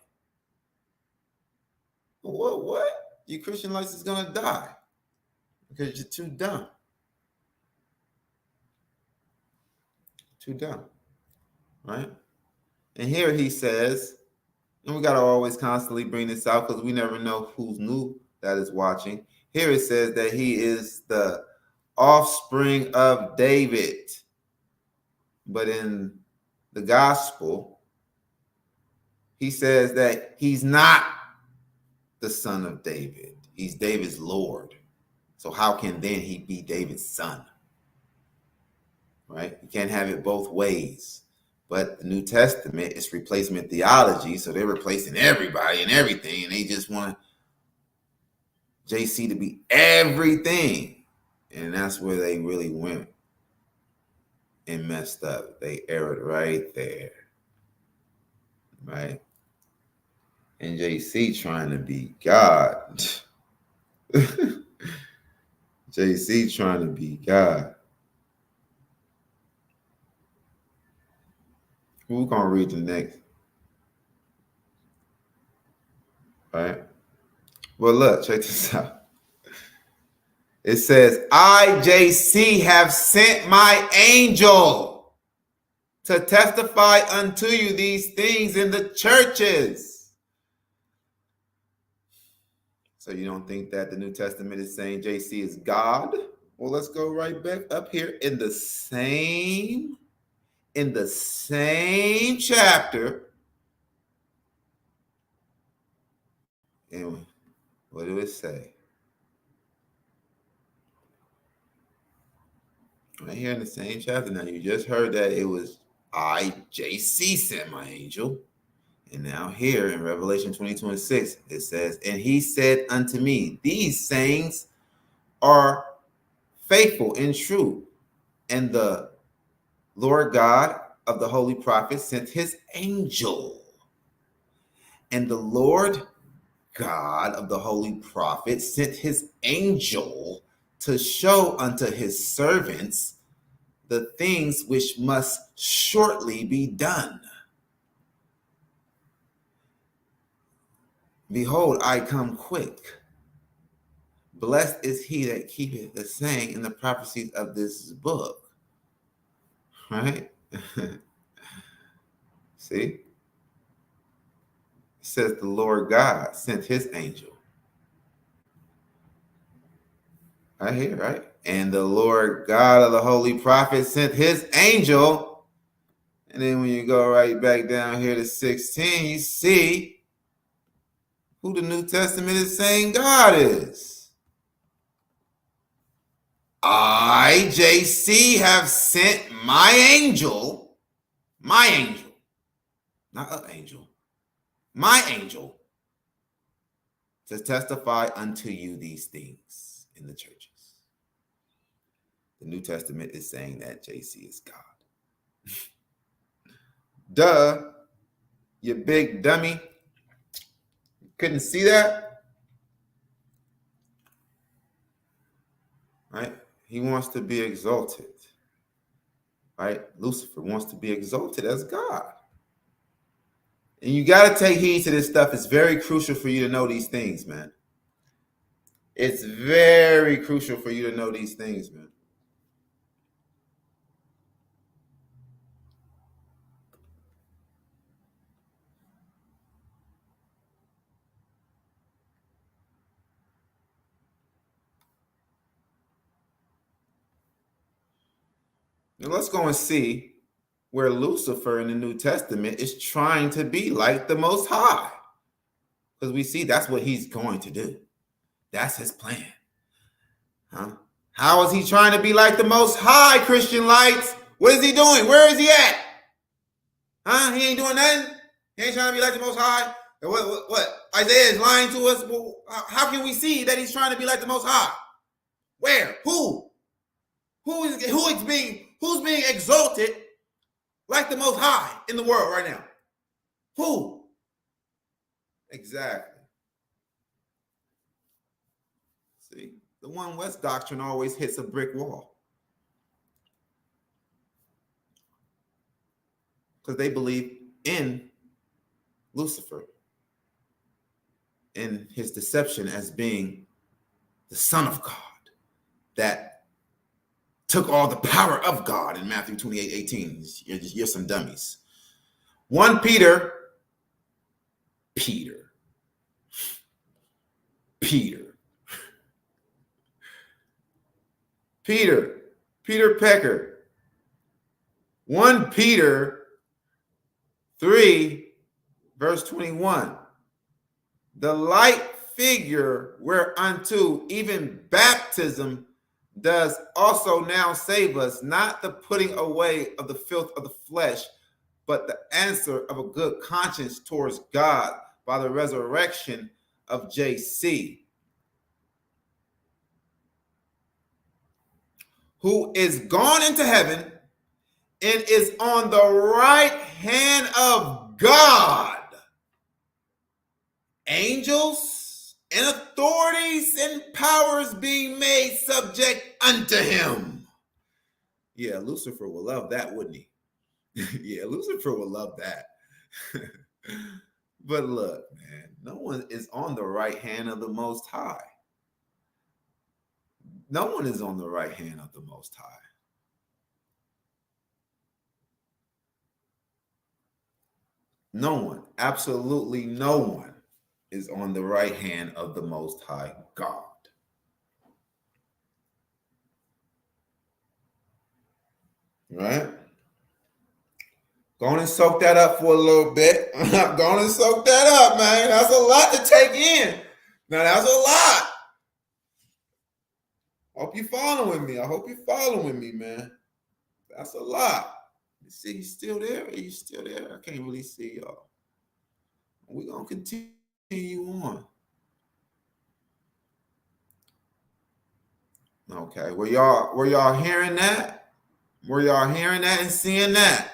What? Your Christian light is going to die because you're too dumb. Too dumb. Right? And here he says, and we got to always constantly bring this out because we never know who's new that is watching. Here it says that he is the offspring of David. But in the gospel, he says that he's not the son of David. He's David's Lord. So how can then he be David's son? Right? You can't have it both ways. But the New Testament is replacement theology, so they're replacing everybody and everything, and they just want JC to be everything. And that's where they really went and messed up. They erred right there. Right? And JC trying to be God. JC trying to be God. Who's gonna read the next? All right. Well, look, check this out. It says, I, JC, have sent my angel to testify unto you these things in the churches. So you don't think that the New Testament is saying JC is God? Well, let's go right back up here in the same chapter. And what do it say? Right here in the same chapter. Now, you just heard that it was I, JC, sent my angel. And now here in Revelation 22:6, it says, and he said unto me, these sayings are faithful and true. And the Lord God of the holy prophets sent his angel. And the Lord God of the holy prophets sent his angel to show unto his servants the things which must shortly be done. Behold, I come quick. Blessed is he that keepeth the saying in the prophecies of this book. Right? See? It says the Lord God sent his angel. Right here, right? And the Lord God of the holy prophet sent his angel. And then when you go right back down here to 16, you see who the New Testament is saying God is. I, JC, have sent my angel, not an angel, my angel, to testify unto you these things in the churches. The New Testament is saying that JC is God. Duh, you big dummy. Couldn't see that? Right? He wants to be exalted. Right? Lucifer wants to be exalted as God. And you got to take heed to this stuff. It's very crucial for you to know these things, man. It's very crucial for you to know these things, man. Now let's go and see where Lucifer in the New Testament is trying to be like the Most High. Because we see that's what he's going to do. That's his plan. Huh? How is he trying to be like the Most High, Christian lights? What is he doing? Where is he at? Huh? He ain't doing nothing? He ain't trying to be like the Most High? What? Isaiah is lying to us? Well, how can we see that he's trying to be like the Most High? Where? Who? Who's being exalted like the Most High in the world right now? Who? Exactly. See, the One West doctrine always hits a brick wall because they believe in Lucifer, in his deception as being the Son of God that took all the power of God in Matthew 28:18. You're some dummies. 1 Peter Pecker. 1 Peter 3, verse 21. The like figure whereunto even baptism does also now save us, not the putting away of the filth of the flesh, but the answer of a good conscience towards God by the resurrection of JC, who is gone into heaven and is on the right hand of God. Angels and authorities and powers being made subject unto him. Yeah, Lucifer will love that, wouldn't he? Yeah, Lucifer will love that. But look, man, no one is on the right hand of the Most High. No one is on the right hand of the Most High. No one, absolutely no one, is on the right hand of the Most High God. Right? Go on and soak that up for a little bit. Go on and soak that up, man. That's a lot to take in. Now, that's a lot. Hope you're following me. I hope you're following me, man. That's a lot. You see, he's still there? Are you still there? I can't really see y'all. We're going to continue on. Okay. Were y'all hearing that? Were y'all hearing that and seeing that?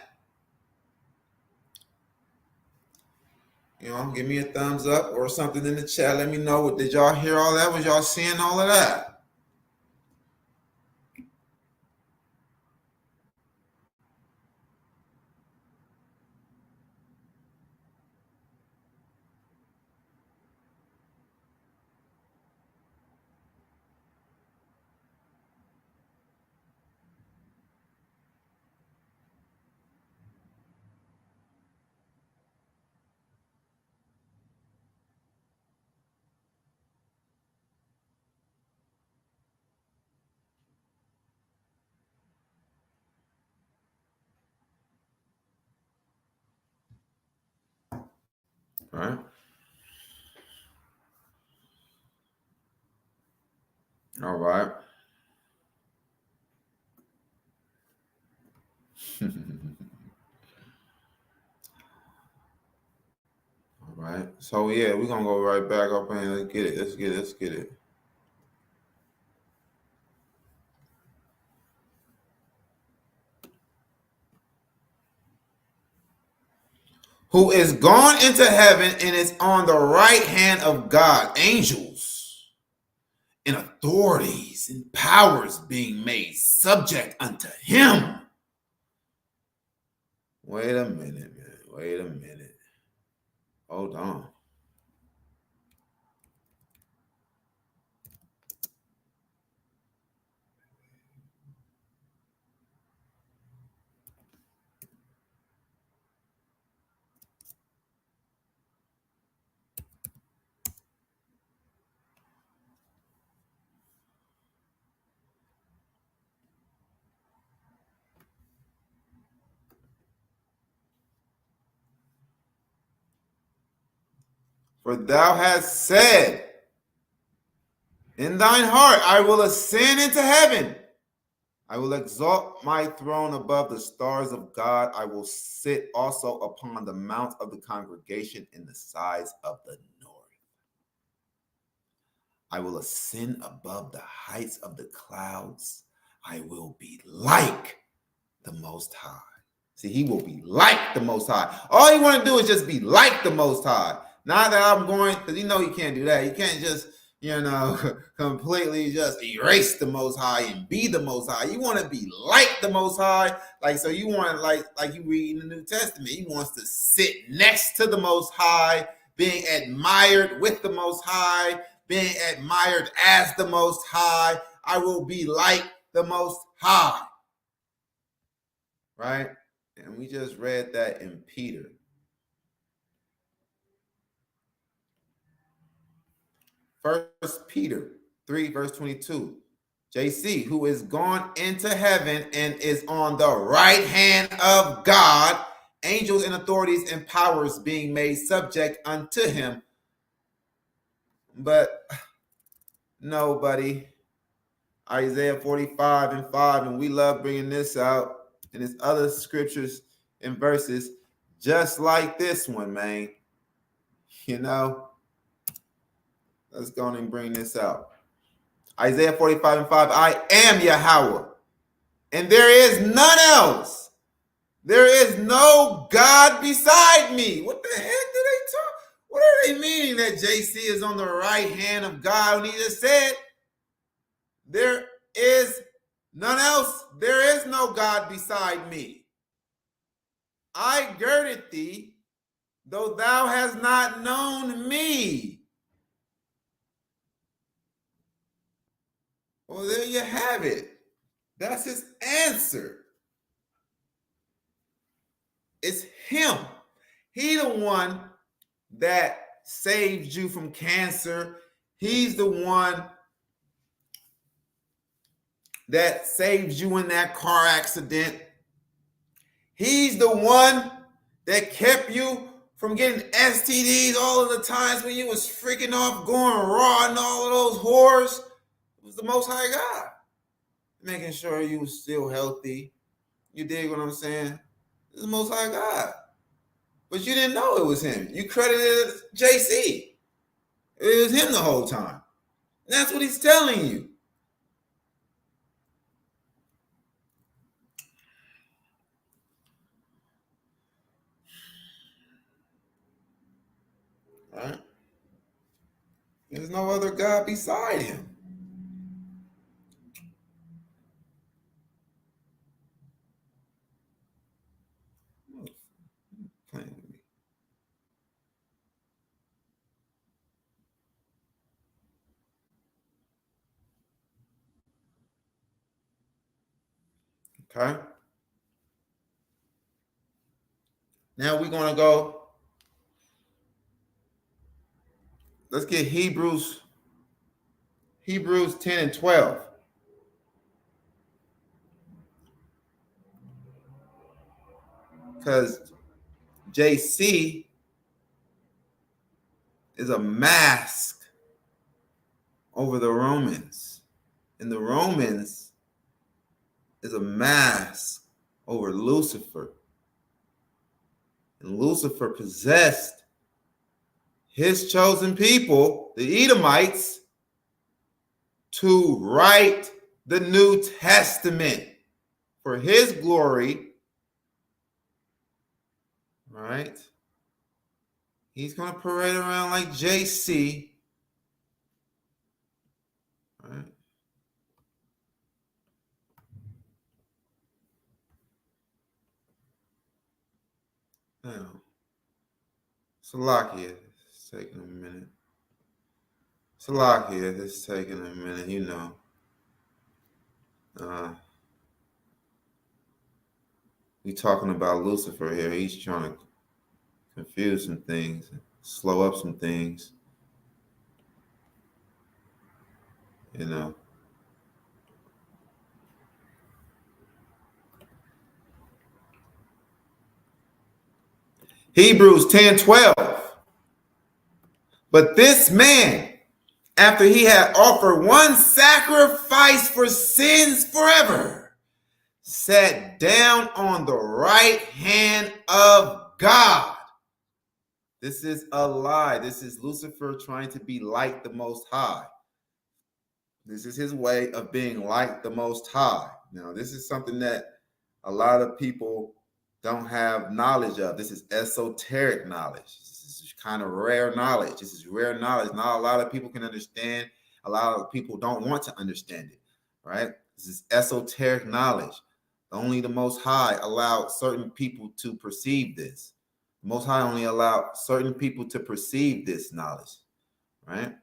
You know, give me a thumbs up or something in the chat. Let me know. Did y'all hear all that? Was y'all seeing all of that? All right. All right. All right. So yeah, we're gonna go right back up and let's get it. Let's get it. Who is gone into heaven and is on the right hand of God, angels and authorities and powers being made subject unto him. Wait a minute, man. Wait a minute. Hold on. For thou hast said in thine heart, I will ascend into heaven. I will exalt my throne above the stars of God. I will sit also upon the mount of the congregation in the sides of the north. I will ascend above the heights of the clouds. I will be like the Most High. See, he will be like the Most High. All you want to do is just be like the Most High. Not that I'm going, because you know you can't do that. You can't just, completely just erase the Most High and be the Most High. You want to be like the Most High. Like, so you want to, like you read in the New Testament, he wants to sit next to the Most High, being admired with the Most High, being admired as the Most High. I will be like the Most High. Right? And we just read that in Peter. First Peter 3, verse 22. JC, who is gone into heaven and is on the right hand of God, angels and authorities and powers being made subject unto him. But no, buddy. Isaiah 45 and 5, and we love bringing this out, and there's other scriptures and verses just like this one, man. Let's go on and bring this out. Isaiah 45 and 5, I am Yahweh, and there is none else. There is no God beside me. What the heck do they talk? What are are they meaning that JC is on the right hand of God when he just said, there is none else, there is no God beside me. I girded thee, though thou hast not known me. Well, there you have it. That's his answer. It's him. He the one that saved you from cancer. He's the one that saved you in that car accident. He's the one that kept you from getting STDs all of the times when you was freaking off going raw and all of those whores. It was the Most High God making sure you was still healthy. You dig what I'm saying? It's the Most High God. But you didn't know it was him. You credited JC. It was him the whole time. And that's what he's telling you. Right? There's no other God beside him. Playing with me. Okay. Now we're going to go. Let's get Hebrews 10 and 12. Because JC is a mask over the Romans. And the Romans is a mask over Lucifer. And Lucifer possessed his chosen people, the Edomites, to write the New Testament for his glory. Right? He's going to parade around like JC. Right? Now, Salakia, it's taking a minute. Salakia, it's taking a minute, you know. We talking about Lucifer here. He's trying to confuse some things, slow up some things. You know. Hebrews 10:12. But this man, after he had offered one sacrifice for sins forever, sat down on the right hand of God. This is a lie. This is Lucifer trying to be like the Most High. This is his way of being like the Most High. Now, this is something that a lot of people don't have knowledge of. This is esoteric knowledge. This is kind of rare knowledge. This is rare knowledge. Not a lot of people can understand. A lot of people don't want to understand it, right? This is esoteric knowledge. Only the Most High allowed certain people to perceive this. The Most High only allowed certain people to perceive this knowledge, right?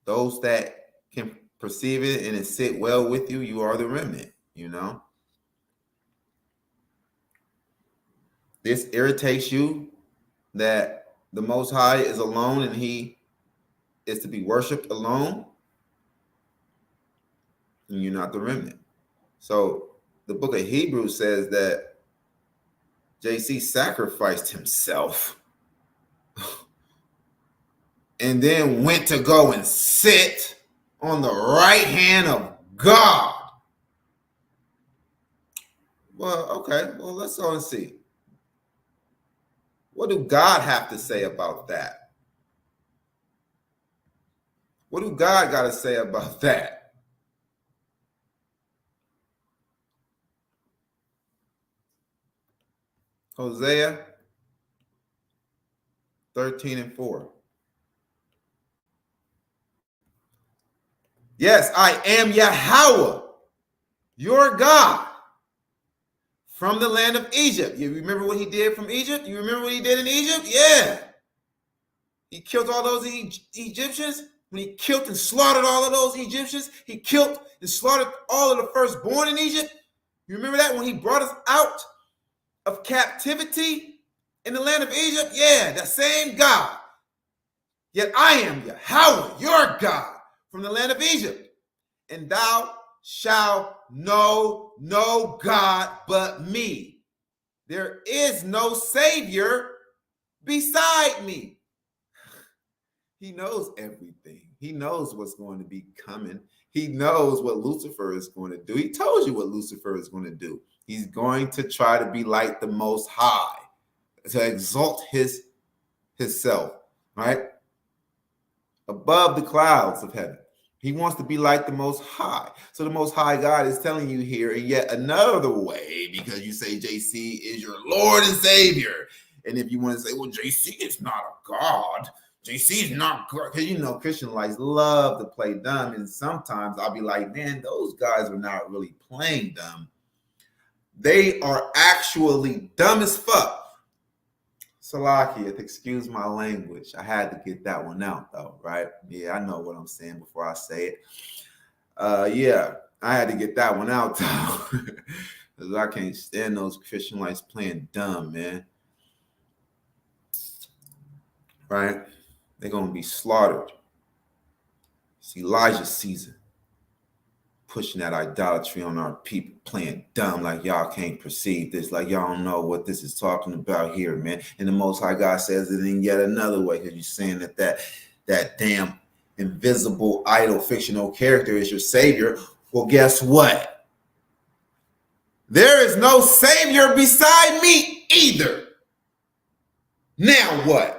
Those that can perceive it and it sit well with you, you are the remnant, you know? This irritates you that the Most High is alone and he is to be worshiped alone, and you're not the remnant. So the book of Hebrews says that JC sacrificed himself and then went to go and sit on the right hand of God. Well, okay. Well, let's go and see. What do God have to say about that? What do God got to say about that? Hosea 13 and 4. Yes, I am Yahweh, your God, from the land of Egypt. You remember what he did from Egypt? You remember what he did in Egypt? Yeah. He killed all those Egyptians. When he killed and slaughtered all of those Egyptians, he killed and slaughtered all of the firstborn in Egypt. You remember that when he brought us out of captivity in the land of Egypt? Yeah, that same God. Yet I am Yahweh, your God, from the land of Egypt. And thou shalt know no God but me. There is no Savior beside me. He knows everything. He knows what's going to be coming. He knows what Lucifer is going to do. He told you what Lucifer is going to do. He's going to try to be like the Most High, to exalt himself, right? Above the clouds of heaven. He wants to be like the Most High. So the Most High God is telling you here in yet another way, because you say JC is your Lord and Savior. And if you want to say, well, JC is not a God. JC is not God. Because you know Christian lights love to play dumb. And sometimes I'll be like, man, those guys are not really playing dumb. They are actually dumb as fuck. Salakia, excuse my language. I had to get that one out, though, right? Yeah, I know what I'm saying before I say it. Yeah, I had to get that one out, though. Because I can't stand those Christian lights playing dumb, man. Right? They're going to be slaughtered. It's Elijah's season. Pushing that idolatry on our people, playing dumb like y'all can't perceive this, like y'all don't know what this is talking about here, man. And the Most High God says it in yet another way, because you're saying that damn invisible idol fictional character is your savior. Well, guess what? There is no savior beside me either. Now what?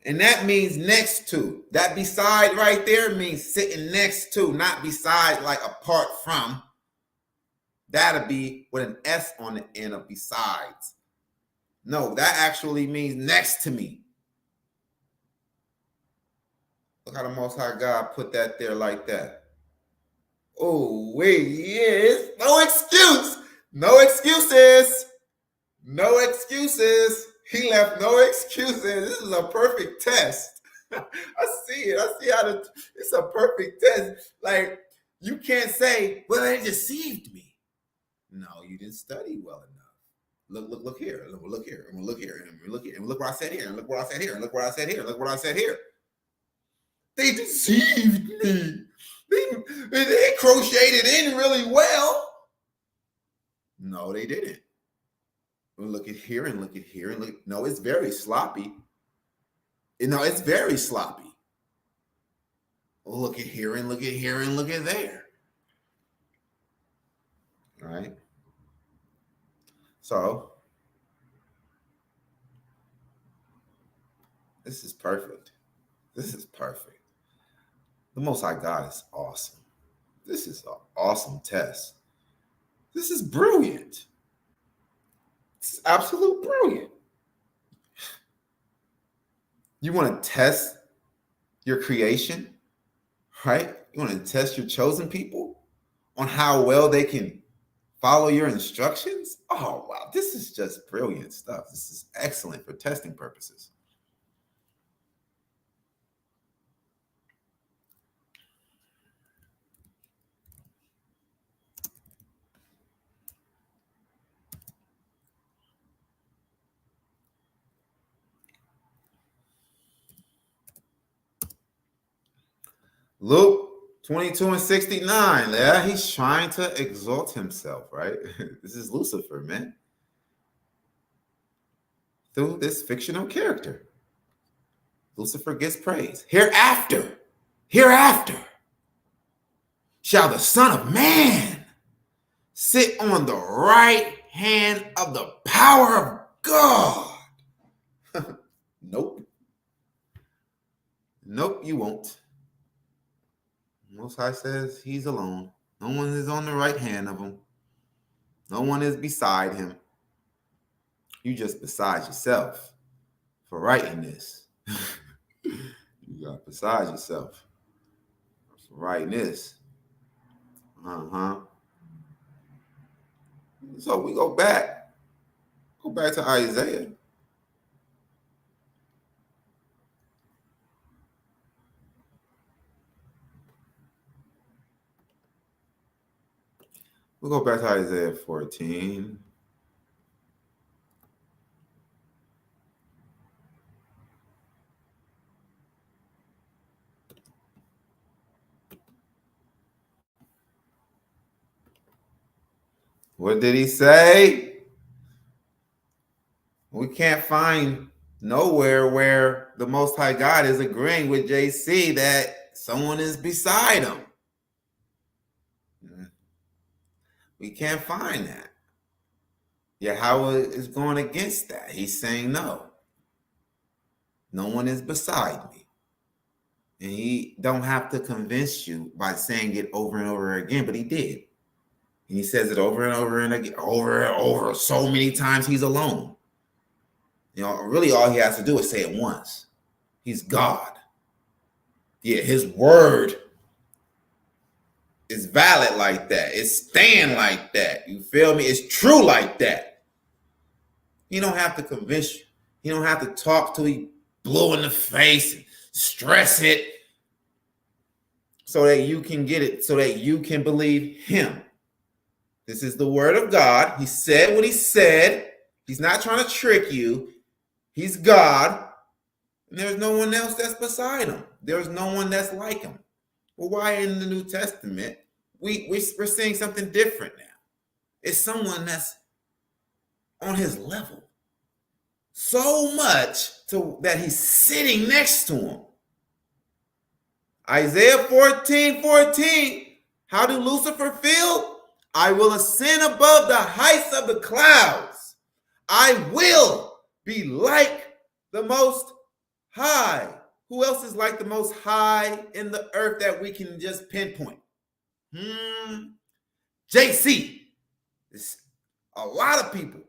And that means next to. That beside right there means sitting next to, not beside like apart from. That'll be with an S on the end of besides. No, that actually means next to me. Look how the Most High God put that there like that. Oh, wait, yes. No excuse. No excuses. No excuses. He left no excuses. This is a perfect test. I see it. I see how it's a perfect test. Like, you can't say, well, they deceived me. No, you didn't study well enough. Look here. Look here. And look here. And look here. And look what I said here. And look what I said here. And look what I said here. Look what I said here. They deceived me. They crocheted in really well. No, they didn't. Look at here and look at here and look. No, it's very sloppy. It's very sloppy. Look at here and look at here and look at there. All right. So this is perfect. This is perfect. The Most High God is awesome. This is an awesome test. This is brilliant. It's absolute brilliant. You want to test your creation, right? You want to test your chosen people on how well they can follow your instructions? Oh, wow. This is just brilliant stuff. This is excellent for testing purposes. Luke 22 and 69. Yeah, he's trying to exalt himself, right? This is Lucifer, man. Through this fictional character. Lucifer gets praise. Hereafter shall the Son of Man sit on the right hand of the power of God. Nope. Nope, you won't. Most High says he's alone. No one is on the right hand of him. No one is beside him. You just beside yourself. for writing this. You got beside yourself for writing this. So we go back to Isaiah. We'll go back to Isaiah 14. What did he say? We can't find nowhere where the Most High God is agreeing with JC that someone is beside him. We can't find that. Yahweh is going against that. He's saying no. No one is beside me. And he don't have to convince you by saying it over and over again, but he did. And he says it over and over and again, over and over, so many times he's alone. You know, really all he has to do is say it once. He's God. Yeah, his word is valid like that. It's stand like that. You feel me? It's true like that. He don't have to convince you. He don't have to talk till he blue in the face and stress it so that you can get it, so that you can believe him. This is the word of God. He said what he said. He's not trying to trick you. He's God. And there's no one else that's beside him. There's no one that's like him. Well, why in the New Testament, we're seeing something different now? It's someone that's on his level. So much that he's sitting next to him. Isaiah 14:14. How do Lucifer feel? I will ascend above the heights of the clouds. I will be like the Most High. Who else is like the Most High in the earth that we can just pinpoint? JC. It's a lot of people.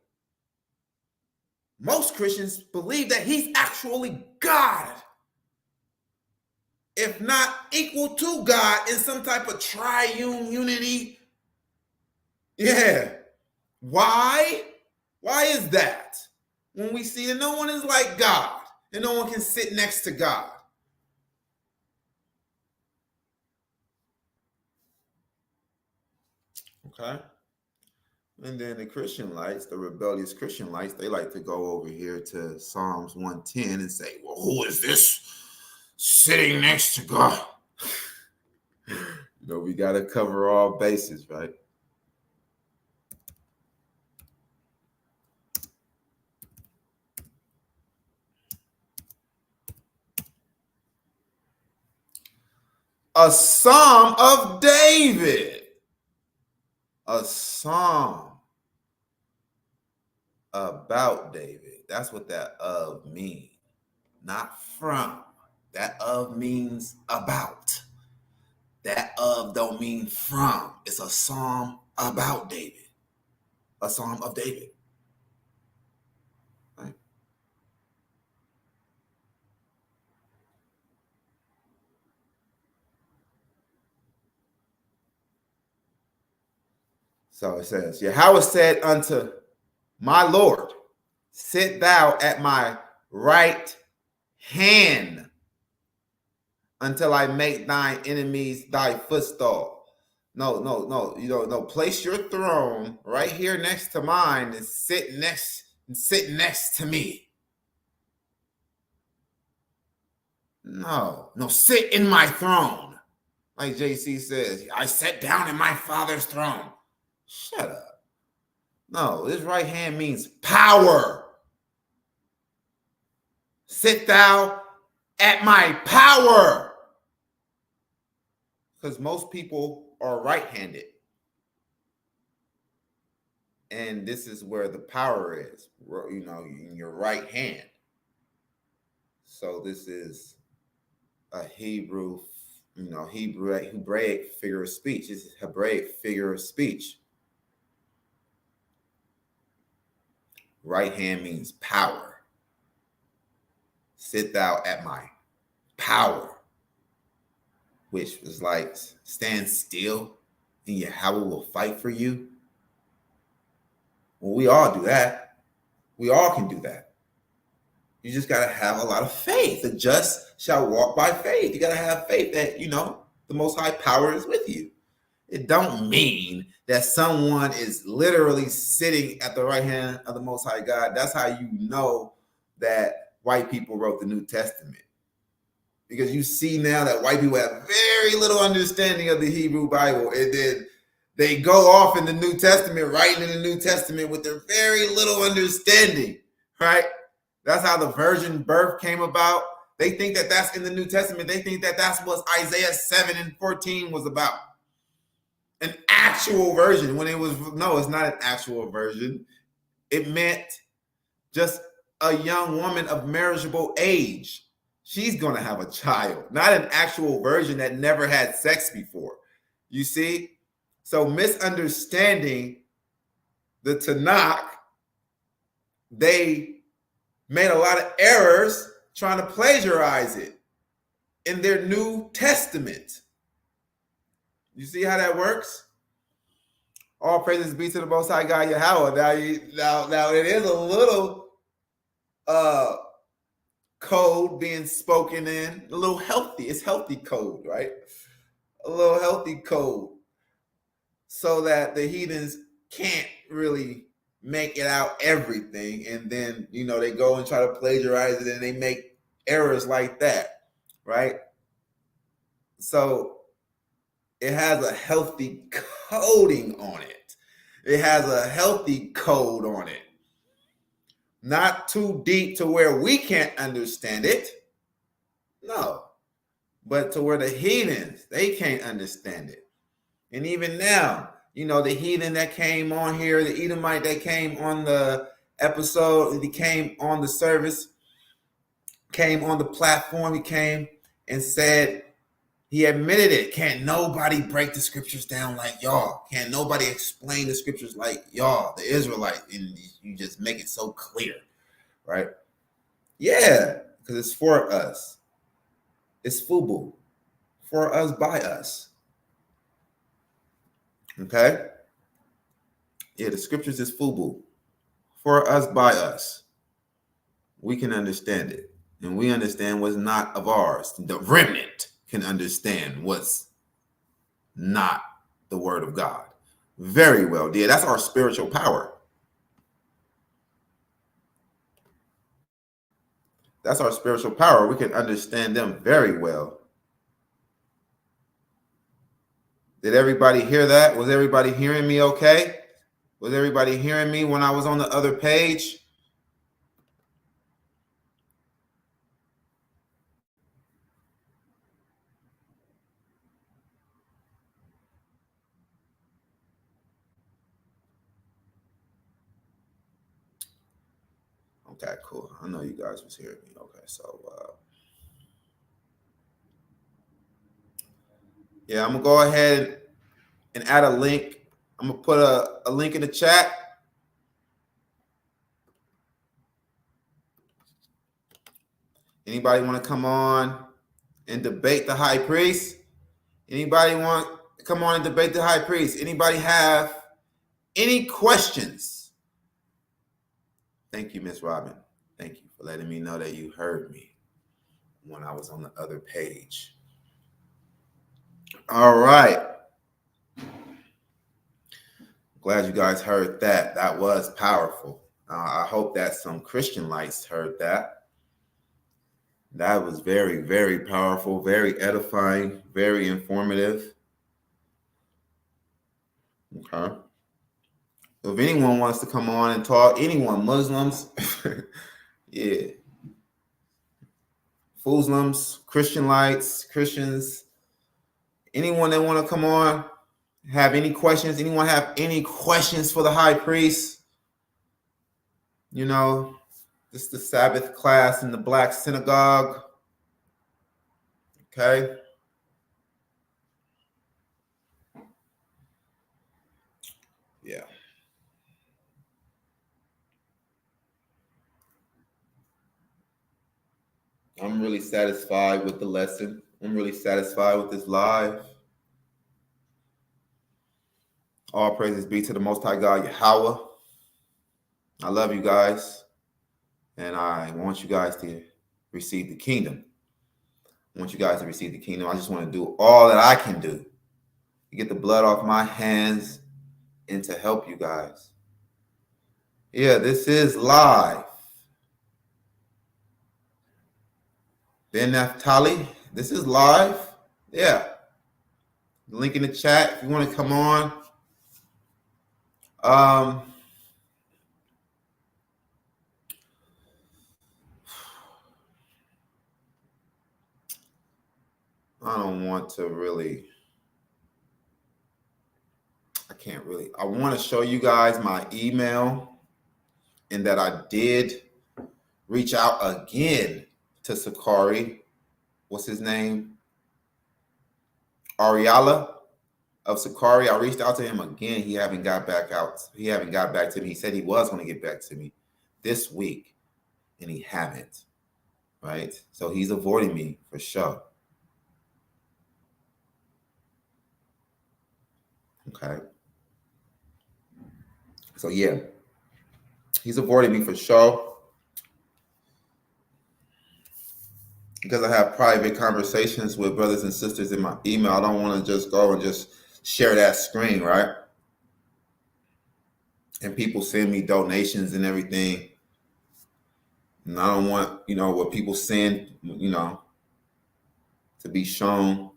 Most Christians believe that he's actually God. If not equal to God in some type of triune unity. Yeah. Why? Why is that? When we see that no one is like God and no one can sit next to God. Okay. And then the Christian lights, the rebellious Christian lights, they like to go over here to Psalms 110 and say, well, who is this sitting next to God? You know, we got to cover all bases, right? A Psalm of David. A psalm about David. That's what that of means. Not from. That of means about. That of don't mean from. It's a psalm about David. A psalm of David. Right? So it says, Yahweh said unto my Lord, sit thou at my right hand until I make thine enemies thy footstool. No. Place your throne right here next to mine and sit next to me. No, sit in my throne. Like JC says, I sat down in my father's throne. Shut up. No, this right hand means power. Sit thou at my power. Because most people are right-handed. And this is where the power is, you know, in your right hand. So this is a Hebraic figure of speech. This is Hebraic figure of speech. Right hand means power. sit thou at my power, which was like, stand still and Yahweh will fight for you. Well, we all do that. We all can do that. You just got to have a lot of faith. The just shall walk by faith. You got to have faith that, the Most High power is with you. It don't mean that someone is literally sitting at the right hand of the Most High God. That's how you know that white people wrote the New Testament. Because you see now that white people have very little understanding of the Hebrew Bible. And then they go off in the New Testament, writing in the New Testament with their very little understanding, right? That's how the virgin birth came about. They think that that's in the New Testament. They think that that's what Isaiah 7:14 was about. An actual version, when no, it's not an actual version. It meant just a young woman of marriageable age. She's going to have a child, not an actual virgin that never had sex before. You see? So misunderstanding the Tanakh, they made a lot of errors trying to plagiarize it in their New Testament. You see how that works? All praises be to the Most High God Yahweh. Now it is a little code being spoken in, a little healthy. It's healthy code, right? A little healthy code, so that the heathens can't really make it out everything, and then they go and try to plagiarize it, and they make errors like that, right? So it has a healthy coding on it. It has a healthy code on it. Not too deep to where we can't understand it. No. But to where the heathens, they can't understand it. And even now, the heathen that came on here, the Edomite that came on the episode, he came on the service, came on the platform, he came and said, he admitted it. Can't nobody break the scriptures down like y'all. Can't nobody explain the scriptures like y'all, the Israelite. And you just make it so clear, right? Yeah, because it's for us. It's FUBU. For us, by us. Okay? Yeah, the scriptures is FUBU. For us, by us. We can understand it. And we understand what's not of ours. The remnant can understand what's not the word of God. Very well, dear. That's our spiritual power. That's our spiritual power. We can understand them very well. Did everybody hear that? Was everybody hearing me okay? Was everybody hearing me when I was on the other page? Okay, cool. I know you guys was hearing me. Okay, so yeah, I'm gonna go ahead and add a link. I'm gonna put a link in the chat. Anybody want to come on and debate the high priest? Anybody want to come on and debate the high priest? Anybody have any questions? Thank you, Miss Robin. Thank you for letting me know that you heard me when I was on the other page. All right. Glad you guys heard that. That was powerful. I hope that some Christian lights heard that. That was very, very powerful, very edifying, very informative. Okay. If anyone wants to come on and talk, anyone, Muslims, yeah, Muslims, Christian lights, Christians, anyone that want to come on, have any questions? Anyone have any questions for the high priest? This is the Sabbath class in the Black synagogue. Okay. Yeah. I'm really satisfied with the lesson. I'm really satisfied with this live. All praises be to the Most High God, Yahweh. I love you guys, and I want you guys to receive the kingdom. I want you guys to receive the kingdom. I just want to do all that I can do to get the blood off my hands and to help you guys. Yeah, this is live. Ben Naphtali, this is live. Yeah. Link in the chat if you want to come on. I don't want to really. I want to show you guys my email and that I did reach out again to Sakari. What's his name? Ariala of Sakari. I reached out to him again. He haven't got back out. He haven't got back to me. He said he was going to get back to me this week, and he haven't. Right? So he's avoiding me for sure. Okay. So yeah, he's avoiding me for sure because I have private conversations with brothers and sisters in my email. I don't want to just go and just share that screen, right? And people send me donations and everything. And I don't want, what people send, to be shown.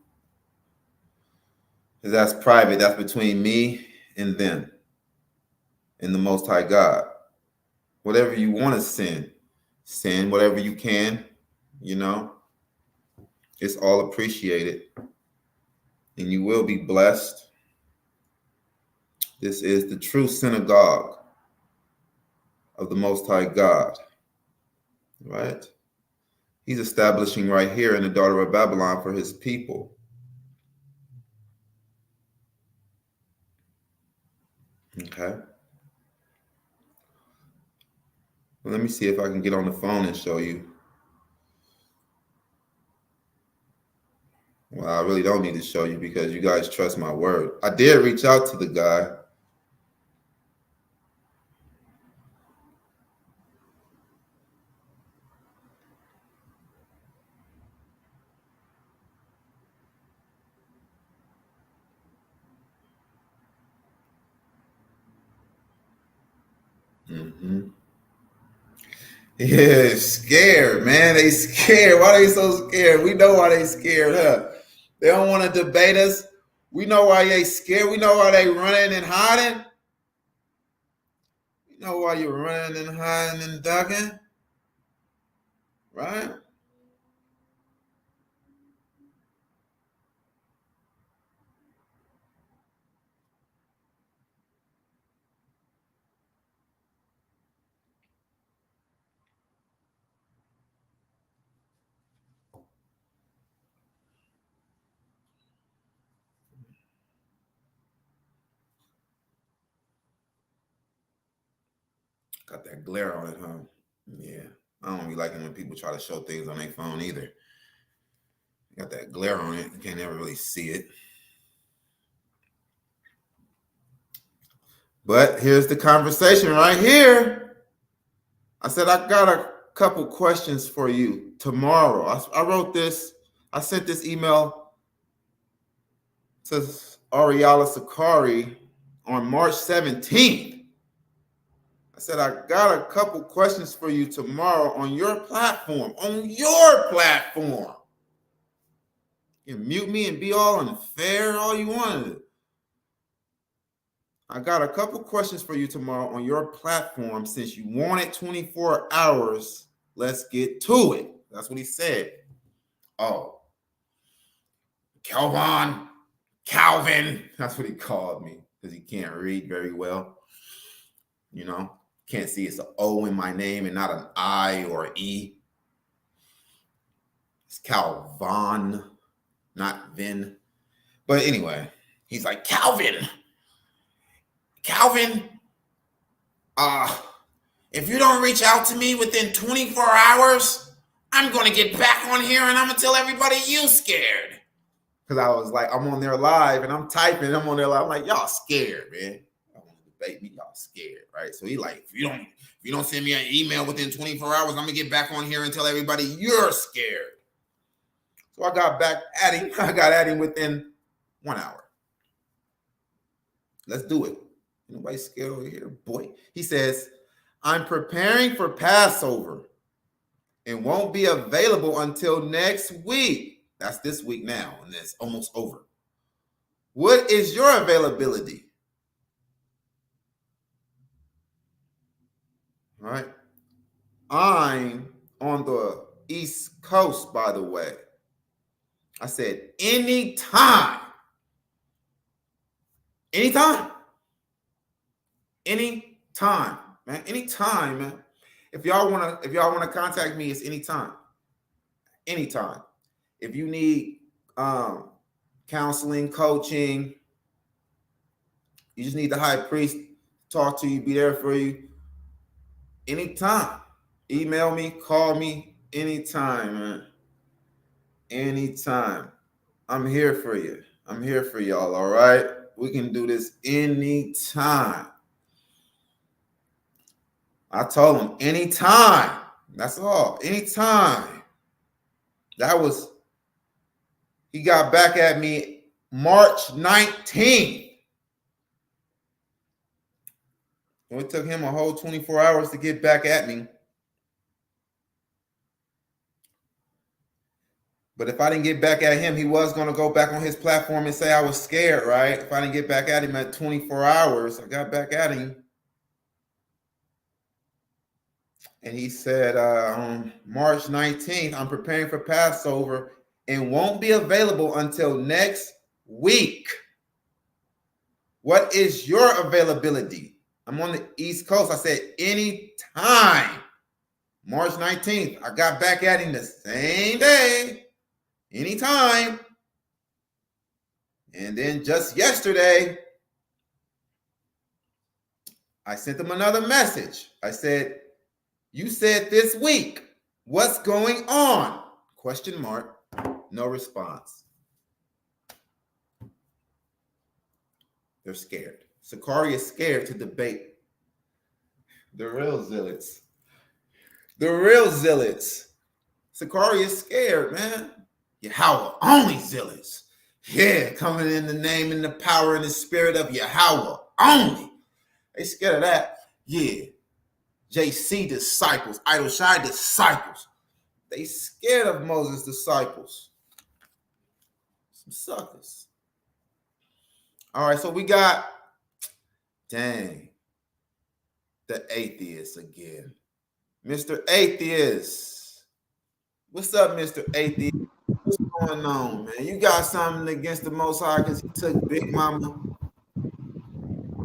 Because that's private. That's between me and them and the Most High God. Whatever you want to send whatever you can, It's all appreciated. And you will be blessed. This is the true synagogue of the Most High God. Right? He's establishing right here in the daughter of Babylon for his people. Okay. Well, let me see if I can get on the phone and show you. Well, I really don't need to show you because you guys trust my word. I did reach out to the guy. Mm-hmm. Yeah, scared, man. They scared. Why they so scared? We know why they scared, huh? They don't want to debate us. We know why they scared. We know why they running and hiding. You know why you're running and hiding and ducking, right? Got that glare on it, huh? Yeah. I don't be liking when people try to show things on their phone either. Got that glare on it. You can't ever really see it. But here's the conversation right here. I said, I got a couple questions for you tomorrow. I wrote this. I sent this email to Ariala Sakari on March 17th. I said, I got a couple questions for you tomorrow on your platform. On your platform. You can mute me and be all unfair all you want. I got a couple questions for you tomorrow on your platform. Since you wanted 24 hours, let's get to it. That's what he said. Oh, Calvin. That's what he called me because he can't read very well. Can't see it's an O in my name and not an I or an E. It's Calvin, not Vin. But anyway, he's like, Calvin, if you don't reach out to me within 24 hours, I'm going to get back on here and I'm going to tell everybody you scared. Because I was like, I'm on there live and I'm typing. I'm on there live. I'm like, y'all scared, man. I want to debate me. Y'all scared, right? So he like, if you don't send me an email within 24 hours, I'm going to get back on here and tell everybody you're scared. So I got back at him. I got at him within 1 hour. Let's do it. Nobody's scared over here, boy. He says, I'm preparing for Passover and won't be available until next week. That's this week now, and it's almost over. What is your availability? All right. I'm on the East Coast, by the way. I said, anytime. Anytime. Anytime, man. Anytime, man. If y'all wanna contact me, it's anytime. Anytime. If you need counseling, coaching, you just need the high priest talk to you, be there for you. Anytime. Email me, call me, anytime, man. Anytime. I'm here for you. I'm here for y'all, all right? We can do this anytime. I told him anytime. That's all. Anytime. He got back at me March 19th. So it took him a whole 24 hours to get back at me. But if I didn't get back at him, he was going to go back on his platform and say I was scared, right? If I didn't get back at him at 24 hours, I got back at him. And he said, on March 19th, I'm preparing for Passover and won't be available until next week. What is your availability? I'm on the East Coast. I said, anytime. March 19th, I got back at him the same day. Anytime. And then just yesterday, I sent him another message. I said, you said this week, what's going on? Question mark. No response. They're scared. Sakari is scared to debate. The real zealots. The real zealots. Sakari is scared, man. Yahweh, only zealots. Yeah, coming in the name and the power and the spirit of Yahweh, only. They scared of that. Yeah. JC disciples, idolatry disciples. They scared of Moses' disciples. Some suckers. All right, so we got, dang, the atheist again. Mr. Atheist. What's up, Mr. Atheist? What's going on, man? You got something against the Most High because he took Big Mama?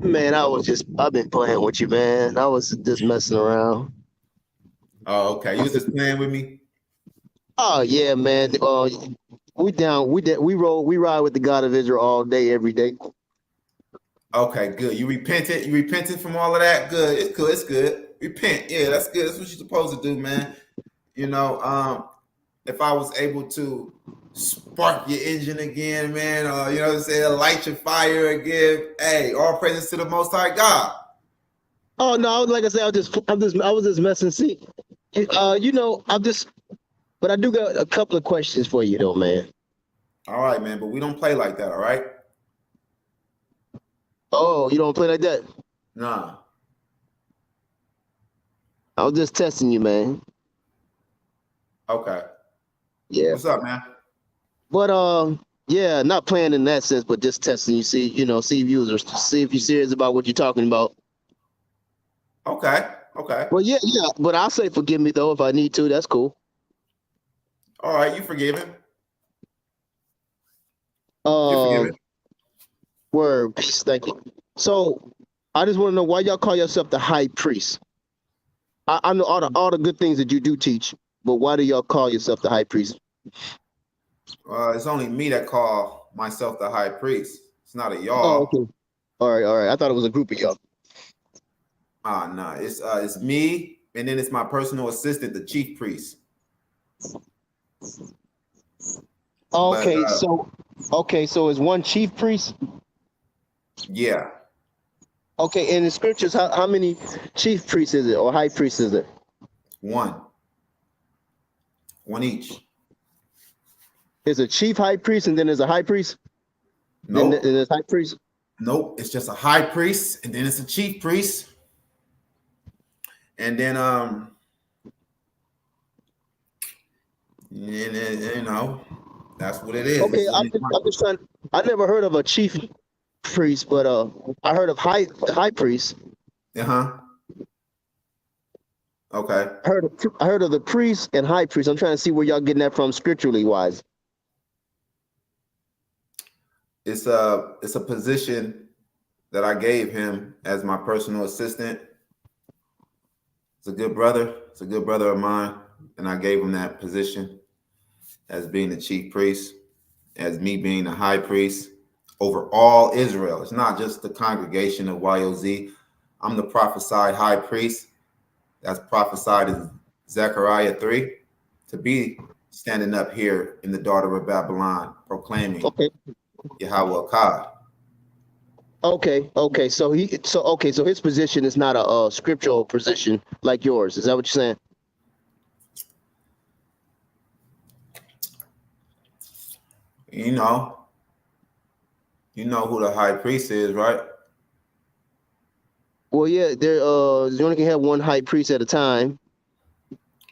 Man, I've been playing with you, man. I was just messing around. Oh, okay. You was just playing with me? Oh, yeah, man. We ride with the God of Israel all day, every day. Okay, good. You repented? You repented from all of that? Good. It's good. It's good. Repent. Yeah, that's good. That's what you're supposed to do, man. You know, if I was able to spark your engine again, man, you know what I'm saying, light your fire again. Hey, all praises to the Most High God. Oh no, like I said, I was just messing. See, but I do got a couple of questions for you, though, man. All right, man, but we don't play like that, all right? Oh, you don't play like that? Nah. I was just testing you, man. Okay. Yeah. What's up, man? But yeah, not playing in that sense, but just testing you. See if you're serious about what you're talking about. Okay. Well, yeah. But I'll say forgive me though if I need to. That's cool. All right, you forgiven. You're forgiven. Word, peace, thank you. So I just want to know why y'all call yourself the high priest. I know all the good things that you do teach, but why do y'all call yourself the high priest? It's only me that call myself the high priest. It's not a y'all. Oh, okay. All right. I thought it was a group of y'all. Nah. It's me, and then it's my personal assistant, the chief priest. But Okay, so is one chief priest? yeah, Okay, in the scriptures, how many chief priests is it or high priests is it? one each. There's a chief high priest and then there's a high priest. Then Nope, there's high priest. nope. It's just a high priest, and then it's a chief priest, and then you know, that's what it is. Okay, It's only one. I'm just trying. I never heard of a chief priest, but I heard of high priest. Uh-huh. Okay. I heard of the priest and high priest. I'm trying to see where y'all getting that from scripturally wise. It's a position that I gave him as my personal assistant. It's a good brother. It's a good brother of mine, and I gave him that position as being the chief priest, as me being the high priest over all Israel. It's not just the congregation of YOZ. I'm the prophesied high priest that's prophesied in Zechariah 3 to be standing up here in the daughter of Babylon proclaiming Okay. Yahweh Akkad. Okay. So his position is not a scriptural position like yours. Is that what you're saying? You know who the high priest is, right? Well, yeah. You only can have one high priest at a time.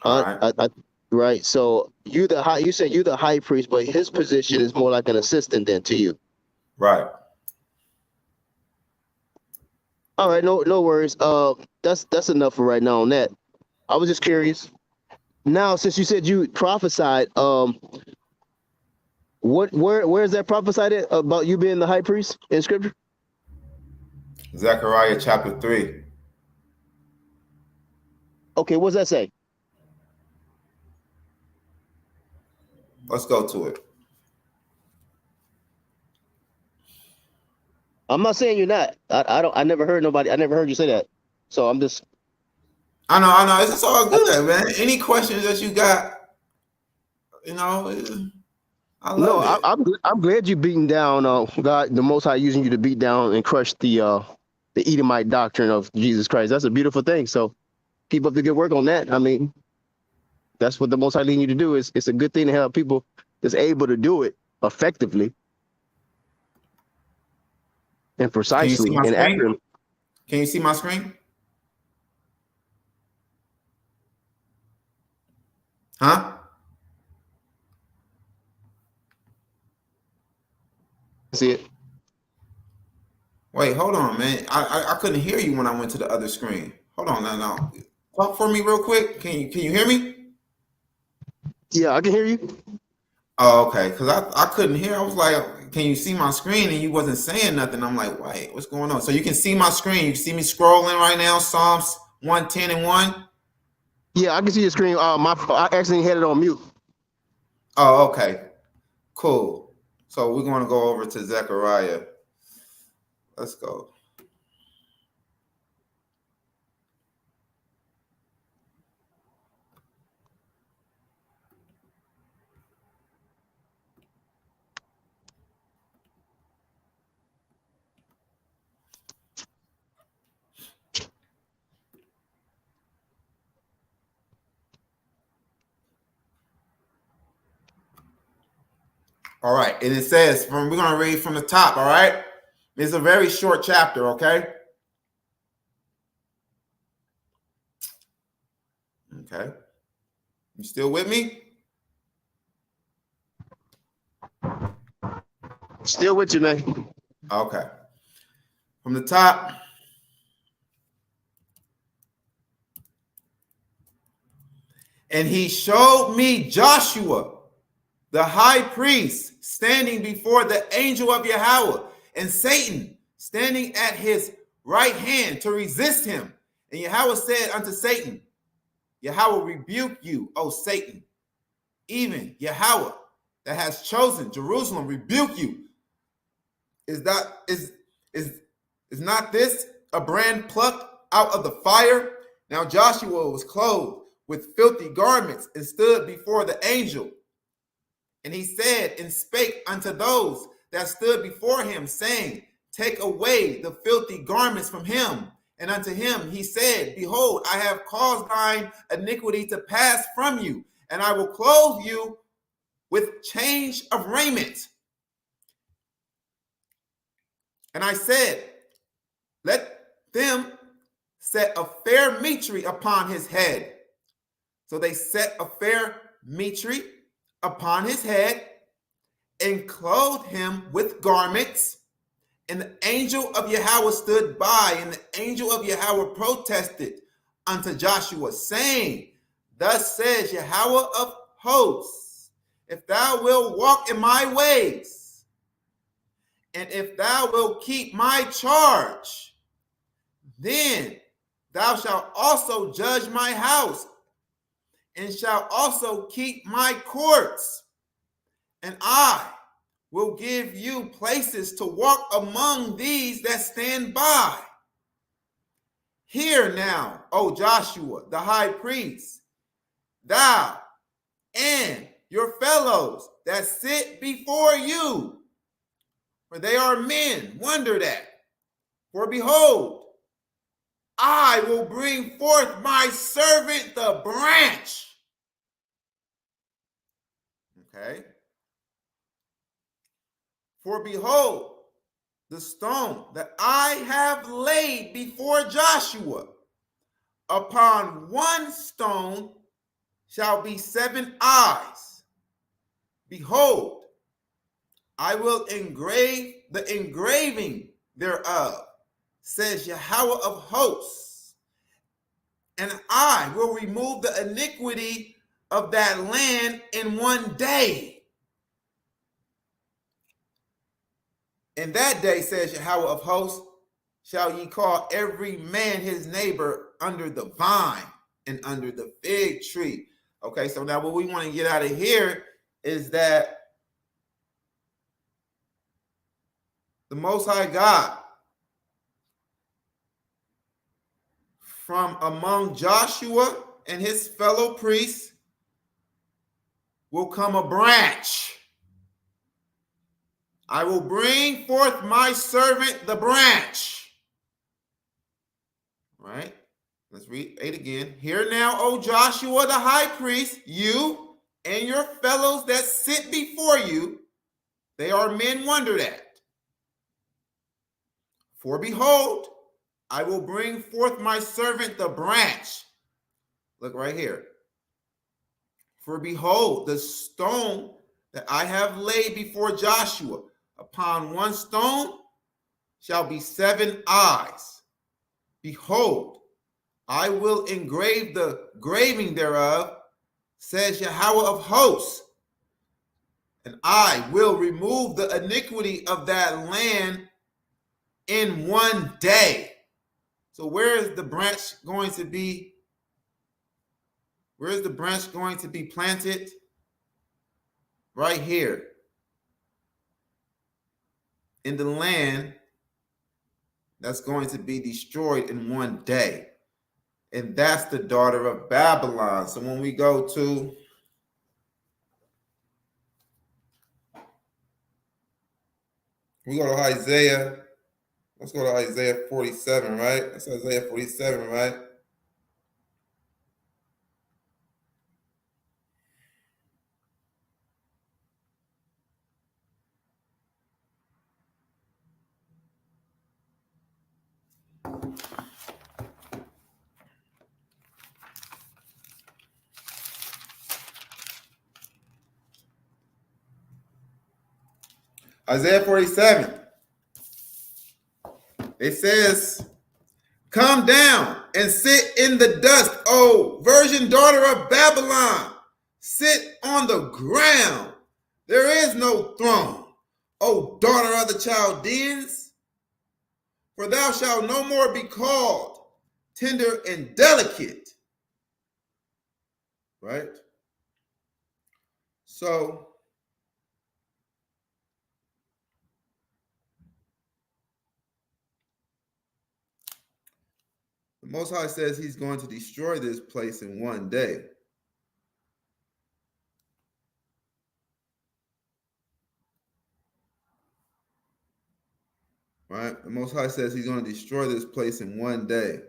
All right. Right. So you said you the high priest, but his position is more like an assistant then to you. Right. All right. No worries. That's enough for right now on that. I was just curious. Now, since you said you prophesied, where is that prophesied at about you being the high priest in scripture? Zechariah chapter 3. Okay, what does that say? Let's go to it. I'm not saying you're not. I never heard you say that. So I'm just. I know. It's all good, man. Any questions that you got, I No, love it. I'm glad you're beating down God, the Most High, using you to beat down and crush the Edomite doctrine of Jesus Christ. That's a beautiful thing. So keep up the good work on that. I mean, that's what the Most High leading you to do. It's a good thing to have people that's able to do it effectively and Can you see precisely my and screen? accurately. Can you see my screen? Huh? See it? Wait, hold on, man. I couldn't hear you when I went to the other screen. Hold on, now. Talk for me real quick. Can you hear me? Yeah, I can hear you. Oh, okay. Because I couldn't hear. I was like, can you see my screen? And you wasn't saying nothing. I'm like, wait, what's going on? So you can see my screen. You can see me scrolling right now. Psalms 110 and 1. Yeah, I can see your screen. I accidentally had it on mute. Oh, okay. Cool. So we're going to go over to Zechariah. Let's go. All right. And it says, we're going to read from the top. All right. It's a very short chapter. Okay. Okay. You still with me? Still with you, man. Okay. From the top. And he showed me Joshua, the high priest, standing before the angel of Yahweh, and Satan standing at his right hand to resist him. And Yahweh said unto Satan, Yahweh rebuke you, O Satan. Even Yahweh that has chosen Jerusalem rebuke you. Is not this a brand plucked out of the fire? Now Joshua was clothed with filthy garments and stood before the angel. And he said and spake unto those that stood before him, saying, take away the filthy garments from him. And unto him he said, behold, I have caused thine iniquity to pass from you, and I will clothe you with change of raiment. And I said, let them set a fair mitre upon his head. So they set a fair mitre upon his head and clothed him with garments. And the angel of Yahweh stood by, and the angel of Yahweh protested unto Joshua, saying, thus says Yahweh of hosts, if thou wilt walk in my ways, and if thou wilt keep my charge, then thou shalt also judge my house, and shalt also keep my courts, and I will give you places to walk among these that stand by. Hear now, O Joshua, the high priest, thou and your fellows that sit before you, for they are men wondered at. For behold, I will bring forth my servant the branch. Okay. For behold, the stone that I have laid before Joshua, upon one stone shall be 7 eyes. Behold, I will engrave the engraving thereof, says Yahweh of hosts, and I will remove the iniquity of that land in one day. In that day, says Yahweh of hosts, shall ye call every man his neighbor under the vine and under the fig tree. Okay, so now what we want to get out of here is that the Most High God, from among Joshua and his fellow priests, will come a branch. I will bring forth my servant the branch. Right? Let's read 8 again. Hear now, O Joshua the high priest, you and your fellows that sit before you, they are men wondered at. For behold, I will bring forth my servant the branch. Look right here. For behold, the stone that I have laid before Joshua, upon one stone shall be 7 eyes. Behold, I will engrave the graving thereof, says Yahweh of hosts, and I will remove the iniquity of that land in one day. So where is the branch going to be? Where is the branch going to be planted? Right here. In the land that's going to be destroyed in one day. And that's the daughter of Babylon. So when we go to Isaiah, let's go to Isaiah 47, right? That's Isaiah 47, right? Isaiah 47. It says, come down and sit in the dust, O virgin daughter of Babylon. Sit on the ground. There is no throne, O daughter of the Chaldeans. For thou shalt no more be called tender and delicate. Right? So, The Most High says he's going to destroy this place in one day. Right? The Most High says he's going to destroy this place in one day.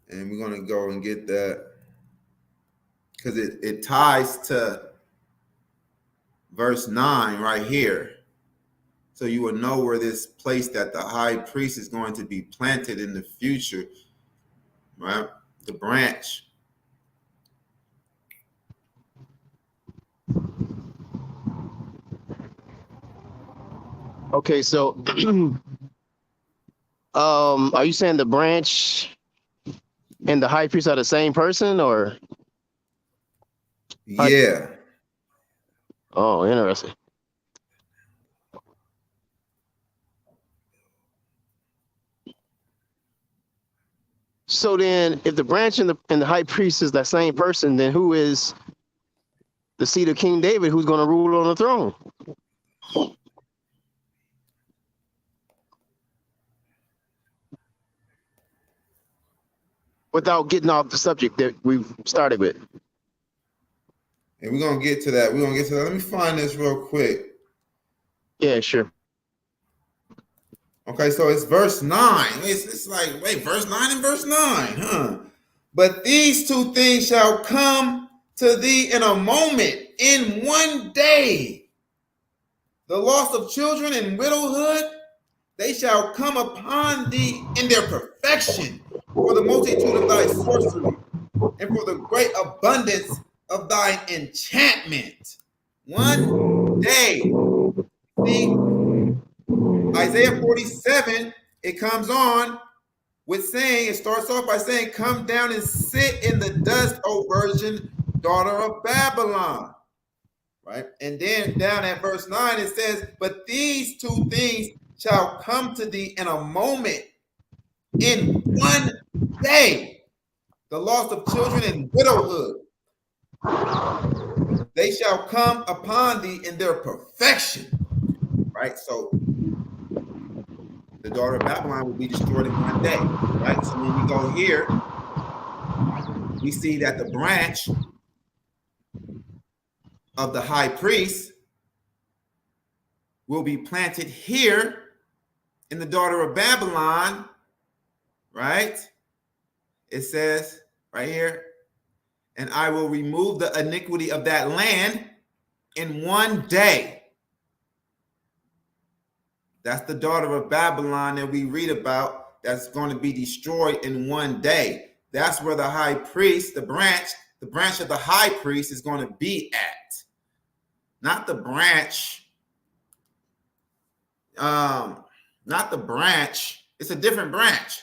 And we're going to go and get that because it ties to verse 9 right here. So you will know where this place that the high priest is going to be planted in the future, right? The branch. Okay, so are you saying the branch and the high priest are the same person, or? Yeah. Oh, interesting. So then, if the branch and the high priest is the same person, then who is the seed of King David who's going to rule on the throne? Without getting off the subject that we've started with. And we're going to get to that. We're going to get to that. Let me find this real quick. Yeah, sure. Okay, so it's verse 9. It's like, wait, verse 9 and verse 9, huh? But these two things shall come to thee in a moment, in one day. The loss of children and widowhood, they shall come upon thee in their perfection, for the multitude of thy sorcery, and for the great abundance of thine enchantment. One day. See, Isaiah 47, it comes on with saying, it starts off by saying, come down and sit in the dust, O virgin, daughter of Babylon. Right? And then down at verse 9, it says, but these two things shall come to thee in a moment, in one day. The loss of children and widowhood. They shall come upon thee in their perfection. Right? So the daughter of Babylon will be destroyed in one day. Right? So when we go here, we see that the branch of the high priest will be planted here in the daughter of Babylon, right? It says right here, and I will remove the iniquity of that land in one day. That's the daughter of Babylon that we read about that's going to be destroyed in one day. That's where the high priest, the branch of the high priest is going to be at. Not the branch. Not the branch. It's a different branch,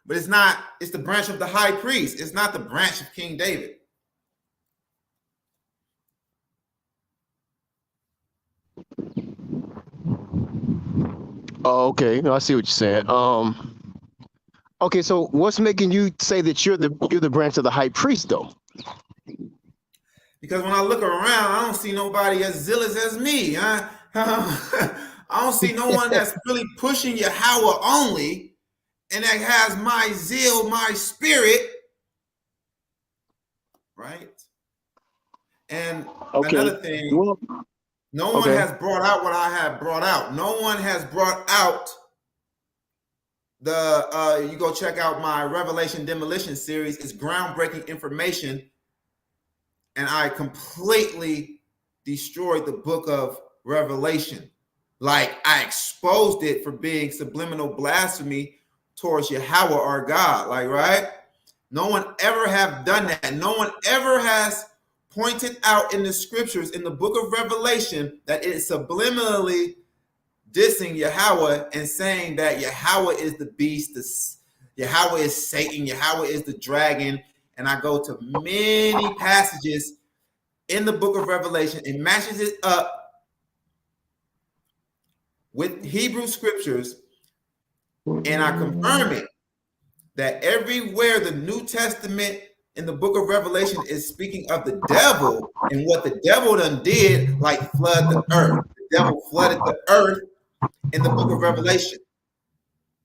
but it's not. It's the branch of the high priest. It's not the branch of King David. Oh, okay. No, I see what you're saying. Okay, so what's making you say that you're the branch of the high priest, though? Because when I look around, I don't see nobody as zealous as me. I don't see no one that's really pushing Yahweh only, and that has my zeal, my spirit, right? And another thing, Well, no one has brought out what I have brought out. No one has brought out the, you go check out my Revelation Demolition series. It's groundbreaking information. And I completely destroyed the book of Revelation. Like, I exposed it for being subliminal blasphemy towards Yahweh, our God. Like, right? No one ever have done that. No one ever has pointed out in the scriptures, in the book of Revelation, that it is subliminally dissing Yahweh and saying that Yahweh is the beast, Yahweh is Satan, Yahweh is the dragon. And I go to many passages in the book of Revelation and matches it up with Hebrew scriptures, and I confirm it that everywhere the New Testament in the book of Revelation is speaking of the devil and what the devil done did, like flood the earth. The devil flooded the earth in the book of Revelation.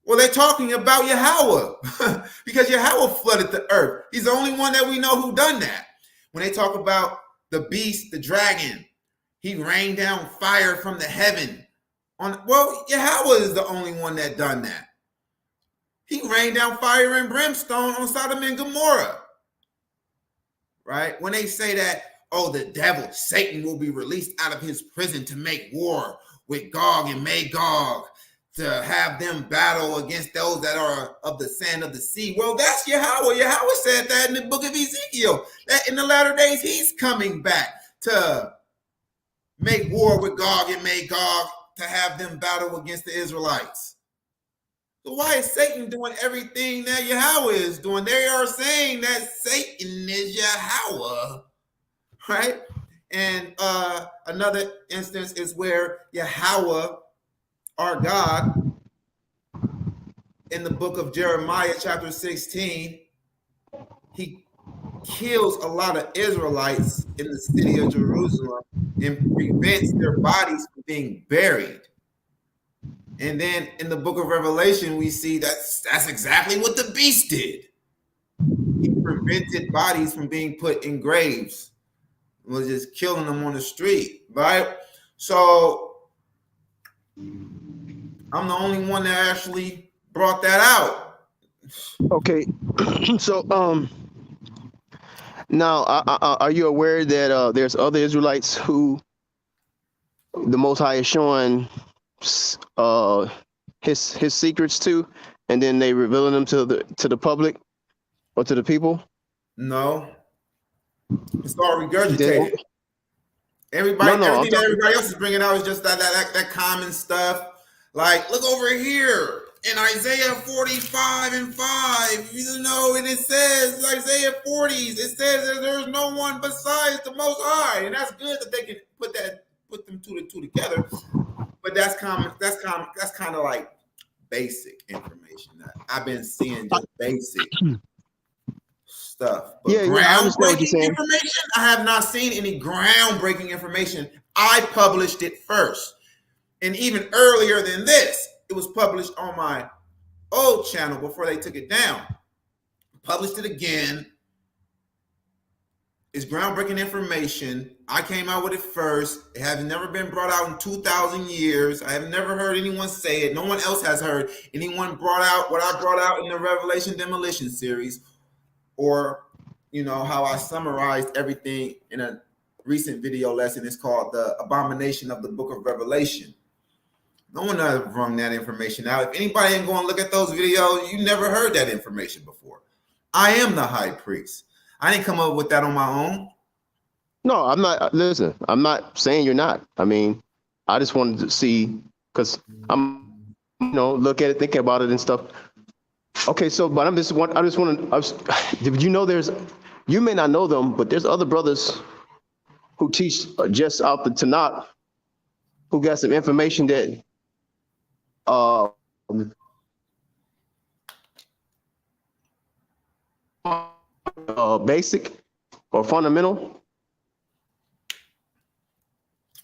Well, they're talking about Yahweh because Yahweh flooded the earth. He's the only one that we know who done that. When they talk about the beast, the dragon, he rained down fire from the heaven. Yahweh is the only one that done that. He rained down fire and brimstone on Sodom and Gomorrah. Right? When they say that, oh, the devil, Satan, will be released out of his prison to make war with Gog and Magog, to have them battle against those that are of the sand of the sea. Well, that's Yahweh. Yahweh said that in the book of Ezekiel, that in the latter days, he's coming back to make war with Gog and Magog, to have them battle against the Israelites. So why is Satan doing everything that Yahweh is doing? They are saying that Satan is Yahweh, right? And another instance is where Yahweh, our God, in the book of Jeremiah, chapter 16, he kills a lot of Israelites in the city of Jerusalem and prevents their bodies from being buried. And then in the book of Revelation, we see that's exactly what the beast did. He prevented bodies from being put in graves. He was just killing them on the street, right? So I'm the only one that actually brought that out. Okay, so now are you aware that there's other Israelites who the Most High is showing his secrets to, and then they revealing them to the public or to the people? No, it's all regurgitated. Everything that everybody else is bringing out is just that common stuff. Like, look over here in Isaiah 45:5, you know, and it says, Isaiah 40s, it says that there's no one besides the Most High. And that's good that they can put them two together. But that's kind of like basic information. I've been seeing just basic stuff. But groundbreaking information, I have not seen any groundbreaking information. I published it first. And even earlier than this, it was published on my old channel before they took it down. Published it again. It's groundbreaking information. I came out with it first. It has never been brought out in 2,000 years. I have never heard anyone say it. No one else has heard anyone brought out what I brought out in the Revelation Demolition series, or, you know, how I summarized everything in a recent video lesson. It's called The Abomination of the Book of Revelation. No one has rung that information out. If anybody ain't going to look at those videos, you never heard that information before. I am the high priest. I didn't come up with that on my own. No, I'm not. Listen, I'm not saying you're not. I mean, I just wanted to see, because I'm, look at it, thinking about it and stuff. Okay, so, but I just want to, did you know you may not know them, but there's other brothers who teach just out the Tanakh, who got some information that, basic or fundamental.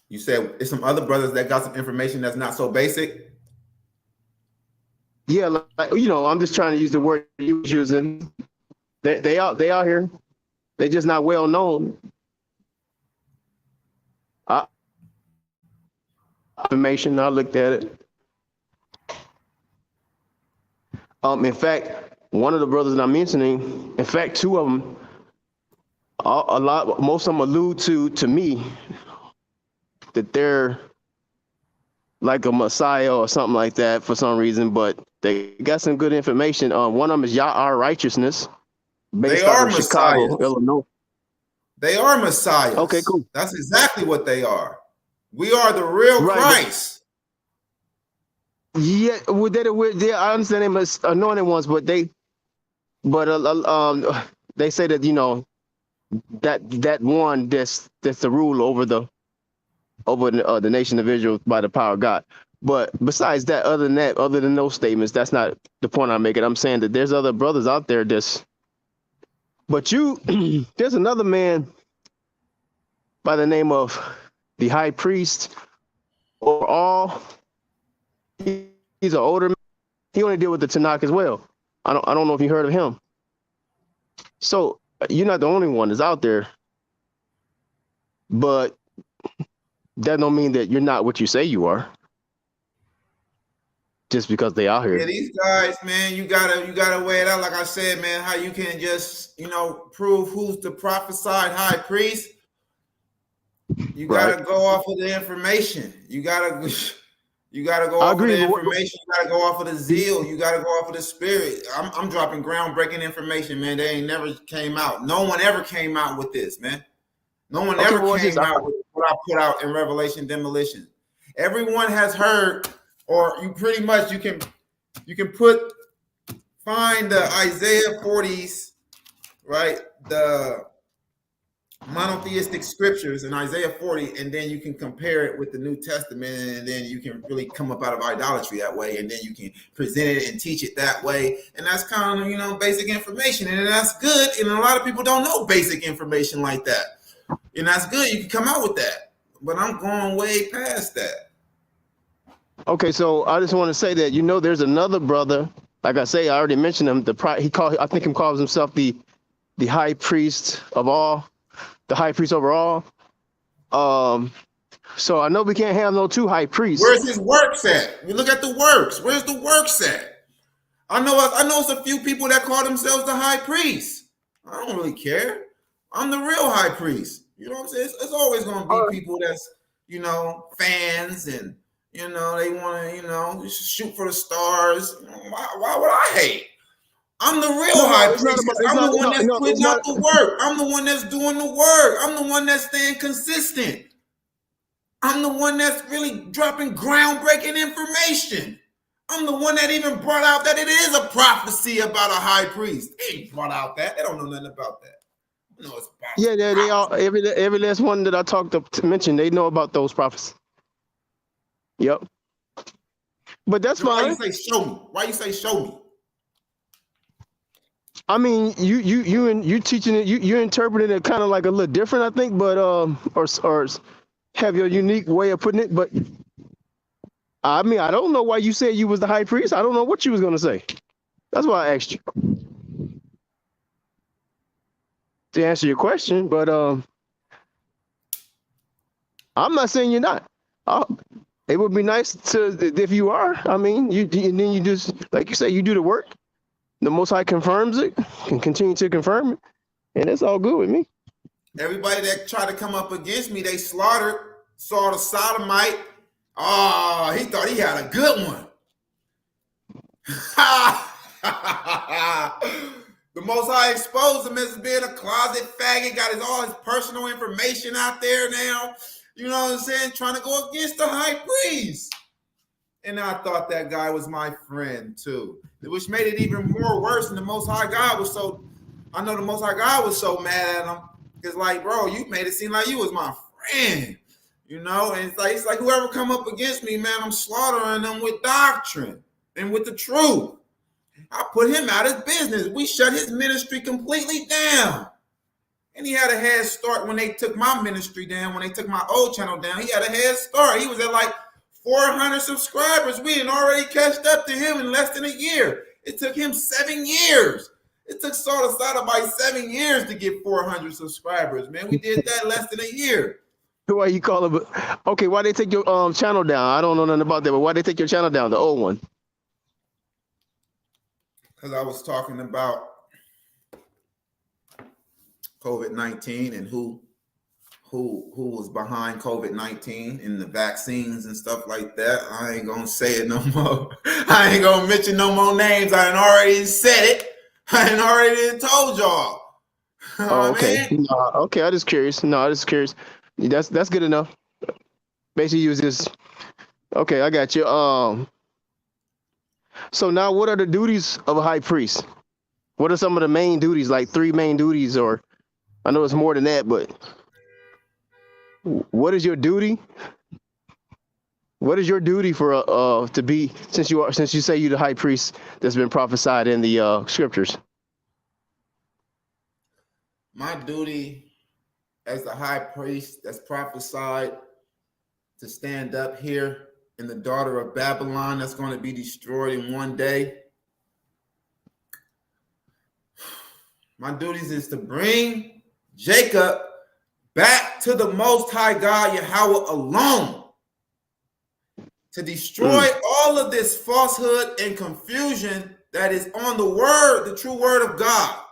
You said it's some other brothers that got some information that's not so basic. Yeah, like, I'm just trying to use the word you was using. They out here. They're just not well known. Information. I looked at it. In fact, one of the brothers that I'm mentioning, in fact, two of them, most of them allude to me, that they're like a Messiah or something like that for some reason, but they got some good information. One of them is Yah Our Righteousness, based out of Chicago, Illinois. They are Messiahs. Okay, cool. That's exactly what they are. We are the real Christ. Yeah, I understand them as anointed ones, but they say that that one that's the rule over the nation of Israel by the power of God. But besides that, other than those statements, that's not the point I'm making. I'm saying that there's other brothers out there but there's another man by the name of the high priest, overall. He's an older man. He only deal with the Tanakh as well. I don't know if you heard of him. So you're not the only one that's out there, but that don't mean that you're not what you say you are. Just because they out Yeah, here. these guys, man, you gotta weigh it out. Like I said, man, how you can just prove who's the prophesied high priest. You Right. gotta go off of the information. You gotta go I off of agree, the but information. You gotta go off of the zeal. You gotta go off of the spirit. I'm dropping groundbreaking information, man. They ain't never came out. No one ever came out with this, man. No one okay, ever well, came out with what I put out in Revelation Demolition. Everyone has heard, or you pretty much you can find the Isaiah 40s, right? The monotheistic scriptures in Isaiah 40, and then you can compare it with the New Testament, and then you can really come up out of idolatry that way, and then you can present it and teach it that way. And that's kind of basic information, and that's good. And a lot of people don't know basic information like that. And that's good. You can come out with that. But I'm going way past that. okay, so I just want to say that there's another brother. Like I say, I already mentioned him. I think he calls himself the high priest of all, the high priest over all. So I know we can't have no two high priests. Where's his works at? We look at the works. Where's the works at? I know it's a few people that call themselves the high priest. I don't really care. I'm the real high priest. You know what I'm saying? It's always going to be people that's, fans, and, they want to, shoot for the stars. Why would I hate? I'm the real high priest because I'm the one that's putting out the work. I'm the one that's doing the work. I'm the one that's staying consistent. I'm the one that's really dropping groundbreaking information. I'm the one that even brought out that it is a prophecy about a high priest. They ain't brought out that. They don't know nothing about that. No, it's about Yeah, they all every last one that I talked to mention, they know about those prophecies. Yep. But that's fine. Why you say show me? Why you say show me? I mean, you teaching it, you interpreting it kind of like a little different, I think, but or have your unique way of putting it. But I mean, I don't know why you said you was the high priest. I don't know what you was gonna say. That's why I asked you to answer your question. But I'm not saying you're not. It would be nice if you are. I mean, and then you just, like you say, you do the work. The Most High confirms it, can continue to confirm it, and it's all good with me. Everybody that tried to come up against me, they slaughtered. Saw the sodomite. Oh, he thought he had a good one. The Most High exposed him as being a closet faggot, got all his personal information out there now. You know what I'm saying? Trying to go against the high priest. And I thought that guy was my friend too, which made it even more worse. And the Most High God was so, I know the Most High God was so mad at him. It's like, bro, you made it seem like you was my friend, And it's like whoever come up against me, man, I'm slaughtering them with doctrine and with the truth. I put him out of business. We shut his ministry completely down. And he had a head start when they took my ministry down, when they took my old channel down. He had a head start. He was at like 400 subscribers. We had already catched up to him in less than a year. It took him 7 years. It took Saul by 7 years to get 400 subscribers, man. We did that less than a year. Why you call it? Okay, why they take your channel down? I don't know nothing about that, but why they take your channel down, the old one? Because I was talking about COVID-19 and who was behind COVID-19 and the vaccines and stuff like that. I ain't gonna say it no more. I ain't gonna mention no more names. I already said it. I already told y'all. Oh, okay. Okay, I'm just curious. No, I'm just curious. That's good enough. Basically, use this. Okay, I got you. So now, what are the duties of a high priest? What are some of the main duties? Like 3 main duties, or I know it's more than that, but what is your duty? What is your duty for to be, since you say you're the high priest that's been prophesied in the scriptures? My duty as the high priest that's prophesied to stand up here in the daughter of Babylon that's going to be destroyed in one day. My duties is to bring Jacob back to the Most High God, Yahweh alone, to destroy all of this falsehood and confusion that is on the word, the true word of God,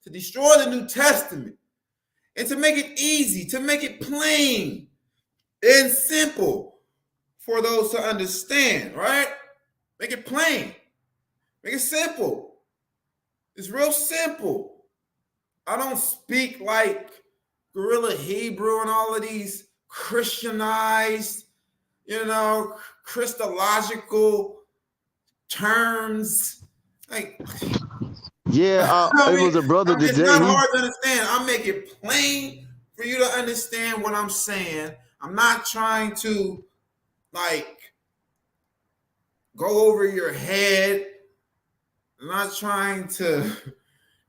to destroy the New Testament, and to make it easy, to make it plain and simple for those to understand, right? Make it plain. Make it simple. It's real simple. I don't speak like guerrilla Hebrew and all of these Christianized, Christological terms. Like, Yeah, it was a brother it's today. not hard to understand. I make it plain for you to understand what I'm saying. I'm not trying to go over your head. I'm not trying to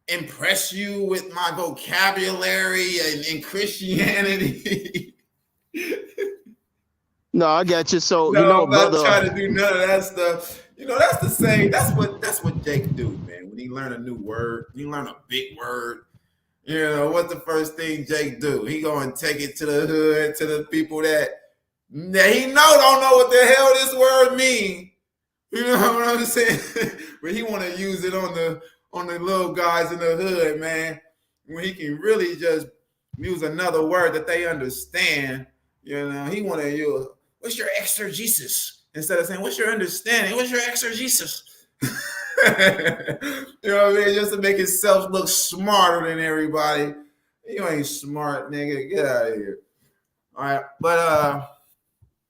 impress you with my vocabulary and Christianity. No, I got you. So No, I'm brother. not trying to do none of that stuff. That's the same. That's what Jake do, man. When he learn a new word, he learn a big word. What's the first thing Jake do? He go and take it to the hood, to the people that he don't know what the hell this word mean. You know what I'm saying? But he want to use it on the little guys in the hood, man. When he can really just use another word that they understand. He want to use, what's your exegesis? Instead of saying, what's your understanding? What's your exegesis? You know what I mean? Just to make himself look smarter than everybody. You ain't smart, nigga. Get out of here. All right. But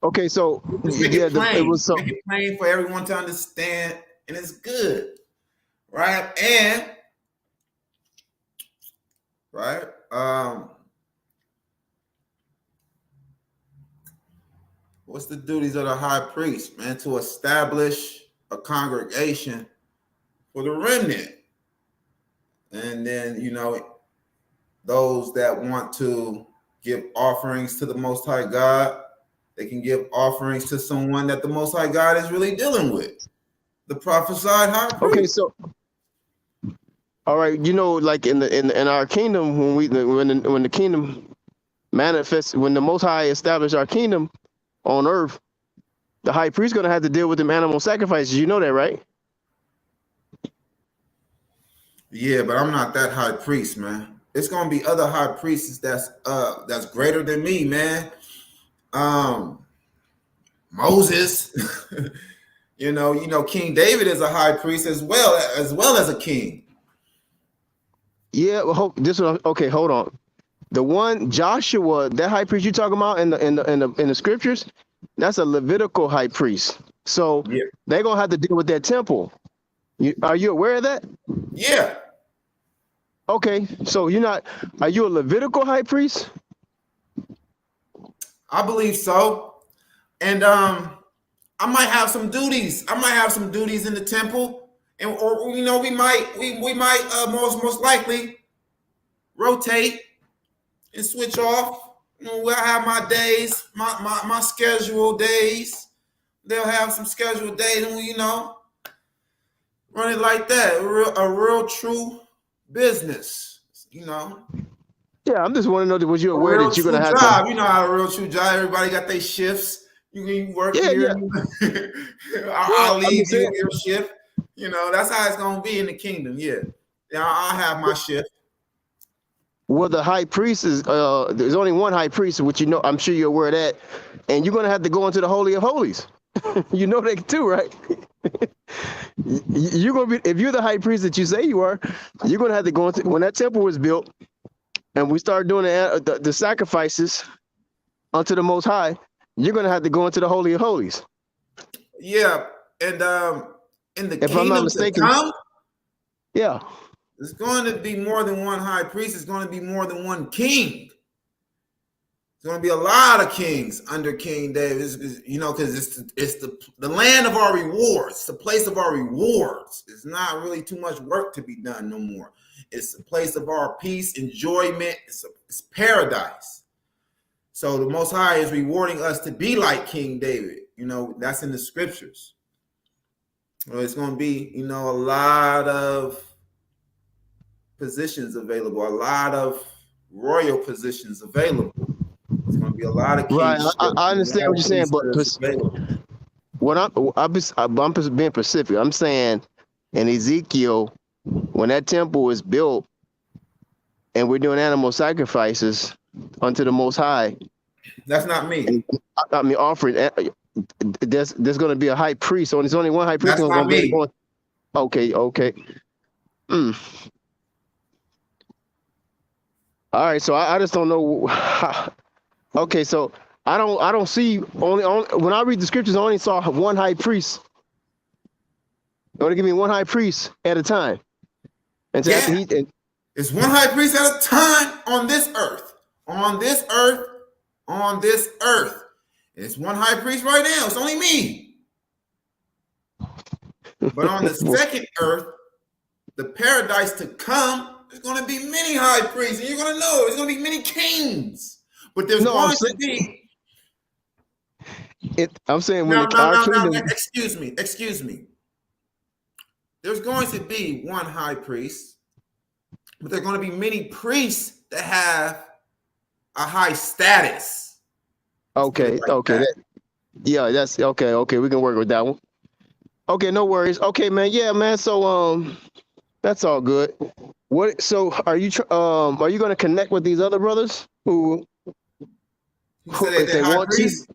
okay, so make it plain. Make it plain for everyone to understand, and it's good. Right? And what's the duties of the high priest, man? To establish a congregation for the remnant. And then, those that want to give offerings to the Most High God, they can give offerings to someone that the Most High God is really dealing with. The prophesied high priest. Okay, so all right, like in our kingdom, when the kingdom manifests, when the Most High established our kingdom on earth, the high priest gonna have to deal with them animal sacrifices. You know that, right? Yeah, but I'm not that high priest, man. It's gonna be other high priests that's greater than me, man. Moses, King David is a high priest as well as a king. Yeah, well, okay, hold on. The one Joshua, that high priest you talking about in the scriptures, that's a Levitical high priest. So yeah, they're gonna have to deal with that temple. Are you aware of that? Yeah. Okay, so are you a Levitical high priest? I believe so. And I might have some duties. I might have some duties in the temple. And we might most likely rotate and switch off. We'll have my days, my scheduled days. They'll have some scheduled days, and run it like that. A real true business, Yeah, I'm just want to know, was you aware that you're gonna have job? You know how a real true job. Everybody got their shifts. You can work here. Yeah. I'll leave you your shift. That's how it's gonna be in the kingdom. Yeah, I'll have my shift. Well, the high priest is there's only one high priest, which I'm sure you're aware of that, and you're gonna have to go into the Holy of Holies. You know that too, right? You're gonna be, if you're the high priest that you say you are, you're gonna have to go into, when that temple was built, and we start doing the sacrifices unto the Most High. You're gonna have to go into the Holy of Holies. Yeah, and in the if I'm not mistaken, to come, yeah. It's going to be more than one high priest. It's going to be more than one king. It's going to be a lot of kings under King David, because it's the land of our rewards. It's the place of our rewards. It's not really too much work to be done no more. It's the place of our peace, enjoyment. It's paradise. So the Most High is rewarding us to be like King David. You know, that's in the scriptures. Well, it's going to be, you know, a lot of positions available, a lot of royal positions available. It's going to be a lot of Right. kingship, I a understand lot what of you're saying, but priesthoods available. I'm just being specific. I'm saying in Ezekiel, when that temple is built and we're doing animal sacrifices unto the Most High, That's not me. and I mean offering, there's going to be a high priest. So there's only one high priest That's going not to be able to me. go. Okay. Mm. All right. So I just don't know. Okay. So I don't see only when I read the scriptures, I only saw one high priest. They only give me one high priest at a time. And so after Yeah. It's one high priest at a time on this earth. On this earth. On this earth. It's one high priest right now. It's only me. But on the second earth, the paradise to come, there's going to be many high priests. And you're going to know there's going to be many kings. But there's No, going to be. I'm saying when Now, our kingdom. excuse me. There's going to be one high priest. But there are going to be many priests that have a high status. Okay. That's okay. Okay, we can work with that one. Okay, no worries. Okay, man. Yeah, man. So that's all good. What? So are you going to connect with these other brothers who said if that they high want to? priest?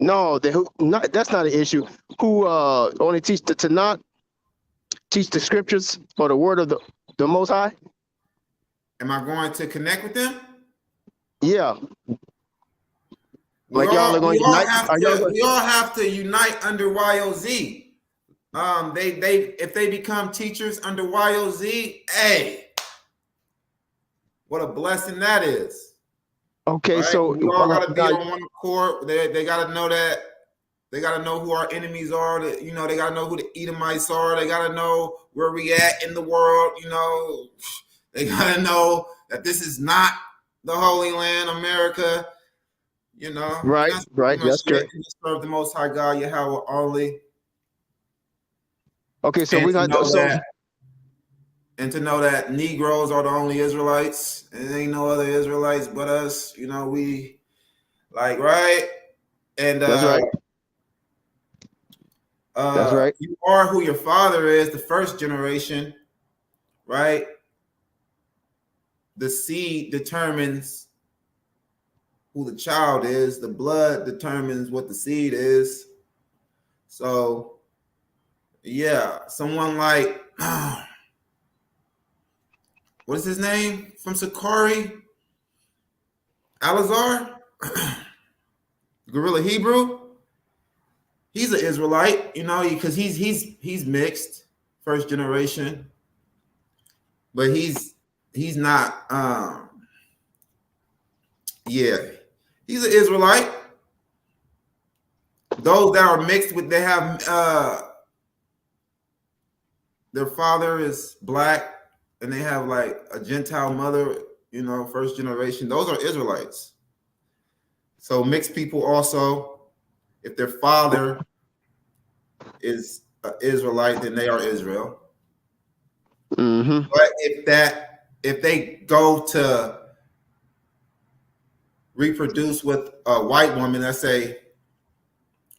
No, not. That's not an issue. Who only teach to not teach the scriptures or the word of the Most High? Am I going to connect with them? Yeah. We Like y'all are going to unite? We all have to unite under YOZ. If they become teachers under YOZ, hey, what a blessing that is. Okay, right? so We all got to be on one accord. They got to know that. They got to know who our enemies are. That, you know, they got to know who the Edomites are. They got to know where we at in the world. You know, they got to know that this is not the Holy Land, America. You know, right. That's correct. Serve the Most High God, Yahweh only. Okay, so we got and to know that Negroes are the only Israelites, and there ain't no other Israelites but us. You know, we right, and that's right. That's right. You are who your father is, the first generation, right? The seed determines who the child is. The blood determines what the seed is. So, yeah, someone like what is his name from Sakari? Alazar, Gorilla Hebrew. He's an Israelite, you know, because he's mixed, first generation, but he's not. He's an Israelite. Those that are mixed with, they have their father is black, and they have like a Gentile mother, you know, first generation. Those are Israelites. So mixed people also, if their father is an Israelite, then they are Israel. Mm-hmm. But if they go to reproduce with a white woman, let's say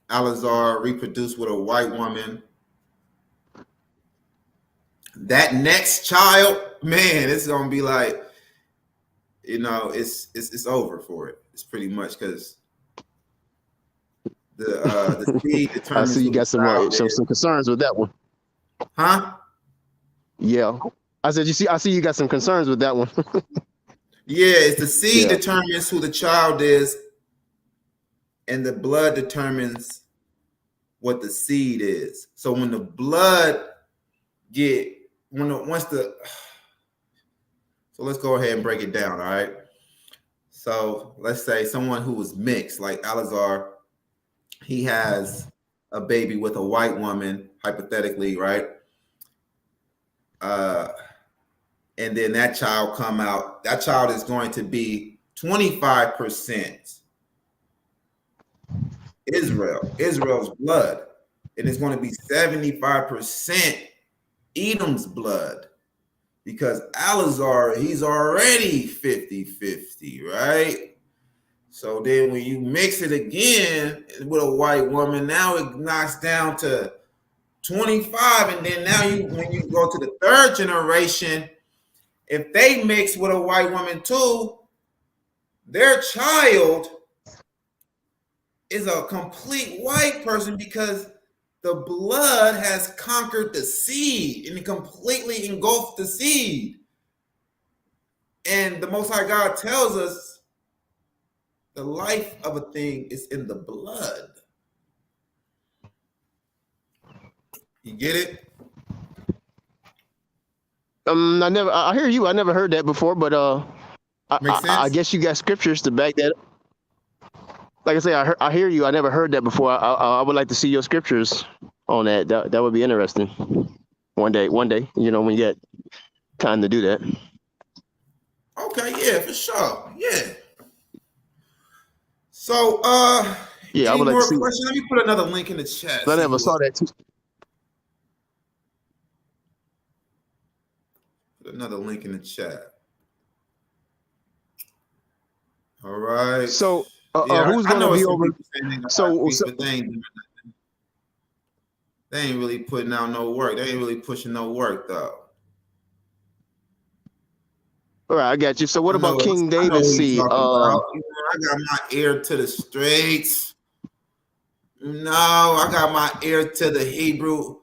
Alazar reproduce with a white woman, that next child, man, it's gonna be like, you know, it's over for it. It's pretty much because the seed determines. I see you got some concerns with that one. Huh? Yeah. I see you got some concerns with that one. Yeah, it's the seed determines who the child is, and the blood determines what the seed is. So when the blood so let's go ahead and break it down, all right? So let's say someone who was mixed, like Alazar, he has a baby with a white woman, hypothetically, right? And then that child come out, that child is going to be 25% Israel's blood. And it's going to be 75% Edom's blood. Because Eleazar, he's already 50-50, right? So then when you mix it again with a white woman, now it knocks down to 25. And then now when you go to the third generation, if they mix with a white woman too, their child is a complete white person because the blood has conquered the seed and it completely engulfed the seed. And the Most High God tells us the life of a thing is in the blood. You get it? I hear you. I never heard that before, but Makes sense? I guess you got scriptures to back that up. Like I say, I hear you. I never heard that before. I would like to see your scriptures on that. That would be interesting. One day, you know, when you get time to do that. Okay, yeah, for sure. Yeah. So, Yeah, I any would like more to see. questions? Let me put another link in the chat. I never saw that too. Put another link in the chat. All right. So, yeah, who's going to be over? So they ain't really putting out no work. They ain't really pushing no work though. All right, I got you. So what about King David's seed? I got my ear to the streets. No, I got my ear to the Hebrew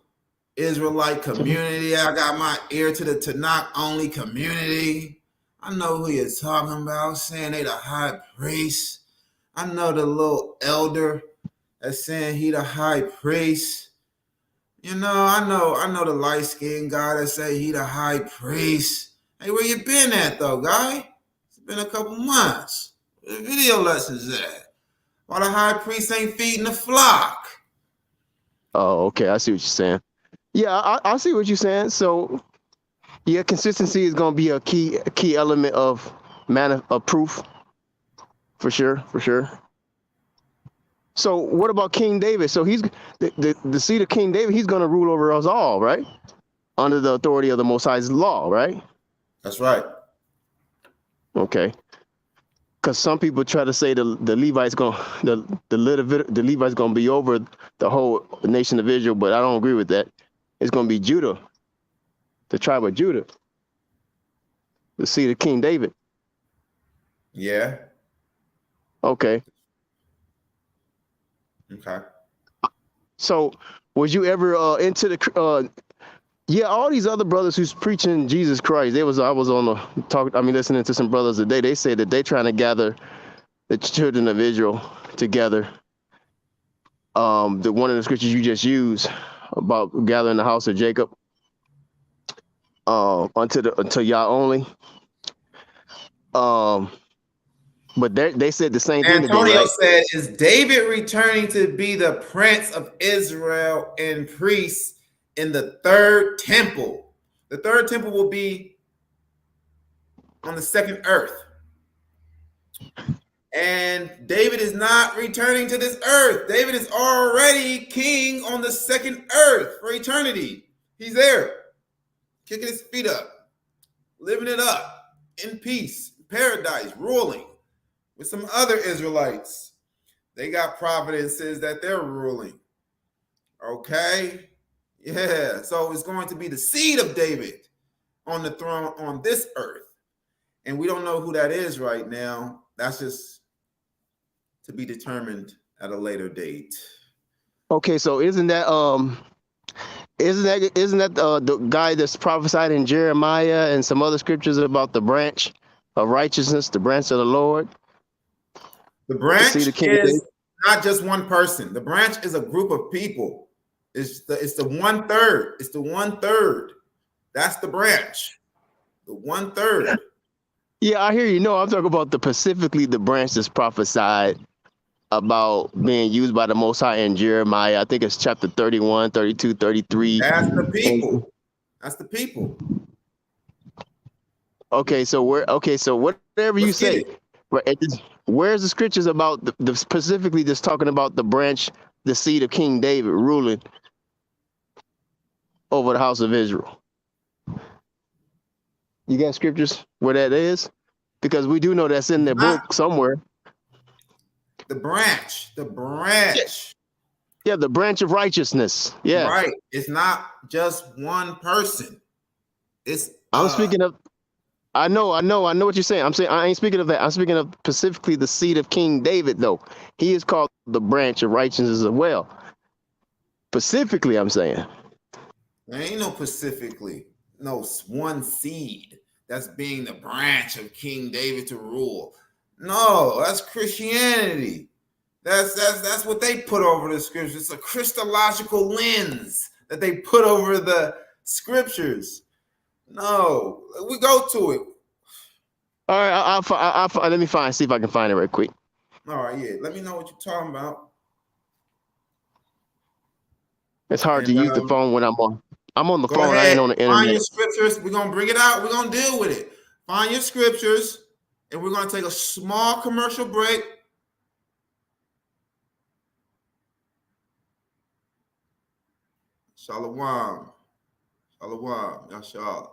Israelite community. I got my ear to the Tanakh only community. I know who you're talking about, saying they the high priest. I know the little elder that's saying he the high priest. You know, I know the light-skinned guy that say he the high priest. Hey, where you been at though, guy? It's been a couple months. Where the video lessons at? Why the high priest ain't feeding the flock? Oh, okay. I see what you're saying. Yeah, I see what you're saying. So, yeah, consistency is going to be a key element of proof, for sure. So, what about King David? So he's the seed of King David. He's going to rule over us all, right? Under the authority of the Most High's law, right? That's right. Okay. Because some people try to say the Levites the Levites gonna be over the whole nation of Israel, but I don't agree with that. It's gonna be Judah, the tribe of Judah, the seed of King David. Yeah. Okay. Okay. So, was you ever into the? Yeah, all these other brothers who's preaching Jesus Christ. I was on the talk. I mean, listening to some brothers today. They say that they trying to gather the children of Israel together. One of the scriptures you just used about gathering the house of Jacob unto Yah only. But they said the same thing Antonio today, right? said, "Is David returning to be the prince of Israel and priest in the third temple? The third temple will be on the second earth. And David is not returning to this earth. David is already king on the second earth for eternity. He's there, kicking his feet up, living it up in peace, paradise, ruling with some other Israelites. They got providences that they're ruling. Okay? Yeah, so it's going to be the seed of David on the throne on this earth. And we don't know who that is right now. That's just to be determined at a later date. Okay, so isn't that the guy that's prophesied in Jeremiah and some other scriptures about the branch of righteousness, the branch of the Lord? The branch is not just one person. The branch is a group of people. It's the 1/3. It's the 1/3. That's the branch. The 1/3. Yeah, I hear you. No, I'm talking about specifically the branch that's prophesied about being used by the Most High in Jeremiah. I think it's chapter 31, 32, 33. That's the people. That's the people. Okay, so whatever you say. Right, where's the scriptures about the specifically just talking about the branch, the seed of King David ruling over the house of Israel? You got scriptures where that is? Because we do know that's in the Not book somewhere. the branch. The Yeah, branch. yeah, the branch of righteousness. Yeah, Right. It's not just one person. It's I'm speaking of. I know what you're saying. I'm saying I ain't speaking of that. I'm speaking of specifically the seed of King David, though. He is called the branch of righteousness as well. Specifically, I'm saying. there ain't no specifically no one seed that's being the branch of King David to rule. No, that's Christianity. That's what they put over the scriptures. It's a Christological lens that they put over the scriptures. No, we go to it. All right, let me see if I can find it right quick. All right, yeah. Let me know what you're talking about. It's hard to And use the phone when I'm on the go phone. I ahead, ain't on the find internet. your scriptures. We're gonna bring it out. We're gonna deal with it. Find your scriptures, and we're gonna take a small commercial break. Shalom. Shalom. Yashal.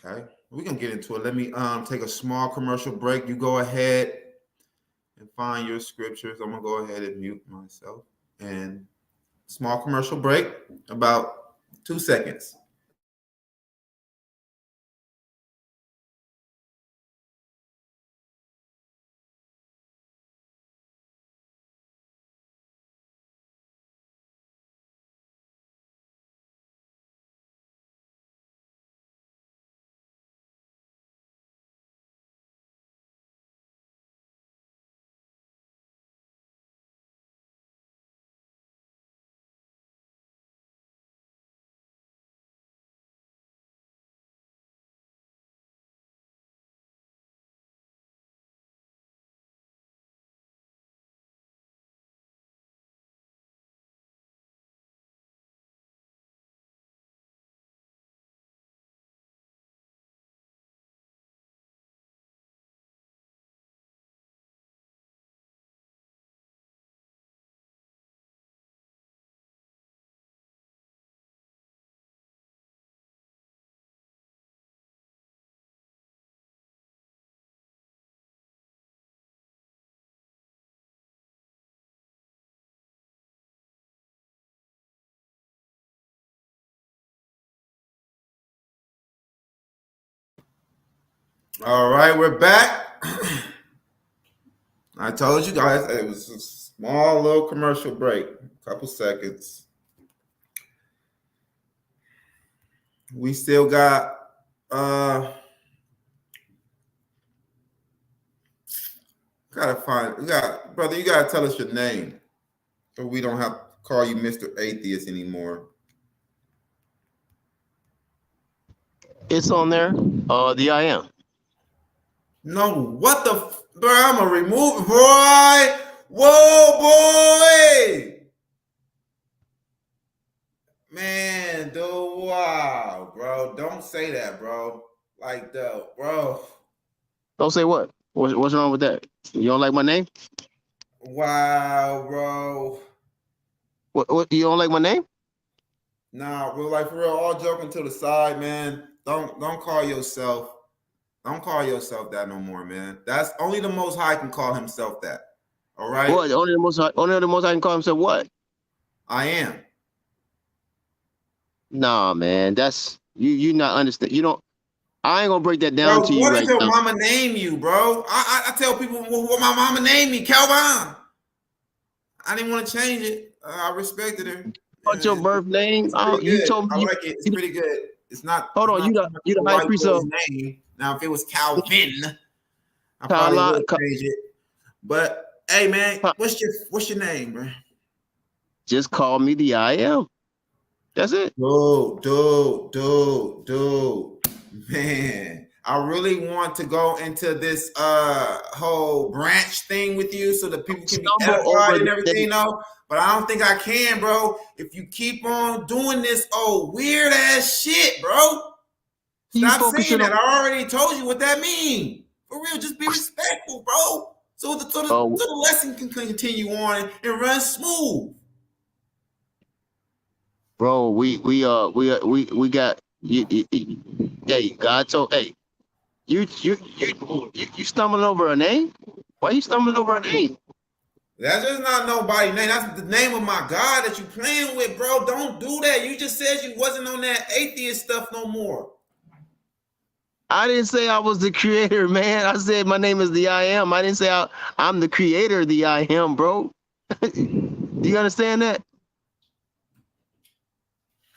Okay, we can get into it. Let me take a small commercial break. You go ahead and find your scriptures. I'm gonna go ahead and mute myself. And small commercial break, about 2 seconds. All right, we're back. I told you guys it was a small little commercial break, a couple seconds. We still got gotta find we got brother, you gotta tell us your name. So we don't have to call you Mr. Atheist anymore. It's on there. The I am. No, what the bro, I'm gonna remove boy. Whoa boy. Man, dude, wow, bro. Don't say that, bro. Like the bro. Don't say what. What's wrong with that? You don't like my name? Wow, bro. What? You don't like my name? Nah, bro, like for real, all joking to the side, man. Don't call yourself. Don't call yourself that no more, man. That's only the Most High can call himself that. All right. What? Only the most I can call himself what? I am. Nah, man. That's you not understand. You don't. I ain't gonna break that down Bro, to you what right did your now. mama name you, bro? I tell people what my mama named me, Calvin. I didn't want to change it. I respected her. What's your It's, birth name? it's Oh, pretty you good. told I me. like it. It's pretty good. It's not. Hold It's on. not too much You of the a high white priest boy's of name. Now, if it was Calvin, I probably Kala. would change it. But hey, man, what's your name, bro? Just call me the I am. That's it. Dude. Man, I really want to go into this whole branch thing with you so that people can be Stumble edified over and the everything, though. But I don't think I can, bro. If you keep on doing this weird ass shit, bro. you Stop saying focusing on. that. I already told you what that means. For real, just be respectful, bro. So Oh, the lesson can continue on and run smooth. bro, we got hey, God told, hey, you stumbling over a name? Why you stumbling over a name? That's just not nobody's name. That's the name of my God that you playing with, bro. Don't do that. You just said you wasn't on that atheist stuff no more. I didn't say I was the creator, man. I said my name is the I am. I didn't say I'm the creator of the I am, bro. Do you understand that?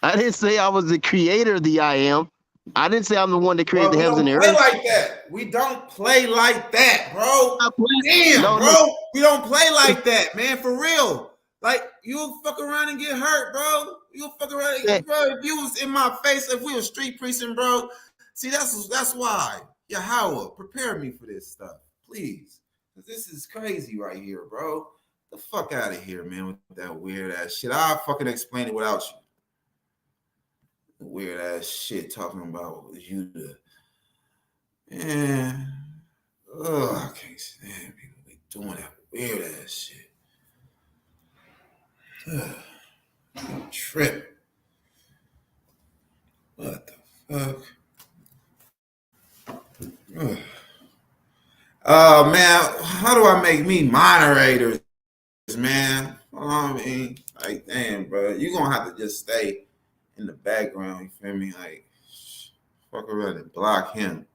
I didn't say I was the creator of the I am. I didn't say I'm the one that created But the we heavens and don't the play earth. like that. We don't play like that, bro. Damn, No, bro. We don't play like that, man. For real. Like, you'll fuck around and get hurt, bro. You'll fuck around. Bro, if you was in my face, if we were street preaching, bro. See, that's why. Yahweh, prepare me for this stuff. Please. This is crazy right here, bro. The fuck out of here, man, with that weird ass shit. I'll fucking explain it without you. Weird ass shit talking about you to. Man, I can't stand people be doing that weird ass shit. Trip. What the fuck? Man, how do I make me moderators, man? I mean, like, damn, bro, you gonna have to just stay in the background. You feel me? Like, fuck around and block him.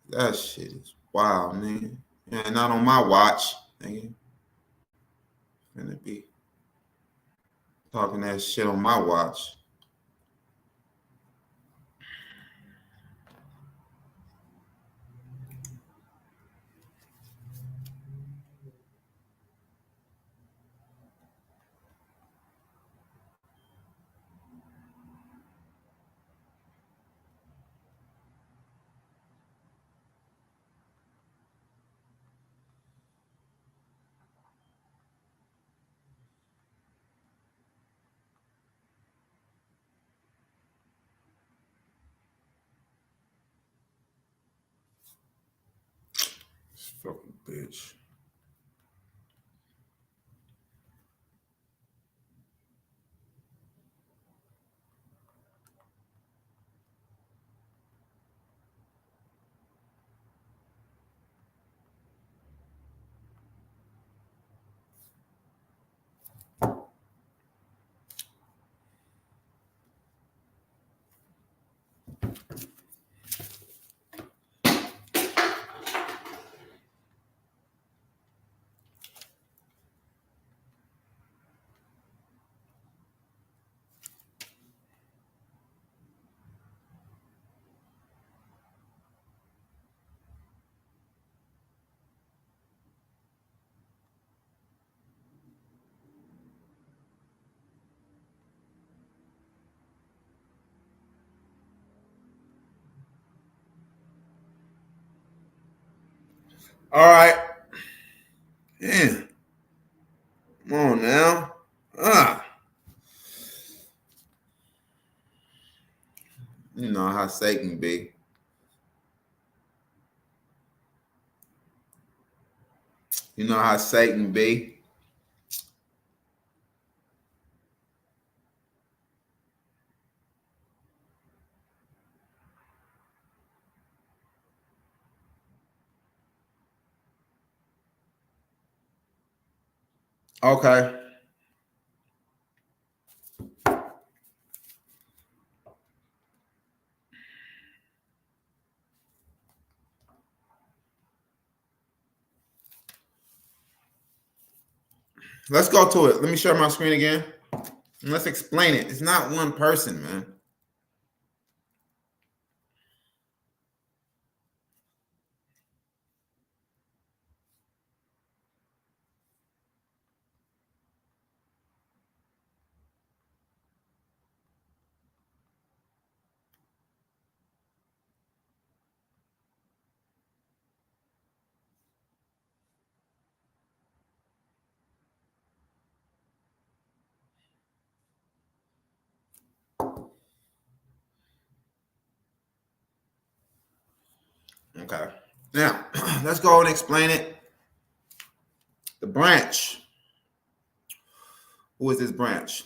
That shit is wild, man. Yeah, not on my watch, nigga. Finna be talking that shit on my watch. Fucking bitch. All right. Yeah. Come on now. You know how Satan be. You know how Satan be. Okay. Let's go to it. Let me share my screen again. And let's explain it. It's not one person, man. Okay. Now, let's go and explain it. The branch. Who is this branch?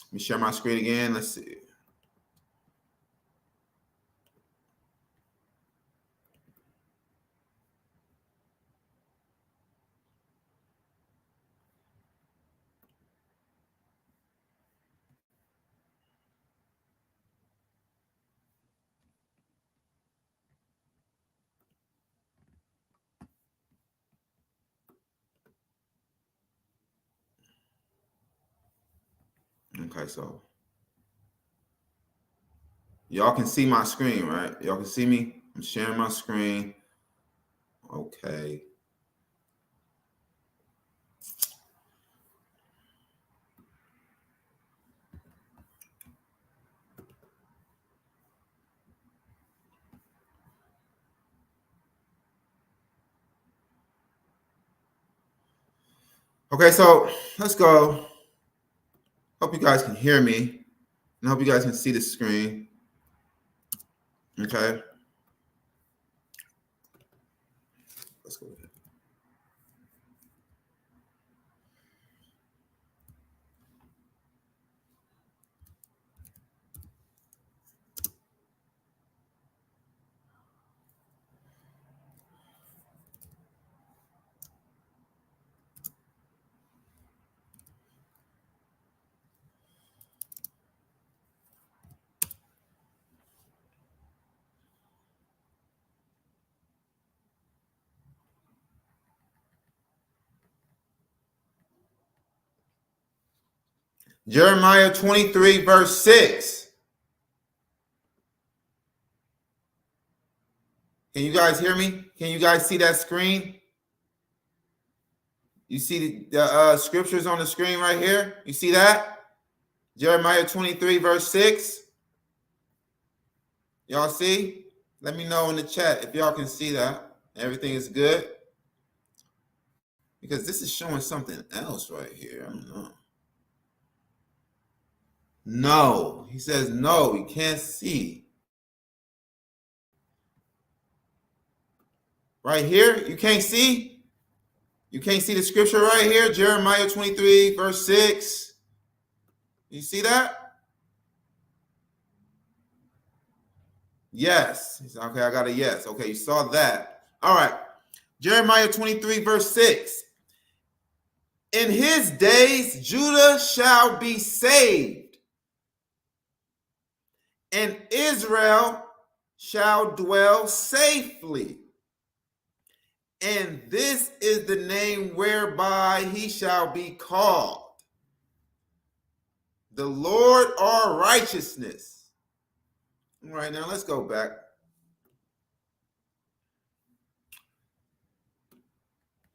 Let me share my screen again. Let's see. Okay, so y'all can see my screen, right? Y'all can see me? I'm sharing my screen. Okay. Okay, so let's go. Hope you guys can hear me. And hope you guys can see the screen. Okay. Let's go. Jeremiah 23, verse 6. Can you guys hear me? Can you guys see that screen? You see the scriptures on the screen right here? You see that? Jeremiah 23, verse 6. Y'all see? Let me know in the chat if y'all can see that. Everything is good. Because this is showing something else right here. I don't know. No. He says no. He can't see. Right here? You can't see? You can't see the scripture right here? Jeremiah 23, verse 6. You see that? Yes. Okay, I got a yes. Okay, you saw that. All right. Jeremiah 23, verse 6. In his days, Judah shall be saved, and Israel shall dwell safely. And this is the name whereby he shall be called, the Lord our righteousness. All right, now let's go back.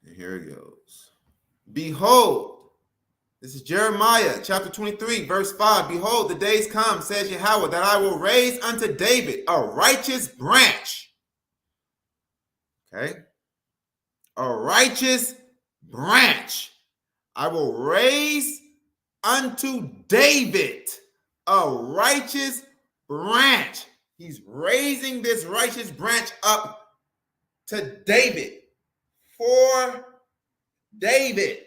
And here it goes. Behold, this is Jeremiah chapter 23, verse 5. Behold, the days come, says Yahweh, that I will raise unto David a righteous branch. Okay? A righteous branch. I will raise unto David a righteous branch. He's raising this righteous branch up to David. For David.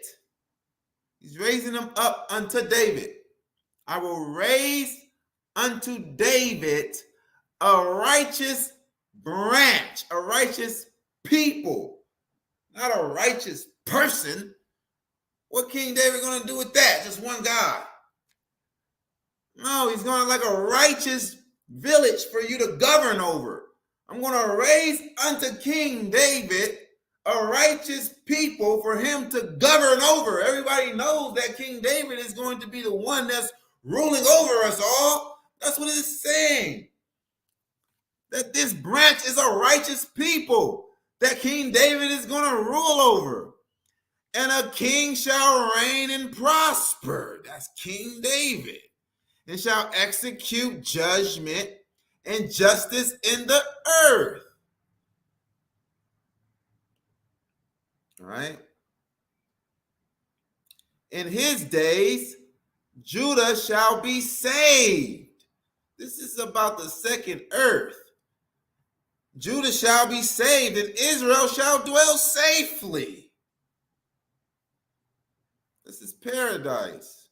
He's raising them up unto David. I will raise unto David a righteous branch, a righteous people, not a righteous person. What King David going to do with that? Just one God. No, he's going like a righteous village for you to govern over. I'm going to raise unto King David a righteous people for him to govern over. Everybody knows that King David is going to be the one that's ruling over us all. That's what it's saying. That this branch is a righteous people that King David is going to rule over. And a king shall reign and prosper. That's King David. And shall execute judgment and justice in the earth. All right. In his days, Judah shall be saved. This is about the second earth. Judah shall be saved, and Israel shall dwell safely. This is paradise.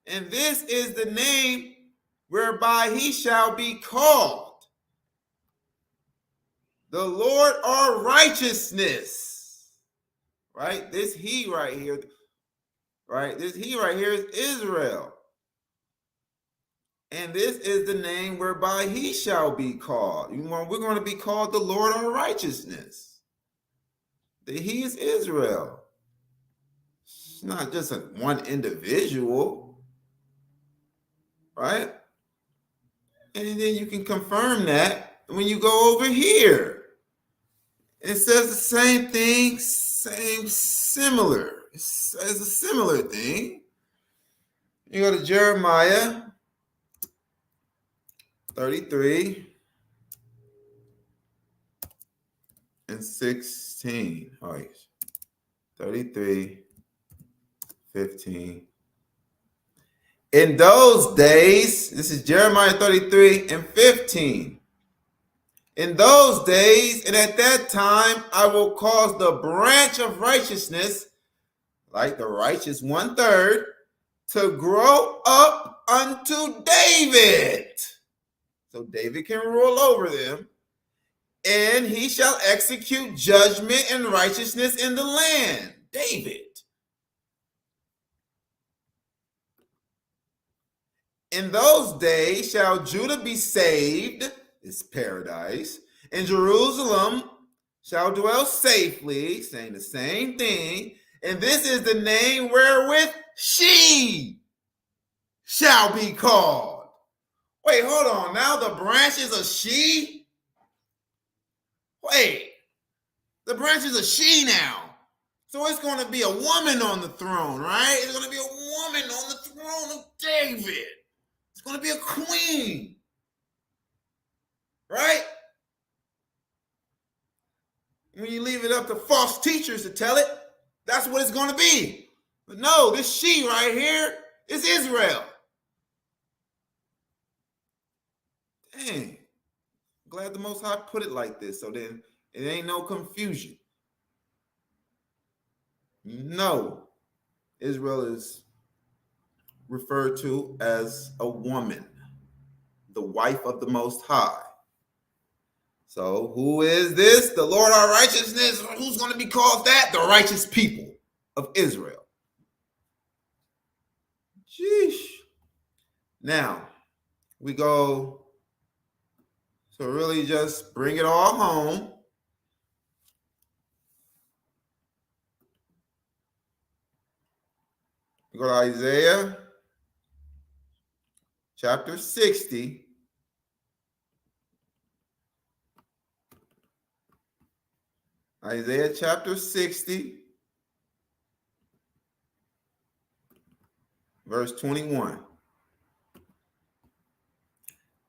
And this is the name whereby he shall be called. The Lord our righteousness. Right? This he right here. Right? This he right here is Israel. And this is the name whereby he shall be called. We're going to be called the Lord our righteousness. That he is Israel. It's not just one individual. Right? And then you can confirm that when you go over here. It says the same thing, similar. It says a similar thing. You go to Jeremiah 33 and 16. Oh, yes. 33, 15. In those days, this is Jeremiah 33 and 15. In those days and at that time, I will cause the branch of righteousness, like the righteous 1/3, to grow up unto David. So David can rule over them. And he shall execute judgment and righteousness in the land. David. In those days shall Judah be saved, this paradise, and Jerusalem shall dwell safely, saying the same thing. And this is the name wherewith she shall be called. Wait, hold on. Now the branch is a she? Wait, the branch is a she now. So it's going to be a woman on the throne, right? It's going to be a woman on the throne of David. It's going to be a queen. Right? When you leave it up to false teachers to tell it, that's what it's going to be. But no, this she right here is Israel. Dang. Glad the Most High put it like this, so then it ain't no confusion. No, Israel is referred to as a woman, the wife of the Most High. So who is this? The Lord our righteousness. Who's going to be called that? The righteous people of Israel. Sheesh. Now, we go to really just bring it all home. We go to Isaiah chapter 60. Isaiah chapter 60, verse 21.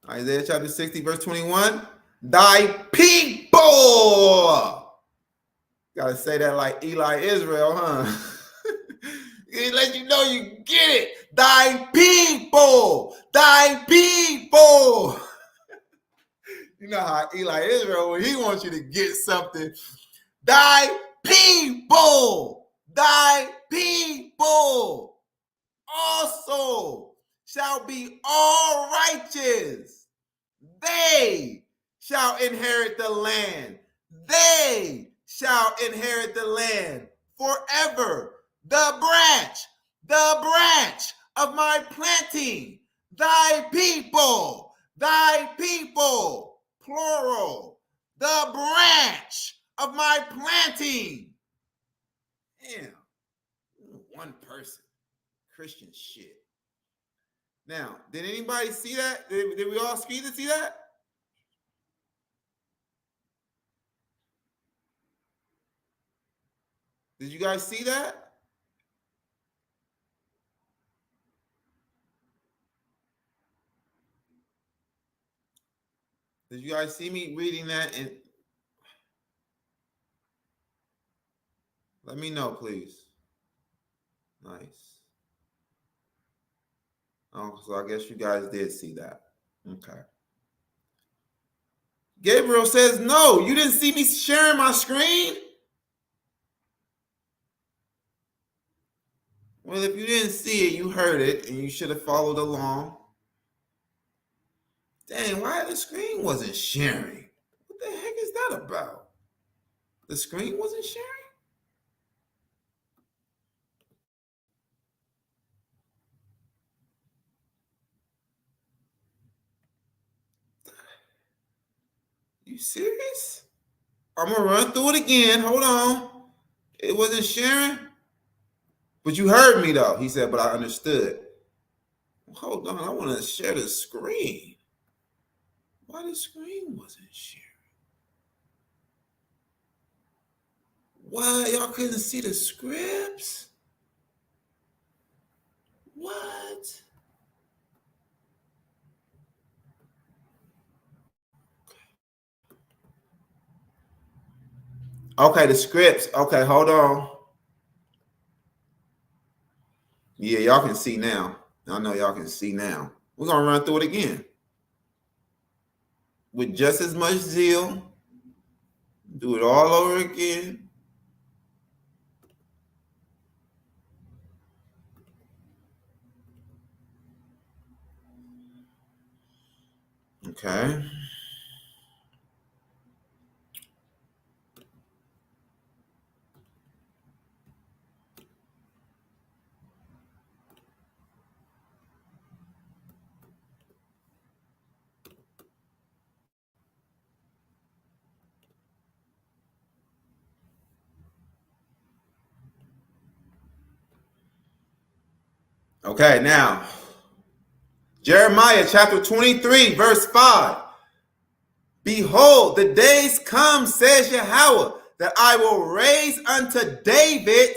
Isaiah chapter 60, verse 21. Thy people. Gotta say that like Eli Israel, huh? It let you know you get it. Thy people. Thy people. You know how Eli Israel, when he wants you to get something, thy people also shall be all righteous. They shall inherit the land. They shall inherit the land forever. The branch of my planting, thy people, plural, the branch of my planting. Damn, one person, Christian shit. Now, did anybody see that? Did we all see that? Did you guys see that? Did you guys see me reading that? And let me know, please. Nice. Oh, so I guess you guys did see that. Okay. Gabriel says, no, you didn't see me sharing my screen? Well, if you didn't see it, you heard it, and you should have followed along. Dang, why the screen wasn't sharing? What the heck is that about? The screen wasn't sharing? You serious? I'm gonna run through it again. Hold on. It wasn't sharing? But you heard me though. He said, but I understood. Hold on, I want to share the screen. Why the screen wasn't sharing? What? Y'all couldn't see the scripts? What? Okay, the scripts. Okay, hold on. Yeah, y'all can see now. I know y'all can see now. We're going to run through it again. With just as much zeal. Do it all over again. Okay. Okay, now, Jeremiah chapter 23, verse 5. Behold, the days come, says Yahweh, that I will raise unto David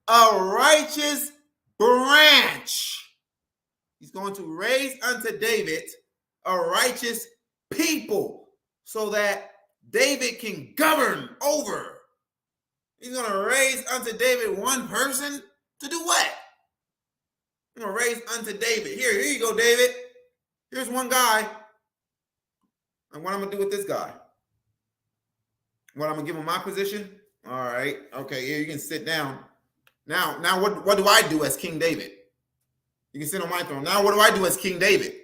a righteous branch. He's going to raise unto David a righteous people so that David can govern over. He's going to raise unto David one person to do what? He's going to raise unto David. Here you go, David. Here's one guy. And what I'm going to do with this guy? What I'm going to give him my position? All right. Okay, here you can sit down. Now what do I do as King David? You can sit on my throne. Now what do I do as King David?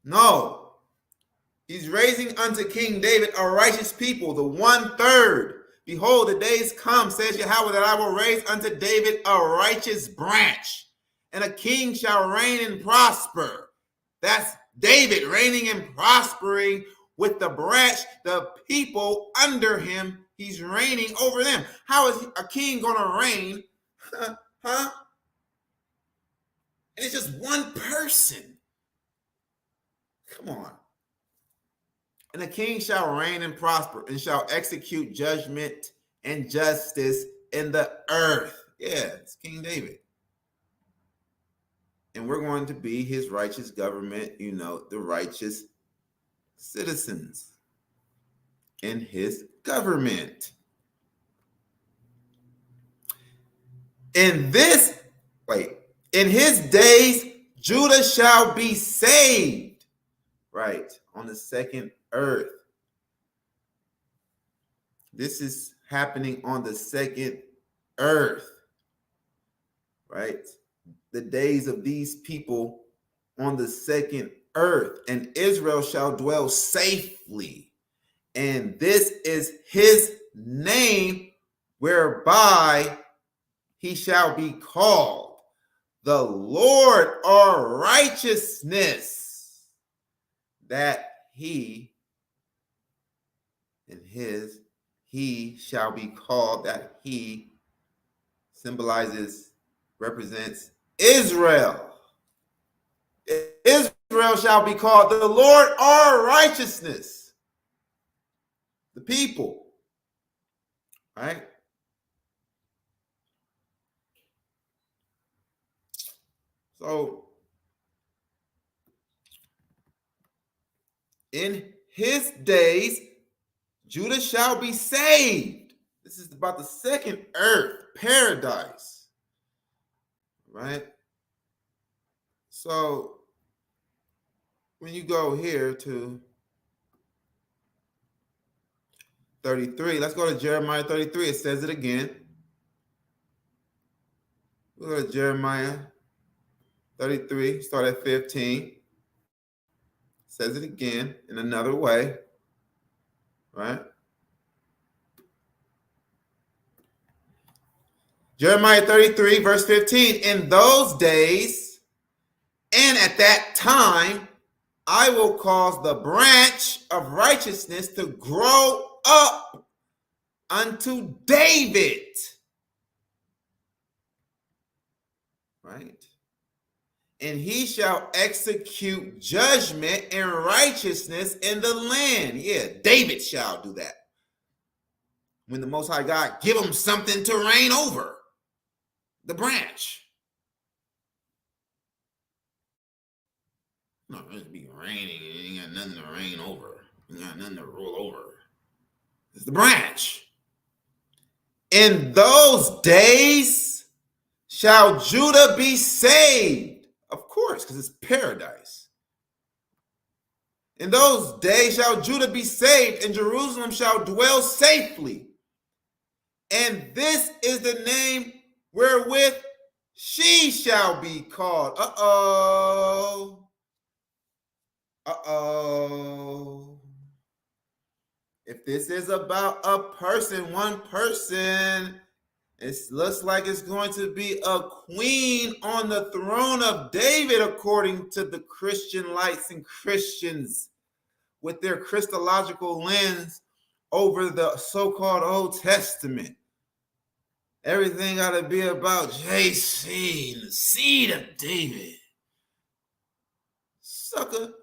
No. He's raising unto King David a righteous people, the 1/3. Behold, the days come, says Yahweh, that I will raise unto David a righteous branch, and a king shall reign and prosper. That's David reigning and prospering with the branch, the people under him. He's reigning over them. How is a king going to reign? Huh? And it's just one person. Come on. And the king shall reign and prosper and shall execute judgment and justice in the earth. Yeah, it's King David. And we're going to be his righteous government, the righteous citizens in his government. In his days, Judah shall be saved. Right, on the second earth. This is happening on the second earth, right? The days of these people on the second earth, and Israel shall dwell safely. And this is his name whereby he shall be called, the Lord our righteousness, that he shall be called, that he represents Israel. Israel shall be called the Lord our righteousness. The people. Right? So, in his days, Judah shall be saved. This is about the second earth, paradise. Right? So, when you go here to 33, let's go to Jeremiah 33. It says it again. We'll go to Jeremiah 33, start at 15. Says it again in another way, right? Jeremiah 33, verse 15. In those days and at that time, I will cause the branch of righteousness to grow up unto David. Right? And he shall execute judgment and righteousness in the land. Yeah, David shall do that. When the Most High God give him something to reign over, the branch. No, it'd be raining. It ain't got nothing to reign over. It ain't got nothing to rule over. It's the branch. In those days shall Judah be saved. Of course, because it's paradise. In those days shall Judah be saved, and Jerusalem shall dwell safely. And this is the name wherewith she shall be called. Uh-oh. Uh-oh. If this is about a person, one person, it looks like it's going to be a queen on the throne of David, according to the Christian lights and Christians with their Christological lens over the so-called Old Testament. Everything got to be about JC, the seed of David. Sucker,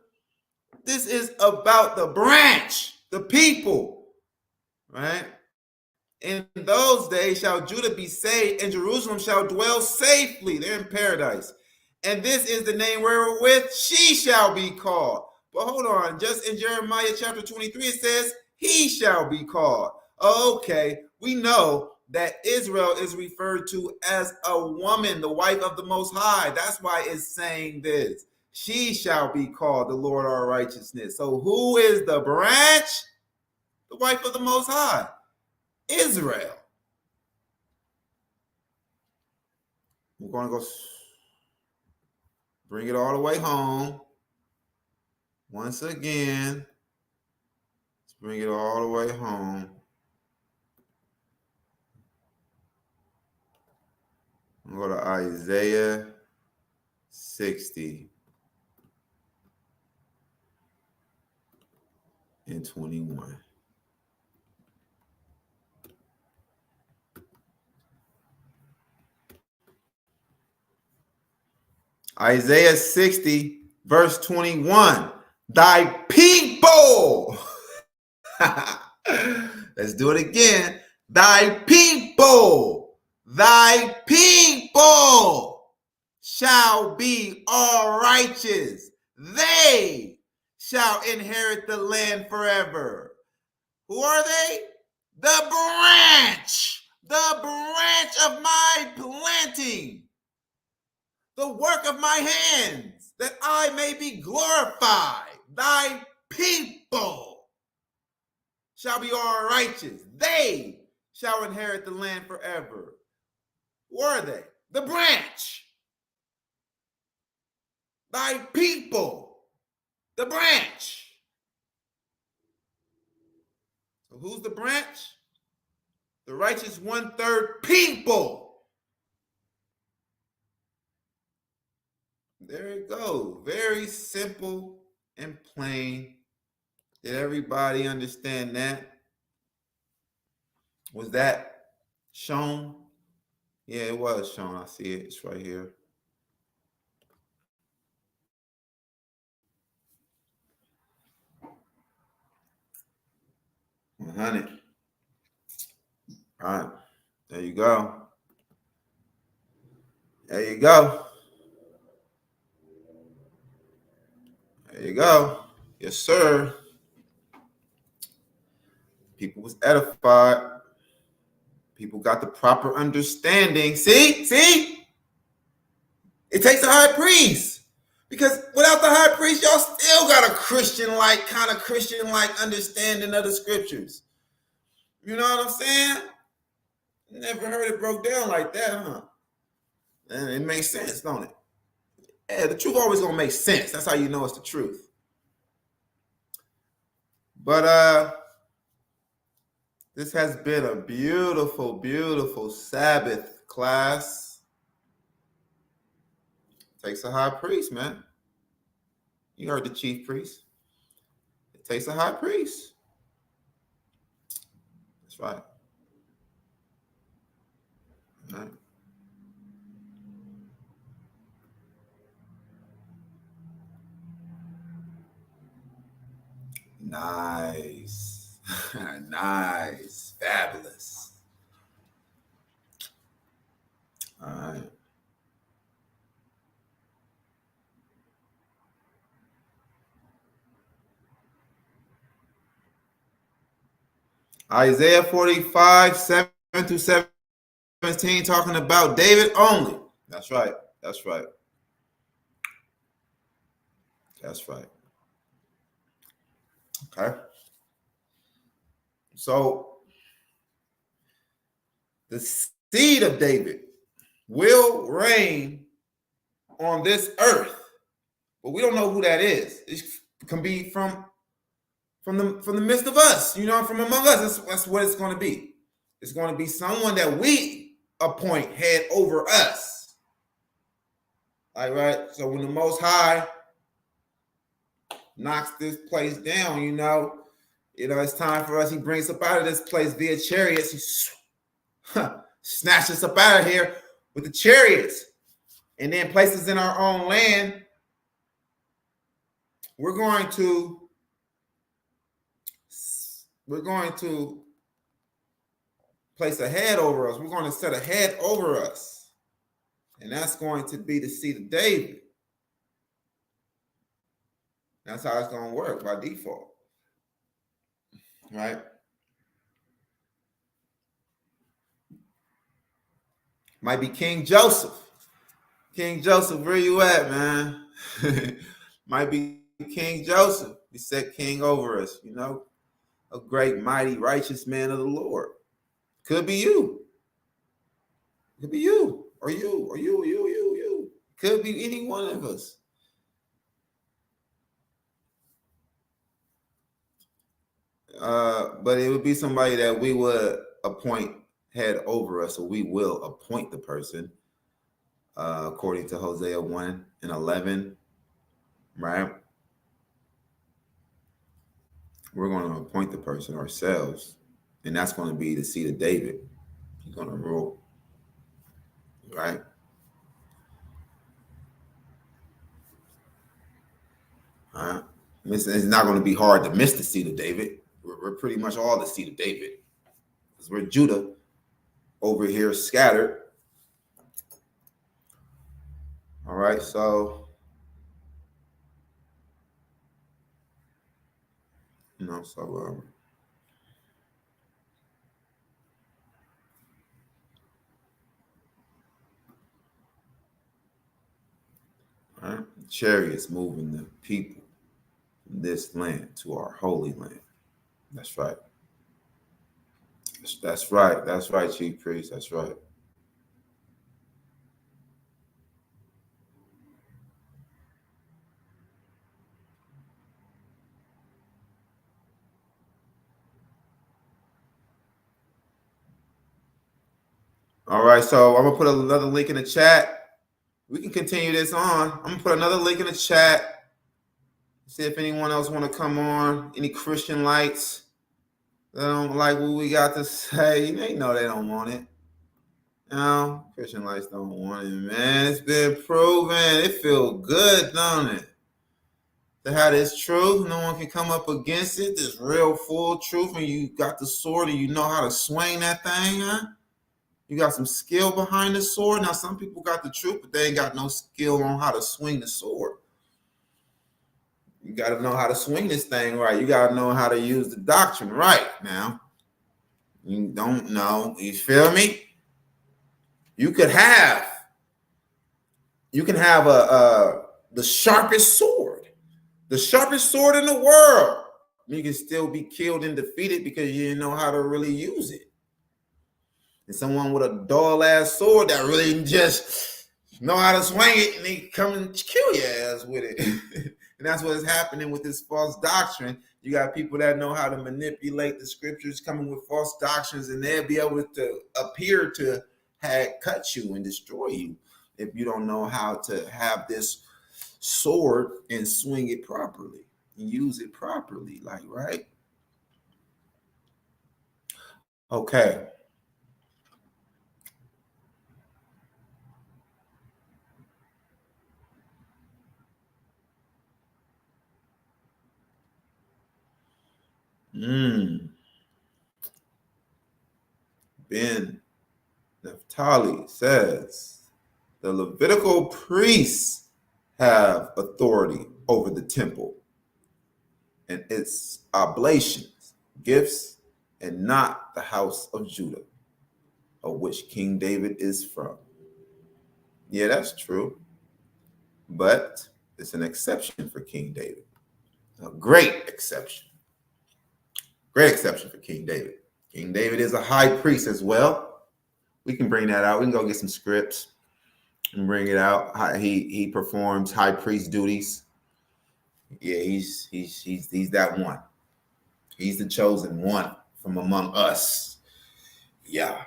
this is about the branch, the people, right? In those days shall Judah be saved, and Jerusalem shall dwell safely. They're in paradise. And this is the name wherewith she shall be called. But hold on, just in Jeremiah chapter 23, it says, he shall be called. Okay, we know that Israel is referred to as a woman, the wife of the Most High. That's why it's saying this. She shall be called the Lord our righteousness. So who is the branch? The wife of the Most High. Israel. We're going to go bring it all the way home. Once again, let's bring it all the way home. I'm going to go to Isaiah 60 and 21. Isaiah 60, verse 21. Thy people. Let's do it again. Thy people shall be all righteous. They shall inherit the land forever. Who are they? The branch of my planting. The work of my hands, that I may be glorified. Thy people shall be all righteous. They shall inherit the land forever. Who are they? The branch. Thy people. The branch. So who's the branch? The righteous 1/3 people. There it goes. Very simple and plain. Did everybody understand that? Was that shown? Yeah, it was shown. I see it. It's right here. $100. All right. There you go. There you go. There you go. Yes, sir. People was edified. People got the proper understanding. See? It takes a high priest. Because without the the high priest, y'all still got a Christian-like, kind of Christian-like understanding of the scriptures. You know what I'm saying? Never heard it broke down like that, huh? And it makes sense, don't it? Yeah, the truth always gonna make sense. That's how you know it's the truth. But this has been a beautiful, beautiful Sabbath class. Takes a high priest, man. You heard the chief priest. It takes a high priest. That's right. All right. Nice. Nice. Fabulous. All right. Isaiah 45, 7 through 17, talking about David only. That's right. That's right. That's right. Okay. So the seed of David will reign on this earth, but we don't know who that is. It can be from the midst of us, you know, from among us. That's what it's going to be. It's going to be someone that we appoint head over us. All right. So when the Most High knocks this place down, you know, it's time for us. He brings us up out of this place via chariots. He snatches us up out of here with the chariots, and then places in our own land. We're going to place a head over us. We're going to set a head over us, and that's going to be the seed of David. That's how it's going to work by default, right? Might be King Joseph. King Joseph, where you at, man? Might be King Joseph. He set king over us, you know, a great, mighty, righteous man of the Lord. Could be you. Could be you, or you, or you, you. Could be any one of us. But it would be somebody that we would appoint head over us, or we will appoint the person, according to Hosea 1 and 11, right? We're going to appoint the person ourselves, and that's going to be the seed of David. He's going to rule, right? It's not going to be hard to miss the seed of David. We're pretty much all the seed of David, because we're Judah over here scattered. All right, so all right, chariots moving the people from this land to our holy land. That's right. That's right. That's right, Chief Priest. That's right. All right, so I'm gonna put another link in the chat. We can continue this on. I'm gonna put another link in the chat. See if anyone else want to come on. Any Christian lights that don't like what we got to say? They know they don't want it. No, Christian lights don't want it, man. It's been proven. It feels good, don't it? To have this truth, no one can come up against it. This real full truth, and you got the sword and you know how to swing that thing, huh? You got some skill behind the sword. Now, some people got the truth, but they ain't got no skill on how to swing the sword. You got to know how to swing this thing right. You got to know how to use the doctrine right now. You don't know. You feel me? You can have the sharpest sword in the world. You can still be killed and defeated because you didn't know how to really use it. And someone with a dull ass sword that really just know how to swing it, and they come and kill your ass with it. And that's what is happening with this false doctrine. You got people that know how to manipulate the scriptures, coming with false doctrines, and they'll be able to appear to cut you and destroy you if you don't know how to have this sword and swing it properly and use it properly, like, right? Okay. Ben Naphtali says the Levitical priests have authority over the temple and its oblations, gifts, and not the house of Judah, of which King David is from. Yeah, that's true. But it's an exception for King David. A great exception. Great exception for King David. King David is a high priest as well. We can bring that out. We can go get some scripts and bring it out. He performs high priest duties. Yeah, he's that one. He's the chosen one from among us. Yeah.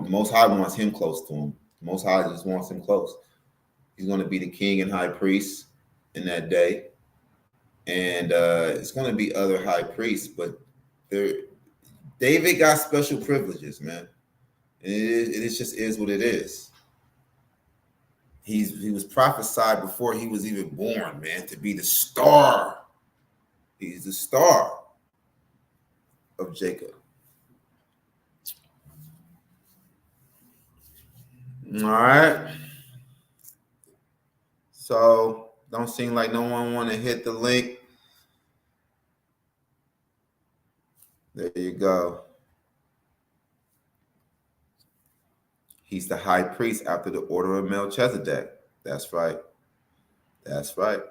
The Most High wants him close to him. The Most High just wants him close. He's going to be the king and high priest in that day. And it's going to be other high priests, but David got special privileges, man. It just is what it is. He was prophesied before he was even born, man, to be the star. He's the star of Jacob. All right. So don't seem like no one want to hit the link. There you go. He's the high priest after the order of Melchizedek. That's right. That's right.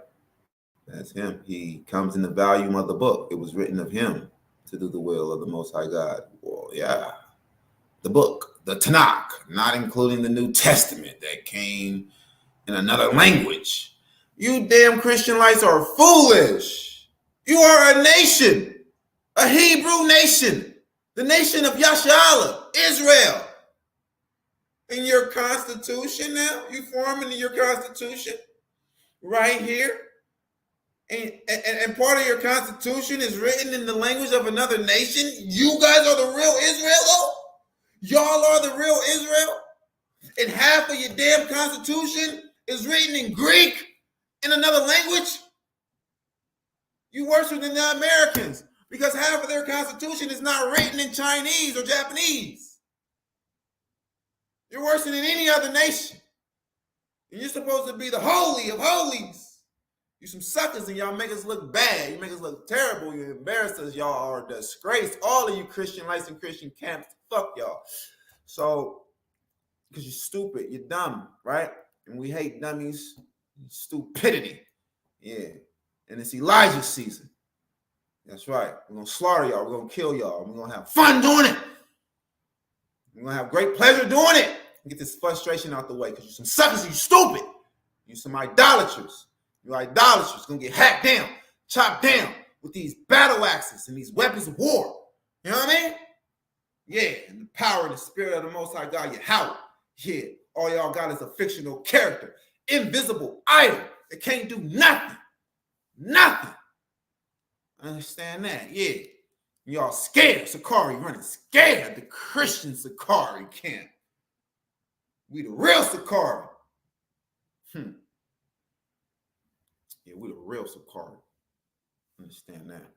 That's him. He comes in the volume of the book. It was written of him to do the will of the Most High God. Well, yeah. The book, the Tanakh, not including the New Testament that came in another language. You damn Christianites are foolish. You are a nation, a Hebrew nation, the nation of Yashala, Israel. In your constitution now, you forming your constitution right here. And part of your constitution is written in the language of another nation. You guys are the real Israel, though? Y'all are the real Israel? And half of your damn constitution is written in Greek in another language? You worse than the Americans because half of their constitution is not written in Chinese or Japanese. You're worse than any other nation. And you're supposed to be the holy of holies. You some suckers and y'all make us look bad. You make us look terrible. You embarrass us. Y'all are a disgrace. All of you Christian lights and Christian camps, fuck y'all. So, because you're stupid, you're dumb, right? And we hate dummies, stupidity. Yeah. And it's Elijah season. That's right. We're going to slaughter y'all. We're going to kill y'all. We're going to have fun doing it. We're going to have great pleasure doing it. Get this frustration out the way because you're some suckers, you stupid. You're some idolaters. You're idolaters. Going to get hacked down, chopped down with these battle axes and these weapons of war. You know what I mean? Yeah. And the power and the spirit of the Most High God, Yahweh. Yeah. All y'all got is a fictional character, invisible idol that can't do nothing. Nothing. I understand that. Yeah. Y'all scared. Sakari running scared. The Christian Sakari camp. We the real Sakari. Yeah, we the real Sakari. Understand that.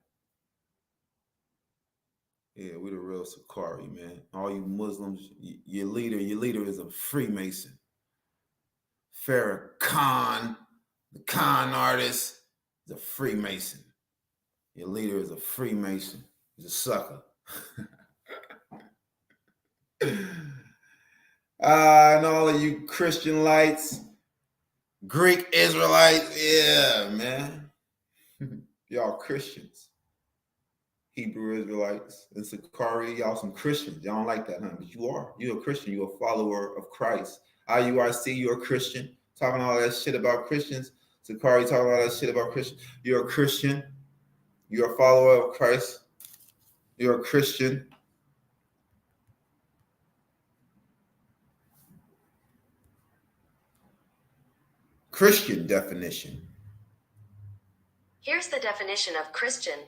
Yeah, we the real Sakari, man. All you Muslims, your leader is a Freemason. Farrakhan, the con artist, is a Freemason. Your leader is a Freemason. He's a sucker. And all of you Christian lights, Greek Israelites. Yeah, man. Y'all Christians. Hebrew Israelites and Sakari, y'all some Christians. Y'all don't like that, huh? But you are. You're a Christian. You're a follower of Christ. IUIC, you're a Christian. Talking all that shit about Christians. Sakari talking all that shit about Christians. You're a Christian. You're a follower of Christ. You're a Christian. Christian definition. Here's the definition of Christian: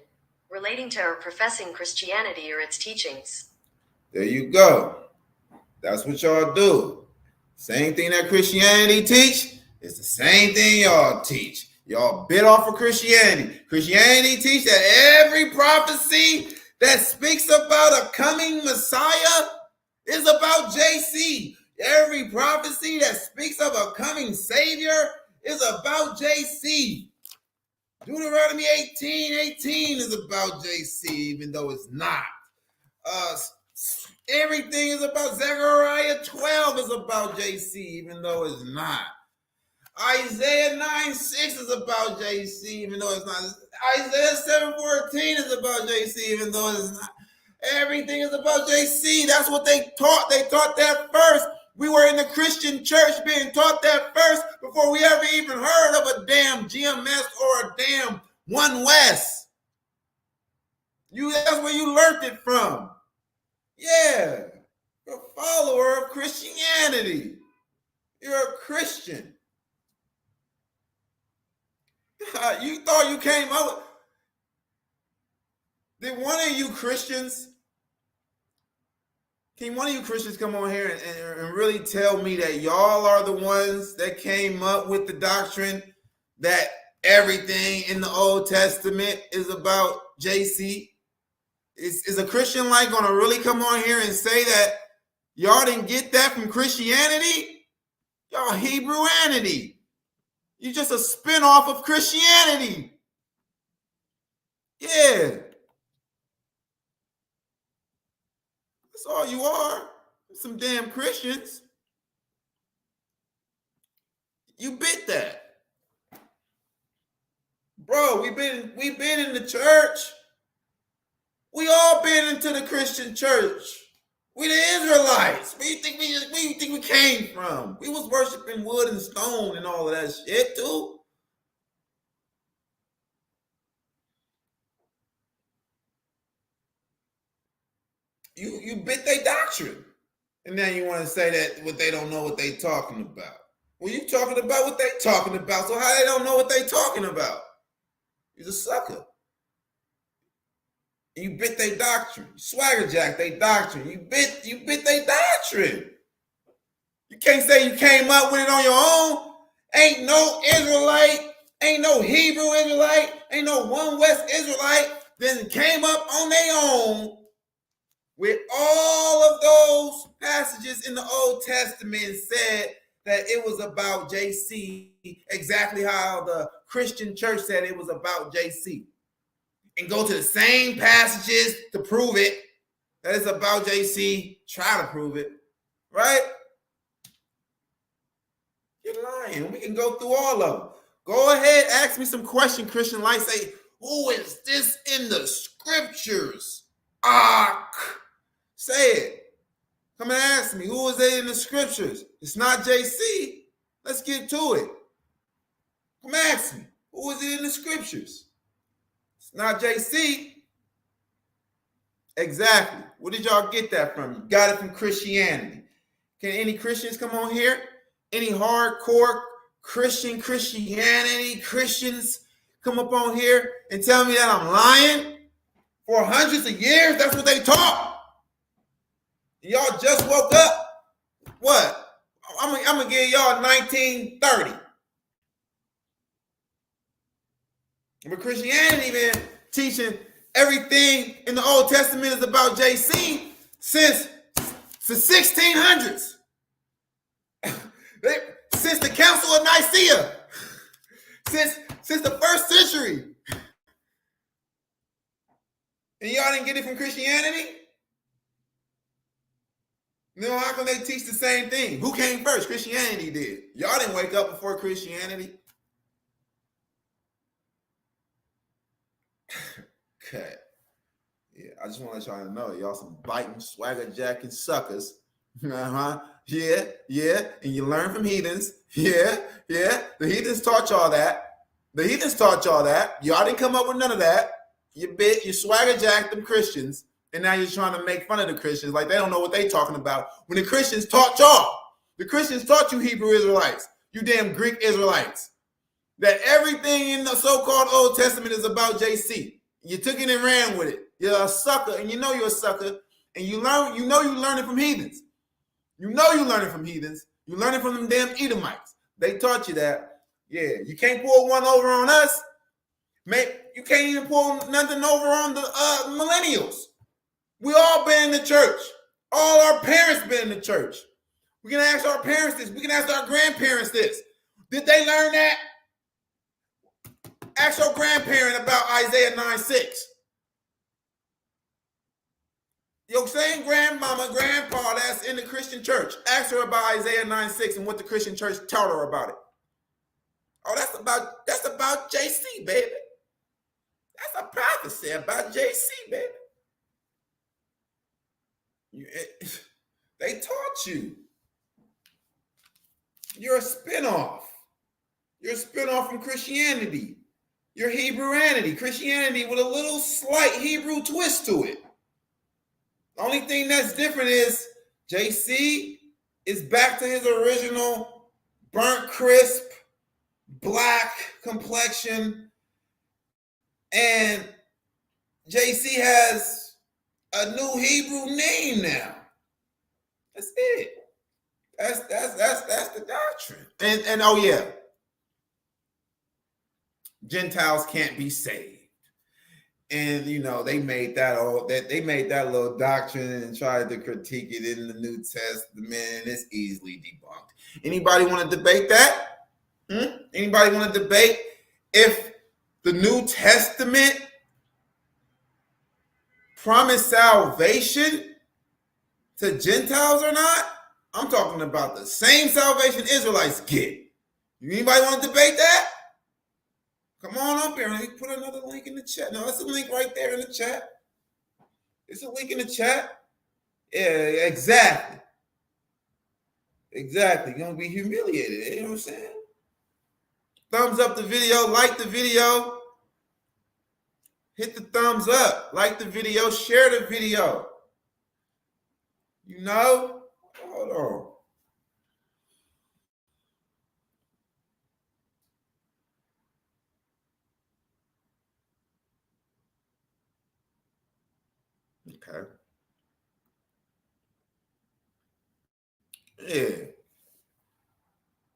relating to or professing Christianity or its teachings. There you go. That's what y'all do. Same thing that Christianity teach. It's the same thing y'all teach. Y'all bit off of Christianity. Christianity teach that every prophecy that speaks about a coming Messiah is about JC. Every prophecy that speaks of a coming Savior is about JC. Deuteronomy 18:18 is about JC, even though it's not. Everything is about Zechariah 12 is about JC, even though it's not. Isaiah 9:6 is about JC, even though it's not. Isaiah 7:14 is about JC, even though it's not. Everything is about JC. That's what they taught. They taught that first. We were in the Christian church being taught that first before we ever even heard of a damn GMS or a damn One West. That's where you learned it from. Yeah, you're a follower of Christianity. You're a Christian. You thought you came up with... Did one of you Christians... Can one of you Christians come on here and really tell me that y'all are the ones that came up with the doctrine that everything in the Old Testament is about JC? Is a Christian like going to really come on here and say that y'all didn't get that from Christianity? Y'all Hebrewanity. You're just a spinoff of Christianity. Yeah. That's all you are. Some damn Christians. You bit that. Bro, we've been in the church. We all been into the Christian church. We the Israelites. Where you think we came from? We was worshiping wood and stone and all of that shit too. You bit their doctrine. And now you want to say that what they don't know what they talking about. Well, you talking about what they talking about, so how they don't know what they talking about? You're a sucker. You bit their doctrine. You swagger jack their doctrine. You bit their doctrine. You can't say you came up with it on your own. Ain't no Israelite, ain't no Hebrew Israelite, ain't no One West Israelite then came up on their own with all of those passages in the Old Testament and said that it was about JC, exactly how the Christian church said it was about JC. And go to the same passages to prove it, that it's about JC, try to prove it, right? You're lying. We can go through all of them. Go ahead, ask me some question, Christian light. Say, who is this in the scriptures? Say it. Come and ask me, who is it in the scriptures? It's not JC. Let's get to it. Come ask me, who is it in the scriptures? It's not JC. Exactly. Where did y'all get that from? You got it from Christianity. Can any Christians come on here? Any hardcore Christianity Christians come up on here and tell me that I'm lying? For hundreds of years, that's what they taught. Y'all just woke up. What? I'm gonna give y'all 1930. But Christianity been teaching everything in the Old Testament is about JC since the 1600s. Since the Council of Nicaea. Since the first century. And y'all didn't get it from Christianity? You know, how come they teach the same thing? Who came first? Christianity did. Y'all didn't wake up before Christianity. Okay. Yeah, I just want to let y'all know, y'all some biting, swagger jacking suckers. Uh-huh. Yeah, yeah. And you learn from heathens. Yeah, yeah. The heathens taught y'all that. The heathens taught y'all that. Y'all didn't come up with none of that. You swagger jacked them Christians, and now you're trying to make fun of the Christians like they don't know what they talking about. When the Christians taught y'all, the Christians taught you Hebrew Israelites, you damn Greek Israelites, that everything in the so-called Old Testament is about JC. You took it and ran with it. You're a sucker, and you know you're a sucker, and you learn it from heathens. You know you learn it from heathens. You learn it from them damn Edomites. They taught you that. Yeah, you can't pull one over on us. You can't even pull nothing over on the millennials. We all been in the church. All our parents been in the church. We can ask our parents this. We can ask our grandparents this. Did they learn that? Ask your grandparent about Isaiah 9:6. Your same grandmama, grandpa that's in the Christian church. Ask her about Isaiah 9:6 and what the Christian church taught her about it. Oh, that's about JC, baby. That's a prophecy about JC, baby. They taught you. You're a spinoff. You're a spinoff from Christianity. You're Hebrewanity. Christianity with a little slight Hebrew twist to it. The only thing that's different is JC is back to his original burnt crisp, black complexion, and JC has a new Hebrew name now. That's it. That's the doctrine. And oh yeah, Gentiles can't be saved. And you know they made that little doctrine and tried to critique it in the New Testament, and it's easily debunked. Anybody want to debate that? Anybody want to debate if the New Testament promised salvation to Gentiles or not? I'm talking about the same salvation Israelites get. Anybody want to debate that? Come on up here. Let me put another link in the chat. No, it's a link right there in the chat. It's a link in the chat. Yeah, exactly. Exactly. You're going to be humiliated. You know what I'm saying? Thumbs up the video. Like the video. Hit the thumbs up. Like the video. Share the video. You know? Hold on. Okay. Yeah.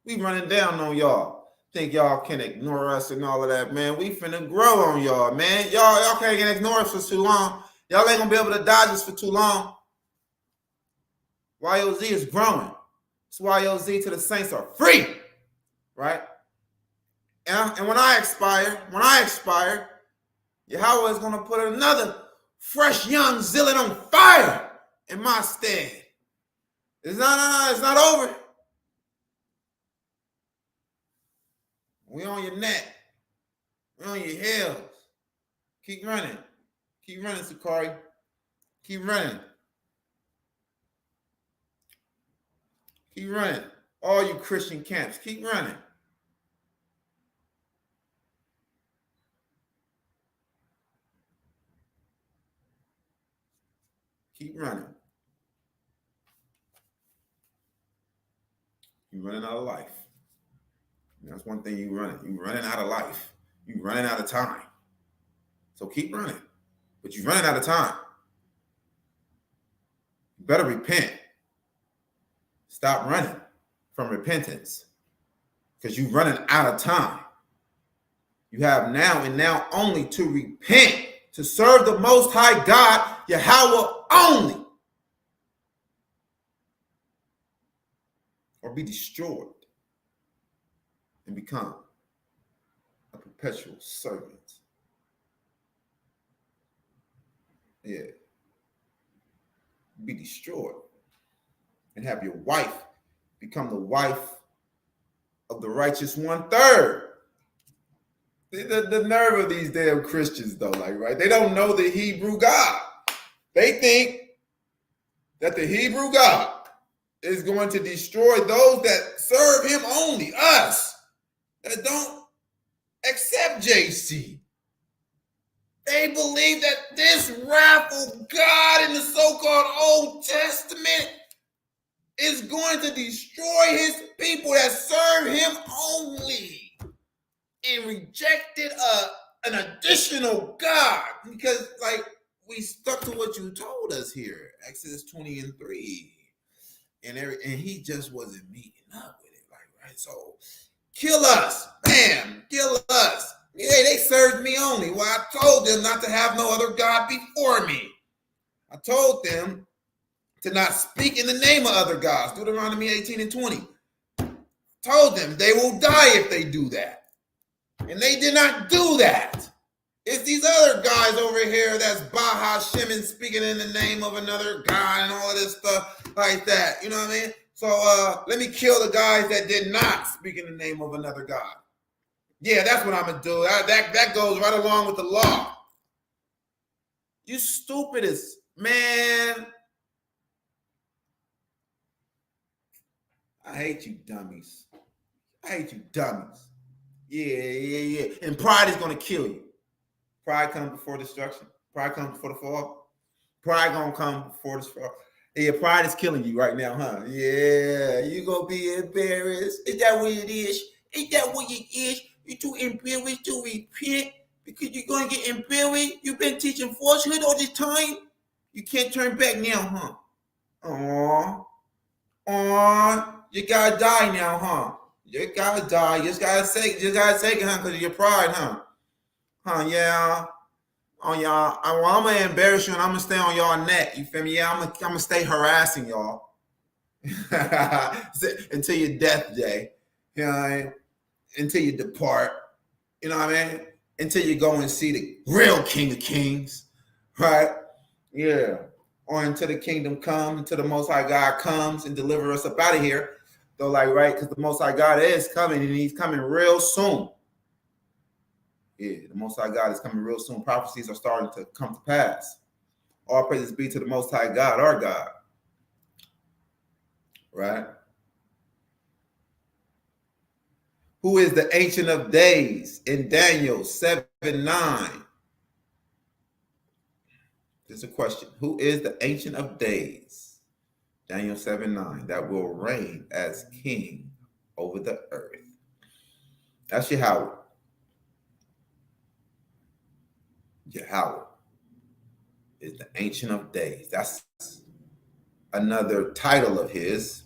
We running down on y'all. Think y'all can ignore us and all of that, man. We finna grow on y'all, man. Y'all can't ignore us for too long. Y'all ain't gonna be able to dodge us for too long. YOZ is growing. It's YOZ to the saints are free. Right? And when I expire, Yahweh is gonna put another fresh young zealot on fire in my stead. It's not over. We on your neck. We on your heels. Keep running. Keep running, Sakari. Keep running. Keep running. All you Christian camps, keep running. Keep running. You're running out of life. That's one thing you're running. You're running out of life. You're running out of time. So keep running. But you're running out of time. You better repent. Stop running from repentance. Because you're running out of time. You have now and now only to repent, to serve the Most High God, Yahweh only, or be destroyed and become a perpetual servant. Yeah. Be destroyed. and have your wife become the wife of the righteous 1/3. The nerve of these damn Christians, though, like, right? They don't know the Hebrew God. They think that the Hebrew God is going to destroy those that serve him only, us, that don't accept JC. They believe that this wrathful God in the so-called Old Testament is going to destroy his people that serve him only, and rejected an additional God, because, like, we stuck to what you told us here, Exodus 20:3, and he just wasn't meeting up with it, like, right? So kill us, bam, kill us. Yeah, they served me only. Well, I told them not to have no other God before me. I told them to not speak in the name of other gods. Deuteronomy 18:20. Told them they will die if they do that. And they did not do that. It's these other guys over here that's Baha Shemin speaking in the name of another God and all of this stuff like that. You know what I mean? So let me kill the guys that did not speak in the name of another God. Yeah, that's what I'm going to do. That goes right along with the law. You stupidest, man. I hate you dummies. I hate you dummies. Yeah. And pride is going to kill you. Pride comes before destruction. Pride comes before the fall. Pride going to come before the fall. Yeah, pride is killing you right now, huh? Yeah, you going to be embarrassed. Is that what it is? Is that what it is? You too embarrassed to repent because you're going to get embarrassed? You've been teaching falsehood all this time? You can't turn back now, huh? Aww. You got to die now, huh? You got to die. You just got to take it, huh, because of your pride, huh? Huh, yeah. Oh, y'all. I'm going to embarrass you and I'm going to stay on y'all neck. You feel me? Yeah, I'm going to stay harassing y'all until your death day. You know what I mean? Until you depart. You know what I mean? Until you go and see the real King of Kings. Right? Yeah. Or until the kingdom comes, until the Most High God comes and deliver us up out of here. Though, like, right? Because the Most High God is coming and he's coming real soon. Yeah, the Most High God is coming real soon. Prophecies are starting to come to pass. All praises be to the Most High God, our God. Right? Who is the Ancient of Days in Daniel 7:9? There's a question. Who is the Ancient of Days? Daniel 7:9, that will reign as king over the earth. That's Yahweh. Yahweh is the Ancient of Days. That's another title of his.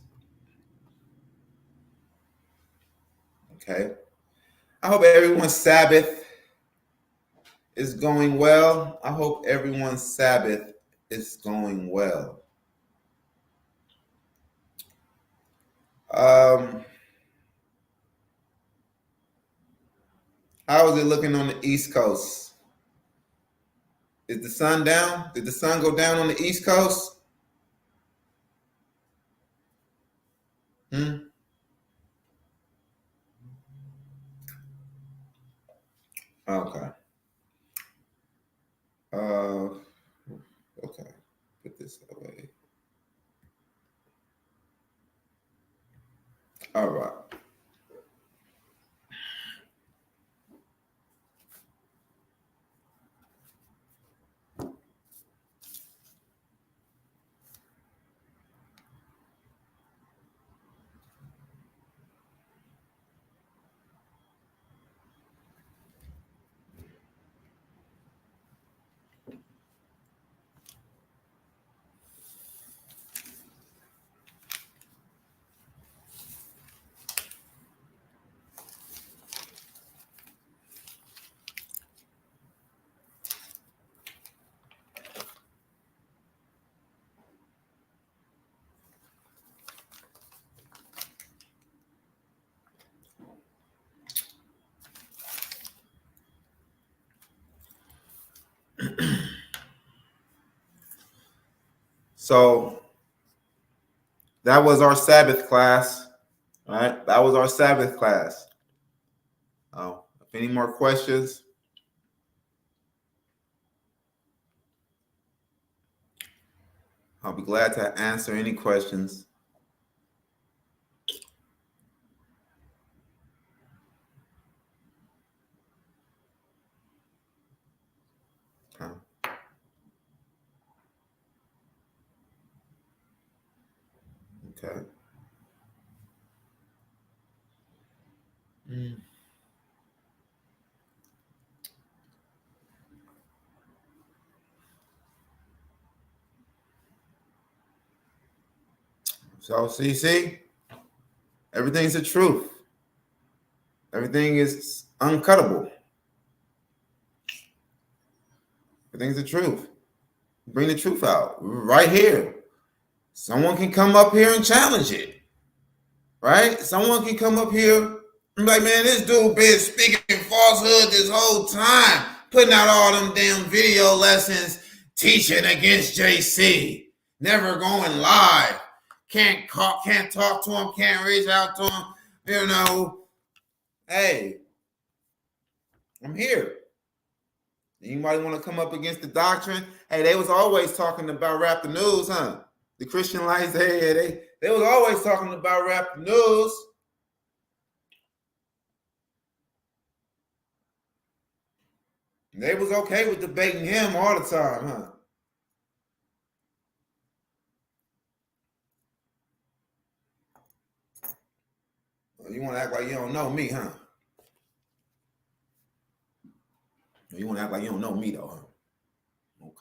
Okay. I hope everyone's Sabbath is going well. I hope everyone's Sabbath is going well. How is it looking on the East Coast? Is the sun down? Did the sun go down on the East Coast? Okay. Okay. Put this away. All right. So That was our Sabbath class. All right. That was our Sabbath class. Oh, if any more questions? I'll be glad to answer any questions. Okay. So, see, everything's the truth. Everything is uncuttable. Everything's the truth. Bring the truth out right here. Someone can come up here and challenge it, right? Someone can come up here and be like, man, this dude been speaking falsehood this whole time, putting out all them damn video lessons, teaching against JC, never going live, can't talk to him, can't reach out to him, you know. Hey, I'm here. Anybody want to come up against the doctrine? Hey, they was always talking about rap the news, huh? The Christian lights, they was always talking about rap the news. They was okay with debating him all the time, huh? You want to act like you don't know me, huh? You want to act like you don't know me, though, huh? Okay.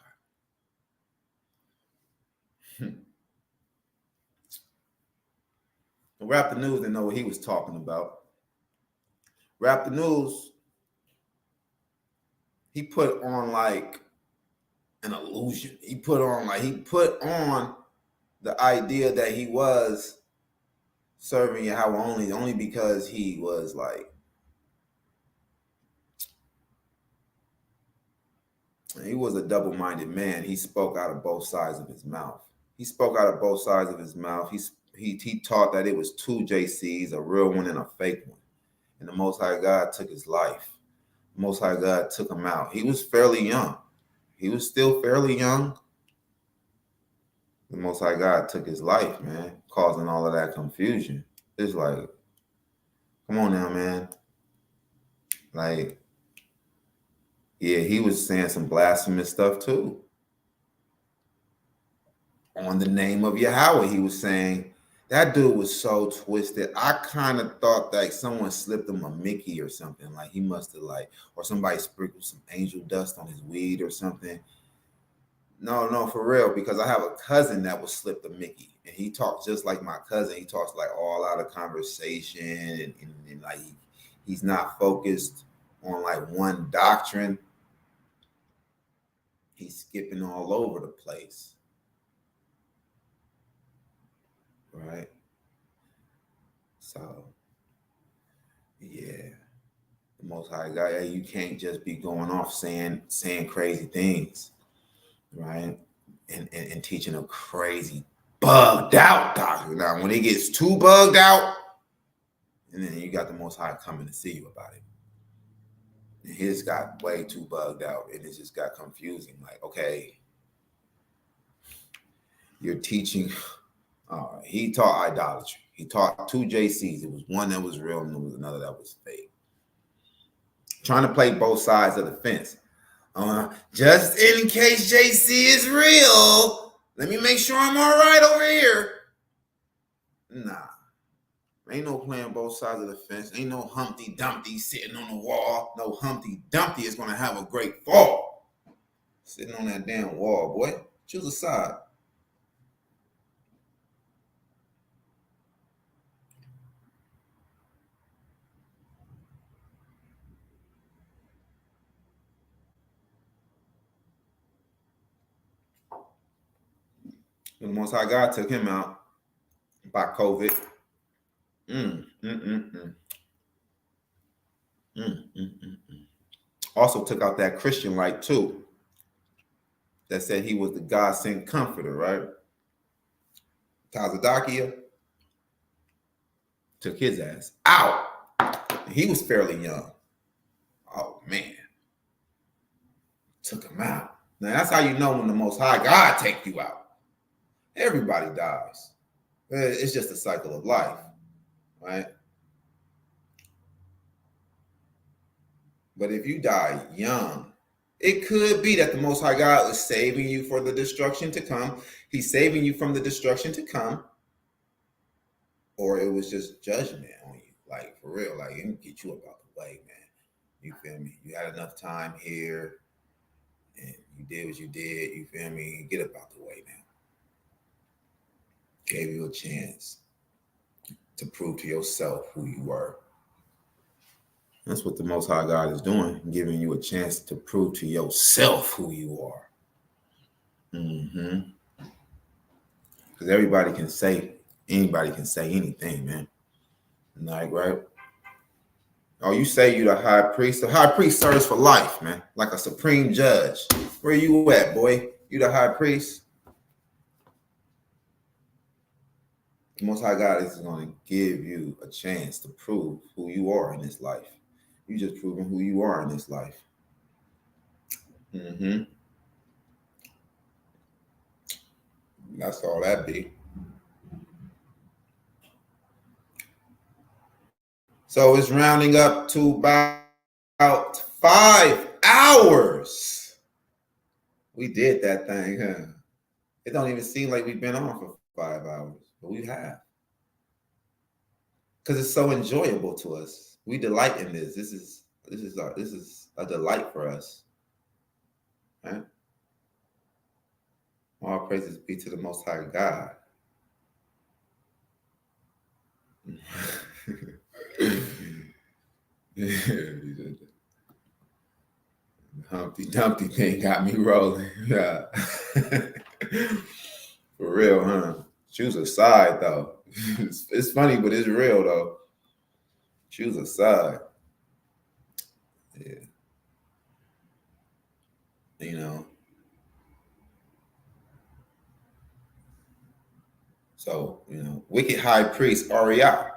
Rap the News didn't know what he was talking about. Rap the News, he put on like an illusion. He put on the idea that he was serving Yahweh only because he was like, he was a double-minded man. He spoke out of both sides of his mouth. He taught that it was two JCs, a real one and a fake one. And the Most High God took his life. The Most High God took him out. He was fairly young. He was still fairly young. The Most High God took his life, man, causing all of that confusion. It's like, come on now, man. Like, yeah, he was saying some blasphemous stuff too. On the name of Yahweh, he was saying, that dude was so twisted. I kind of thought that someone slipped him a Mickey or something. Like he must have or somebody sprinkled some angel dust on his weed or something. No, for real, because I have a cousin that was slipped a Mickey, and he talks just like my cousin. He talks like all out of conversation, and like he's not focused on like one doctrine. He's skipping all over the place, right? So, yeah, the Most High God, you can't just be going off saying crazy things, right? And teaching a crazy bugged out doctrine. Now, when it gets too bugged out, and then you got the Most High coming to see you about it. And his got way too bugged out, and it just got confusing. Like, okay, you're teaching. He taught idolatry. He taught two JCs. It was one that was real, and there was another that was fake. Trying to play both sides of the fence. Just in case JC is real, let me make sure I'm all right over here. Nah. Ain't no playing both sides of the fence. Ain't no Humpty Dumpty sitting on the wall. No Humpty Dumpty is going to have a great fall. Sitting on that damn wall, boy. Choose a side. The Most High God took him out by COVID. Also took out that Christian light too. That said he was the God-sent comforter, right? Tazadakia took his ass out. He was fairly young. Oh, man. Took him out. Now, that's how you know when the Most High God take you out. Everybody dies. It's just a cycle of life, right? But if you die young, it could be that the Most High God is saving you for the destruction to come. He's saving you from the destruction to come. Or it was just judgment on you. Like, for real. Like, it can get you about the way, man. You feel me? You had enough time here, and you did what you did. You feel me? Get about the way now. Gave you a chance to prove to yourself who you were. That's what the Most High God is doing, giving you a chance to prove to yourself who you are. Because anybody can say anything, man. Like, right? Oh, you say you the high priest. The high priest serves for life, man. Like a supreme judge. Where you at, boy? You the high priest? The Most High God is going to give you a chance to prove who you are in this life. You just proving who you are in this life. That's all that be. So it's rounding up to about 5 hours. We did that thing, huh? It don't even seem like we've been on for 5 hours, but we have. Because it's so enjoyable to us. We delight in this. This is a delight for us. Right? All praises be to the Most High God. Humpty Dumpty thing got me rolling. Yeah. For real, huh? Choose a side, though. It's funny, but it's real, though. Choose a side. Yeah. You know. So, wicked high priest Ariah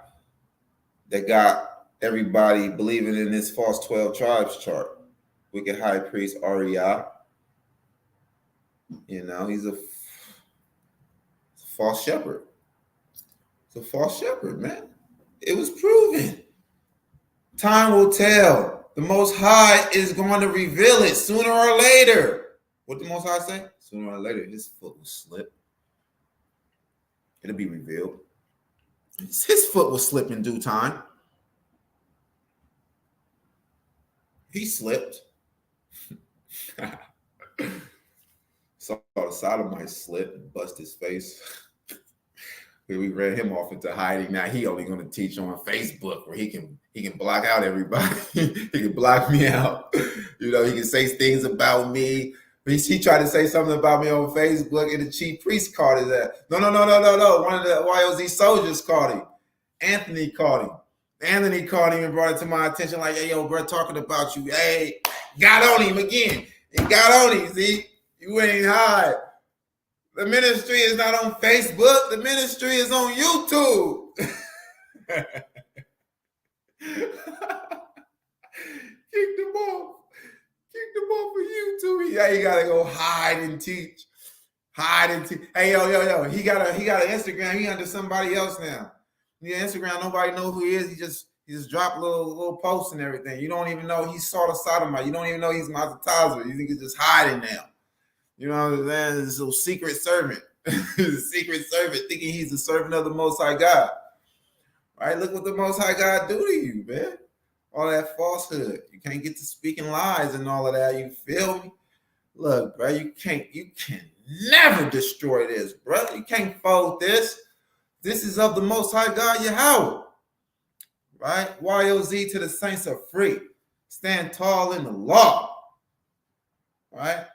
that got everybody believing in this false 12 tribes chart. Wicked high priest Ariah. He's a false shepherd. It's a false shepherd, man. It was proven. Time will tell. The Most High is going to reveal it sooner or later. What the Most High say? Sooner or later, his foot will slip. It'll be revealed. His foot will slip in due time. He slipped. Saw the sodomite slip and bust his face. We ran him off into hiding. Now he only going to teach on Facebook where he can block out everybody. He can block me out. He can say things about me. He tried to say something about me on Facebook, and the chief priest caught his ass. No. One of the YOZ soldiers caught him. Anthony caught him. Anthony caught him and brought it to my attention like, hey, yo, bro, talking about you. Hey, got on him again. He got on him, see? You ain't hide. The ministry is not on Facebook. The ministry is on YouTube. Kick them off. Kick them off of YouTube. Yeah, you gotta go hide and teach. Hey, yo. He got an Instagram. He under somebody else now. Yeah, Instagram, nobody know who he is. He just dropped little posts and everything. You don't even know he saw the sodomite. You don't even know he's Mazataza. You think he's just hiding now. You know what I'm saying? This little secret servant. He's a secret servant thinking he's the servant of the Most High God. Right? Look what the Most High God do to you, man. All that falsehood. You can't get to speaking lies and all of that. You feel me? Look, bro, you can never destroy this, bro. You can't fold this. This is of the Most High God, Yahweh. Right? YOZ to the saints are free. Stand tall in the law. Right?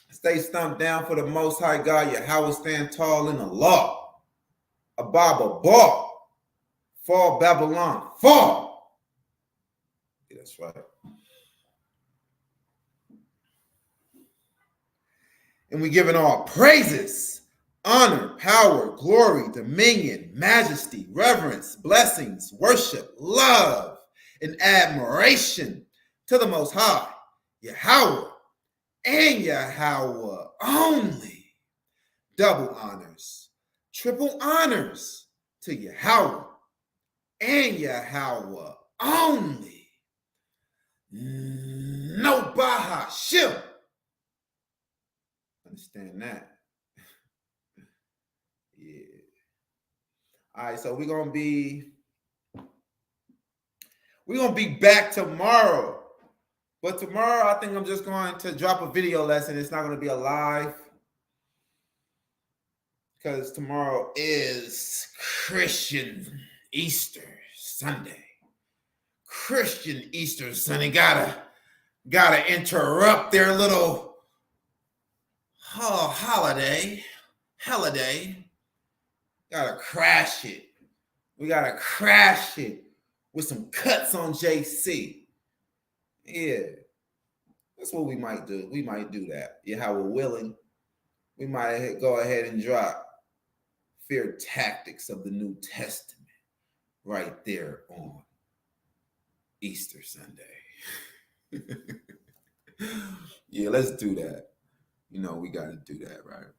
Stay stumped down for the Most High God, Yahweh. Stand tall in the law. Ababa ball. Fall Babylon. Fall. Yeah, that's right. And we giving all praises honor, power, glory, dominion, majesty, reverence, blessings, worship, love, and admiration to the Most High, Yahweh, and Yahweh only. Double honors, triple honors to Yahweh and Yahweh only. No Bahashim. Understand that? Yeah. All right, so we're gonna be back tomorrow. But tomorrow, I think I'm just going to drop a video lesson. It's not going to be a live because tomorrow is Christian Easter Sunday. Christian Easter Sunday. Gotta interrupt their little holiday. Gotta crash it. We gotta crash it with some cuts on JC. Yeah. That's what we might do. We might do that. Yeah, how we're willing. We might go ahead and drop Fear Tactics of the New Testament right there on Easter Sunday. Yeah, let's do that. You know, we got to do that, right?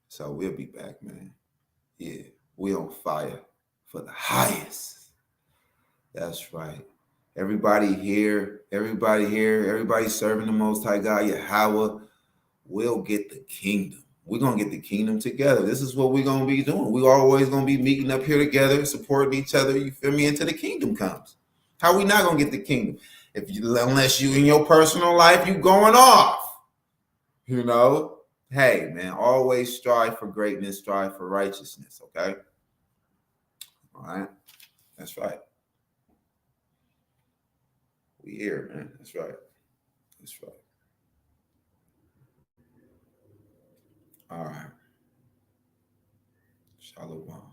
So we'll be back, man. Yeah, we on fire for the highest. That's right. Everybody serving the Most High God, Yahweh, will get the kingdom. We're going to get the kingdom together. This is what we're going to be doing. We're always going to be meeting up here together, supporting each other, you feel me, until the kingdom comes. How are we not going to get the kingdom? Unless you in your personal life, you going off. You know? Hey, man, always strive for greatness, strive for righteousness, okay? All right? That's right. We here, man. That's right. That's right. All right. Shalom.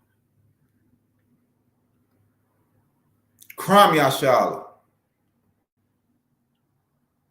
Kram Yashala.